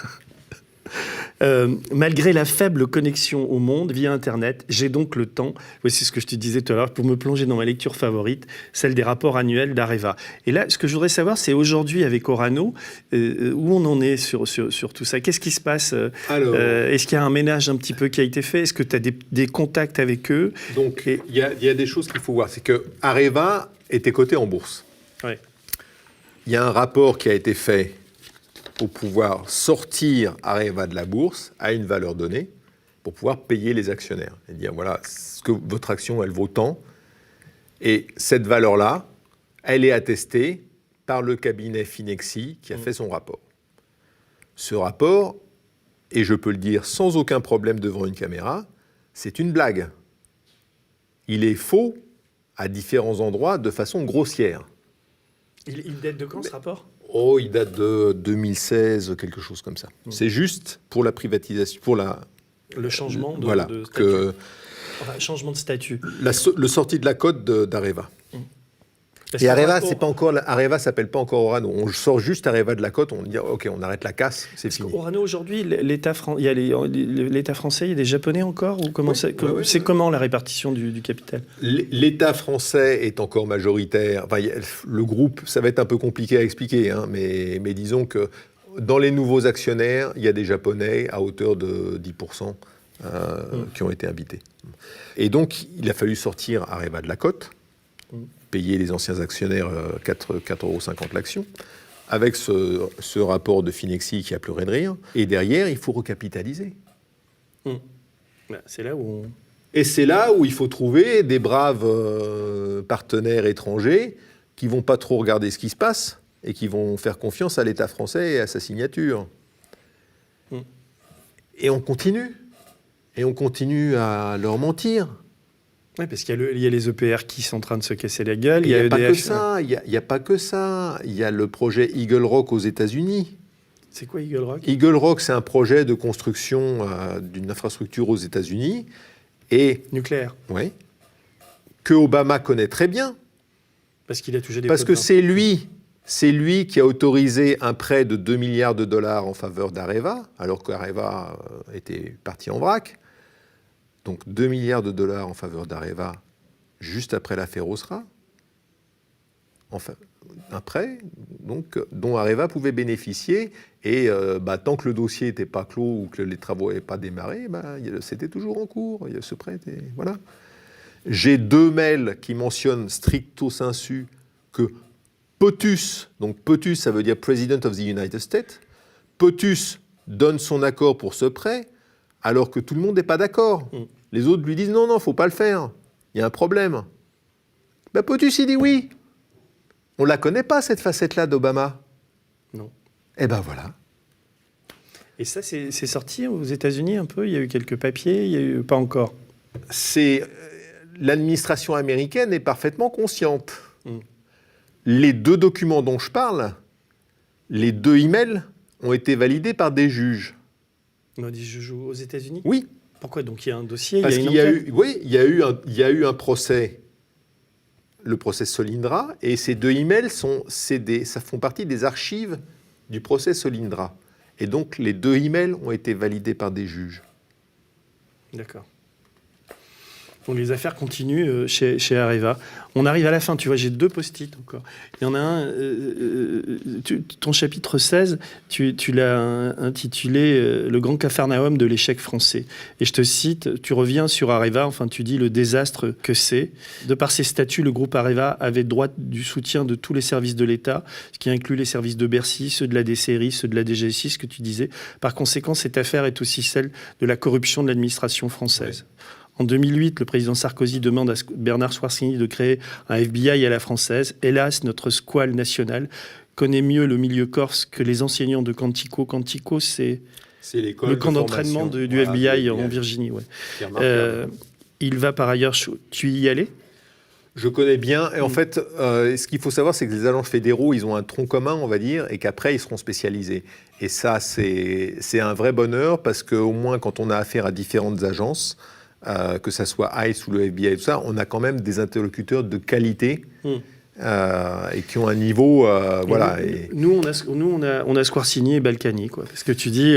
A: Malgré la faible connexion au monde via Internet, j'ai donc le temps, voici ce que je te disais tout à l'heure, pour me plonger dans ma lecture favorite, celle des rapports annuels d'Areva. Et là, ce que je voudrais savoir, c'est aujourd'hui avec Orano, où on en est sur tout ça. Qu'est-ce qui se passe? Est-ce qu'il y a un ménage un petit peu qui a été fait? Est-ce que tu as des contacts avec eux?
B: Donc, il y a des choses qu'il faut voir. C'est que Areva était coté en bourse.
A: Ouais.
B: Il y a un rapport qui a été fait pour pouvoir sortir Areva de la bourse à une valeur donnée, pour pouvoir payer les actionnaires. Et dire, voilà, ce que votre action, elle vaut tant. Et cette valeur-là, elle est attestée par le cabinet Finexsi qui a fait son rapport. Ce rapport, et je peux le dire sans aucun problème devant une caméra, c'est une blague. Il est faux à différents endroits de façon grossière.
A: Il date de quand, ce rapport?
B: Il date de 2016, quelque chose comme ça. C'est juste pour la privatisation, pour
A: le changement de statut. Changement de statut.
B: Le sortie de la cote d'Areva. Et Areva, Areva s'appelle pas encore Orano. On sort juste Areva de la cote, on dit ok, on arrête la casse, c'est fini.
A: Orano aujourd'hui, l'État français, il y a des Japonais encore, ou comment c'est comment la répartition du capital?
B: L'État français est encore majoritaire. Enfin, le groupe, ça va être un peu compliqué à expliquer, hein, mais disons que dans les nouveaux actionnaires, il y a des Japonais à hauteur de 10% qui ont été invités. Et donc, il a fallu sortir Areva de la cote. Payer les anciens actionnaires 4,50 € l'action, avec ce rapport de Finexsi qui a pleuré de rire. Et derrière, il faut recapitaliser.
A: C'est là où
B: Et c'est là où il faut trouver des braves partenaires étrangers qui ne vont pas trop regarder ce qui se passe et qui vont faire confiance à l'État français et à sa signature. Et on continue. Et on continue à leur mentir.
A: Oui, parce qu'il y a les EPR qui sont en train de se casser la gueule.
B: Il n'y a pas que ça. Il n'y a pas que ça. Il y a le projet Eagle Rock aux États-Unis.
A: C'est quoi Eagle Rock?
B: Eagle Rock, c'est un projet de construction d'une infrastructure aux États-Unis.
A: Nucléaire.
B: Oui. Que Obama connaît très bien.
A: Parce qu'il a touché des
B: Parce que c'est lui qui a autorisé un prêt de 2 milliards de dollars en faveur d'Areva, alors qu'Areva était parti en vrac. Donc 2 milliards de dollars en faveur d'Areva, juste après l'affaire Osra. Enfin, un prêt dont Areva pouvait bénéficier. Et tant que le dossier n'était pas clos ou que les travaux n'avaient pas démarré, c'était toujours en cours. Ce prêt était... Voilà. J'ai 2 mails qui mentionnent stricto sensu que POTUS, donc POTUS, ça veut dire President of the United States, POTUS donne son accord pour ce prêt, alors que tout le monde n'est pas d'accord. Les autres lui disent non, il ne faut pas le faire. Il y a un problème. POTUS, il dit oui. On ne la connaît pas, cette facette-là d'Obama.
A: Non.
B: Eh ben voilà.
A: Et ça, c'est sorti aux États-Unis un peu? Il y a eu quelques papiers, il n'y a eu pas encore?
B: L'administration américaine est parfaitement consciente. Les 2 documents dont je parle, les 2 emails, ont été validés par des juges.
A: Non, des juges aux États-Unis?
B: Oui.
A: Pourquoi? Donc il y a un dossier,
B: Parce
A: il y a
B: qu'il
A: une enquête.
B: il y a eu un procès, le procès Solyndra, et ces 2 emails ça font partie des archives du procès Solyndra. Et donc les 2 emails ont été validés par des juges.
A: D'accord. Donc les affaires continuent chez Areva. On arrive à la fin, tu vois, j'ai 2 post-it encore. Il y en a un, ton chapitre 16, tu l'as intitulé « Le grand capharnaüm de l'échec français ». Et je te cite, tu reviens sur Areva, enfin tu dis le désastre que c'est. De par ses statuts, le groupe Areva avait droit du soutien de tous les services de l'État, ce qui inclut les services de Bercy, ceux de la DCRI, ceux de la DGSI, ce que tu disais. Par conséquent, cette affaire est aussi celle de la corruption de l'administration française. Oui. En 2008, le président Sarkozy demande à Bernard Schwarzenegger de créer un FBI à la française. Hélas, notre squale nationale connaît mieux le milieu corse que les enseignants de Quantico. Quantico, c'est le camp d'entraînement du FBI en Virginie. Ouais. Il va par ailleurs... Tu y allais ?
B: Je connais bien. Et en fait, ce qu'il faut savoir, c'est que les agents fédéraux, ils ont un tronc commun, on va dire, et qu'après, ils seront spécialisés. Et ça, c'est un vrai bonheur, parce qu'au moins, quand on a affaire à différentes agences, que ça soit ICE ou le FBI et tout ça, on a quand même des interlocuteurs de qualité et qui ont un niveau, voilà.
A: Nous, on a Squarcini et Balkany, quoi. Parce que tu dis,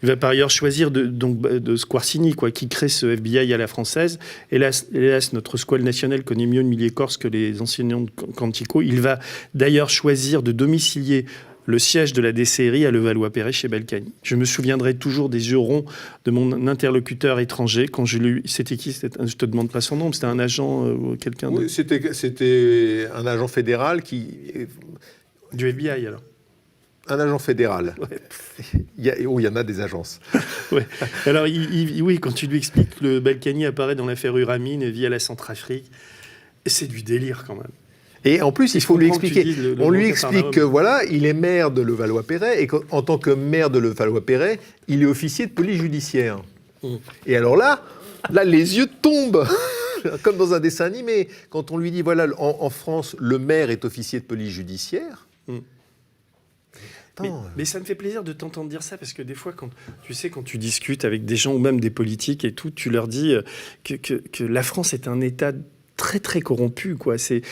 A: il va par ailleurs choisir de Squarcini, quoi, qui crée ce FBI à la française. Hélas, notre squale nationale connaît mieux le milieu corse que les enseignants de Quantico. Il va d'ailleurs choisir de domicilier le siège de la DCRI à Levallois-Perret chez Balkany. Je me souviendrai toujours des yeux ronds de mon interlocuteur étranger quand je l'ai eu. C'était qui ? Je te demande pas son nom, mais c'était un agent ou quelqu'un
B: de... Oui, c'était un agent fédéral qui...
A: Du FBI, alors ?
B: Un agent fédéral.
A: Ouais.
B: Il y en a des agences.
A: Ouais. Alors, oui, quand tu lui expliques que le Balkany apparaît dans l'affaire Uramine via la Centrafrique, c'est du délire quand même.
B: Et en plus, il faut lui expliquer. On lui explique que voilà, il est maire de Levallois-Perret et qu'en tant que maire de Levallois-Perret, il est officier de police judiciaire. Et alors là, les yeux tombent, comme dans un dessin animé. Quand on lui dit voilà, en France, le maire est officier de police judiciaire.
A: Mais ça me fait plaisir de t'entendre dire ça, parce que des fois, quand tu discutes avec des gens ou même des politiques et tout, tu leur dis que la France est un État très très corrompu, quoi. C'est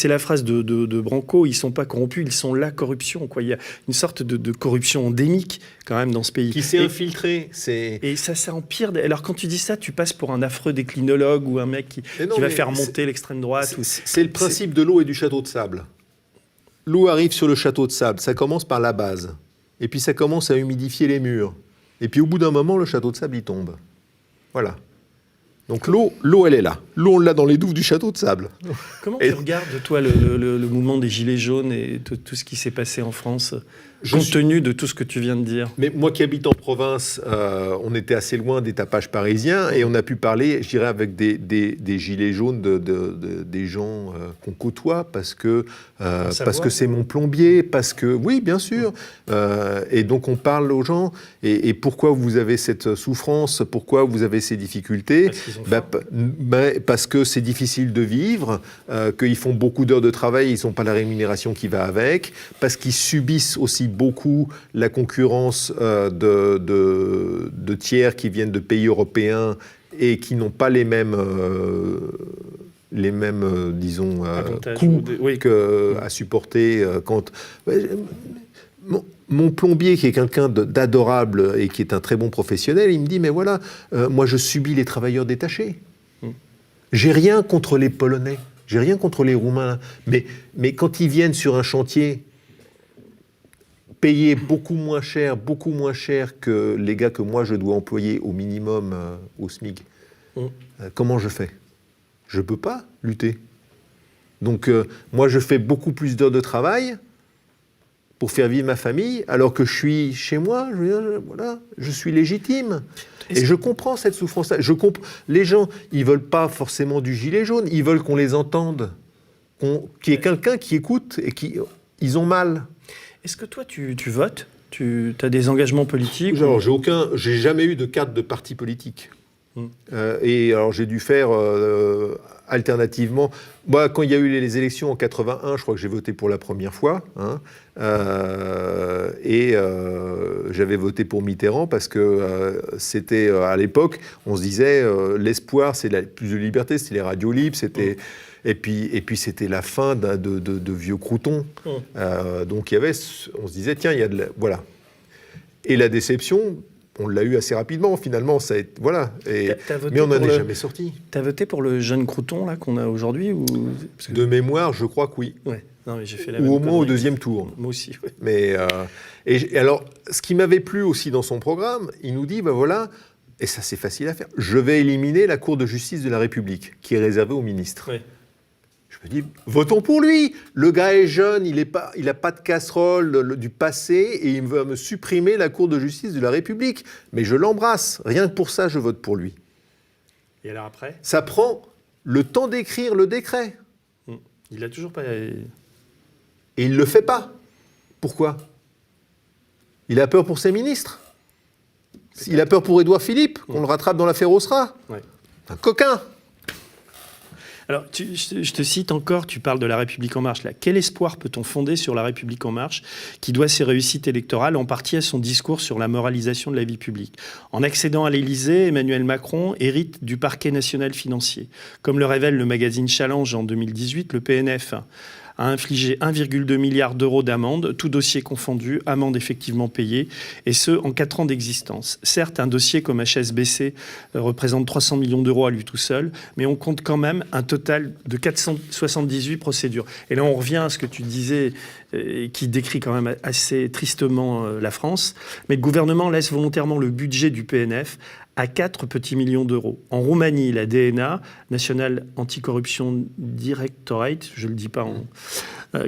A: la phrase de Branco, ils sont pas corrompus, ils sont la corruption, quoi. Il y a une sorte de corruption endémique quand même dans ce pays.
B: Qui s'est infiltrée.
A: Et ça empire. Alors quand tu dis ça, tu passes pour un affreux déclinologue ou un mec qui va faire monter l'extrême droite.
B: C'est le principe de l'eau et du château de sable. L'eau arrive sur le château de sable, ça commence par la base. Et puis ça commence à humidifier les murs. Et puis au bout d'un moment, le château de sable, il tombe. Voilà. Donc l'eau, elle est là. L'eau, on l'a dans les douves du château de sable.
A: Comment tu regardes, toi, le mouvement des Gilets jaunes et tout ce qui s'est passé en France, compte tenu de tout ce que tu viens de dire ?
B: Mais moi qui habite en province, on était assez loin des tapages parisiens et on a pu parler, je dirais, avec des Gilets jaunes, des gens qu'on côtoie parce que c'est mon plombier, parce que... Oui, bien sûr. Et donc on parle aux gens. Et pourquoi vous avez cette souffrance ? Pourquoi vous avez ces difficultés ? Parce que c'est difficile de vivre, qu'ils font beaucoup d'heures de travail, ils n'ont pas la rémunération qui va avec, parce qu'ils subissent aussi beaucoup la concurrence de tiers qui viennent de pays européens et qui n'ont pas les mêmes disons, coûts à supporter. Mon plombier, qui est quelqu'un d'adorable et qui est un très bon professionnel, il me dit, mais voilà, moi je subis les travailleurs détachés. J'ai rien contre les Polonais, j'ai rien contre les Roumains, mais quand ils viennent sur un chantier, payés beaucoup moins cher que les gars que moi je dois employer au minimum au SMIC, comment je fais ? Je ne peux pas lutter. Donc moi je fais beaucoup plus d'heures de travail pour faire vivre ma famille, alors que je suis chez moi, je suis légitime. Et je comprends cette souffrance-là. Les gens, ils ne veulent pas forcément du gilet jaune, ils veulent qu'on les entende, qu'il y ait quelqu'un qui écoute et ils ont mal.
A: Est-ce que toi, tu votes ? Tu as des engagements politiques ?
B: Alors, j'ai jamais eu de carte de parti politique. Et alors, j'ai dû faire alternativement. Moi, quand il y a eu les élections en 81, je crois que j'ai voté pour la première fois. J'avais voté pour Mitterrand parce que c'était, à l'époque, on se disait, l'espoir, c'est plus de liberté, c'était les radios libres, c'était... Et puis c'était la fin de vieux croutons. Donc on se disait, tiens, il y a voilà. Et la déception, on l'a eu assez rapidement, finalement. Voilà. Mais on n'en est jamais sorti.
A: Tu as voté pour le jeune crouton là, qu'on a aujourd'hui ou...
B: De mémoire, je crois que oui.
A: Ouais. Non, mais j'ai fait la
B: ou
A: même
B: au moins au
A: connerie.
B: 2e tour.
A: Moi aussi, ouais.
B: Mais, et alors, ce qui m'avait plu aussi dans son programme, il nous dit, ben voilà, et ça c'est facile à faire, je vais éliminer la Cour de justice de la République, qui est réservée aux ministres.
A: Ouais.
B: Je me dis, votons pour lui. Le gars est jeune, il n'a pas de casserole du passé et il veut me supprimer la Cour de justice de la République. Mais je l'embrasse. Rien que pour ça, je vote pour lui.
A: Et alors après,
B: Ça prend le temps d'écrire le décret.
A: il a toujours pas...
B: Et il ne le fait pas. Pourquoi ? Il a peur pour ses ministres. Il a peur pour Édouard Philippe, qu'on le rattrape dans l'affaire Osra.
A: Ouais.
B: Un coquin.
A: Alors, je te cite encore, tu parles de La République En Marche. Là. Quel espoir peut-on fonder sur La République En Marche, qui doit ses réussites électorales en partie à son discours sur la moralisation de la vie publique ? En accédant à l'Élysée, Emmanuel Macron hérite du parquet national financier. Comme le révèle le magazine Challenge en 2018, le PNF a infligé 1,2 milliard d'euros d'amende, tout dossier confondu, amende effectivement payée, et ce, en 4 ans d'existence. Certes, un dossier comme HSBC représente 300 millions d'euros à lui tout seul, mais on compte quand même un total de 478 procédures. Et là, on revient à ce que tu disais, qui décrit quand même assez tristement la France, mais le gouvernement laisse volontairement le budget du PNF à 4 petits millions d'euros. En Roumanie, la DNA, National Anti-Corruption Directorate, je ne le dis pas,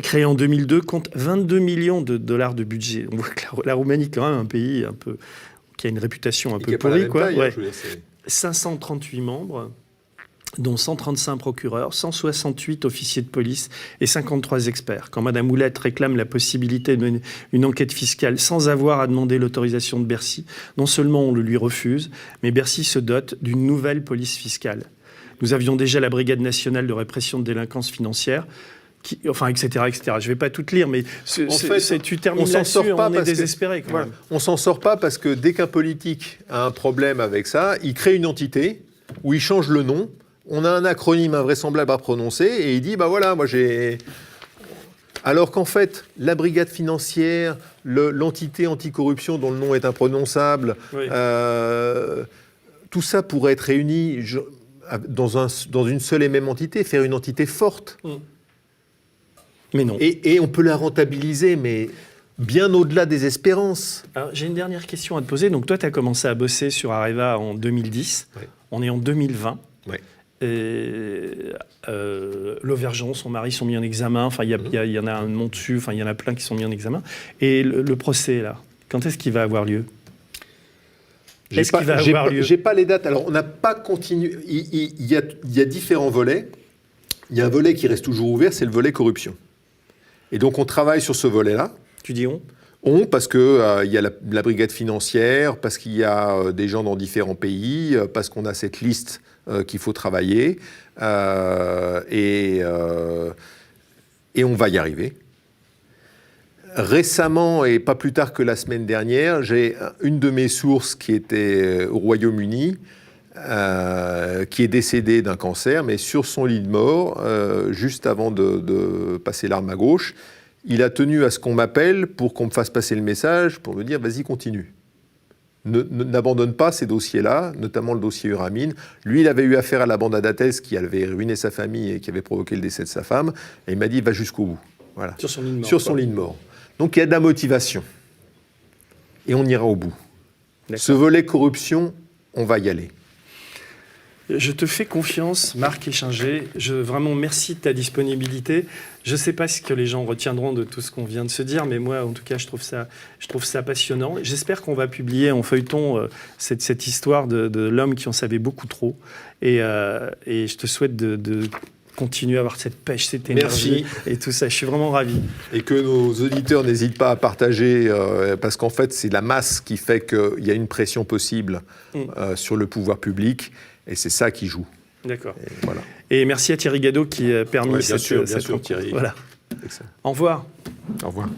A: créée en 2002, compte 22 millions de dollars de budget. On voit que la Roumanie est quand même un pays un peu, qui a une réputation un peu pourrie. Quoi. Ouais. 538 membres, dont 135 procureurs, 168 officiers de police et 53 experts. Quand Mme Houlette réclame la possibilité d'une enquête fiscale sans avoir à demander l'autorisation de Bercy, non seulement on le lui refuse, mais Bercy se dote d'une nouvelle police fiscale. Nous avions déjà la Brigade nationale de répression de délinquance financière, etc., etc. Je ne vais pas tout lire, mais tu termines là-dessus, on est désespéré. Quand même.
B: On ne s'en sort pas parce que dès qu'un politique a un problème avec ça, il crée une entité où il change le nom. On a un acronyme invraisemblable à prononcer et il dit, bah voilà, moi j'ai... Alors qu'en fait, la brigade financière, l'entité anticorruption dont le nom est imprononçable, oui. Tout ça pourrait être réuni dans une seule et même entité, faire une entité forte.
A: Mais non.
B: Et on peut la rentabiliser, mais bien au-delà des espérances.
A: Alors, j'ai une dernière question à te poser. Donc toi, tu as commencé à bosser sur Areva en 2010. Oui. On est en 2020. Oui. L'Auvergeon, son mari sont mis en examen. Enfin, il y en a un nom dessus. Enfin, il y en a plein qui sont mis en examen. Et le procès, là, quand est-ce qu'il va avoir lieu ?
B: J'ai pas les dates. Alors, on n'a pas continué. Il y a différents volets. Il y a un volet qui reste toujours ouvert, c'est le volet corruption. Et donc, on travaille sur ce volet-là.
A: Tu dis on ?
B: On, parce qu'il y a la brigade financière, parce qu'il y a des gens dans différents pays, parce qu'on a cette liste qu'il faut travailler, et on va y arriver. Récemment, et pas plus tard que la semaine dernière, j'ai une de mes sources qui était au Royaume-Uni, qui est décédée d'un cancer, mais sur son lit de mort, juste avant de passer l'arme à gauche, il a tenu à ce qu'on m'appelle pour qu'on me fasse passer le message, pour me dire « vas-y, continue ». N'abandonne pas ces dossiers-là, notamment le dossier Uramine. Lui, il avait eu affaire à la bande Adatès qui avait ruiné sa famille et qui avait provoqué le décès de sa femme. Et il m'a dit, va jusqu'au bout. Voilà.
A: Sur son lit de mort.
B: Sur son lit de mort. Donc, il y a de la motivation. Et on ira au bout. D'accord. Ce volet corruption, on va y aller.
A: Je te fais confiance, Marc Échinger. Vraiment, merci de ta disponibilité. Je ne sais pas ce que les gens retiendront de tout ce qu'on vient de se dire, mais moi, en tout cas, je trouve ça passionnant. J'espère qu'on va publier en feuilleton cette histoire de l'homme qui en savait beaucoup trop. Et je te souhaite de continuer à avoir cette pêche, cette énergie et tout ça. Je suis vraiment ravi.
B: Et que nos auditeurs n'hésitent pas à partager, parce qu'en fait, c'est la masse qui fait qu'il y a une pression possible sur le pouvoir public. Et c'est ça qui joue.
A: D'accord.
B: Et, voilà.
A: Et merci à Thierry Gadot qui a permis
B: cette
A: rencontre.
B: Thierry.
A: Voilà. Au revoir.
B: Au revoir.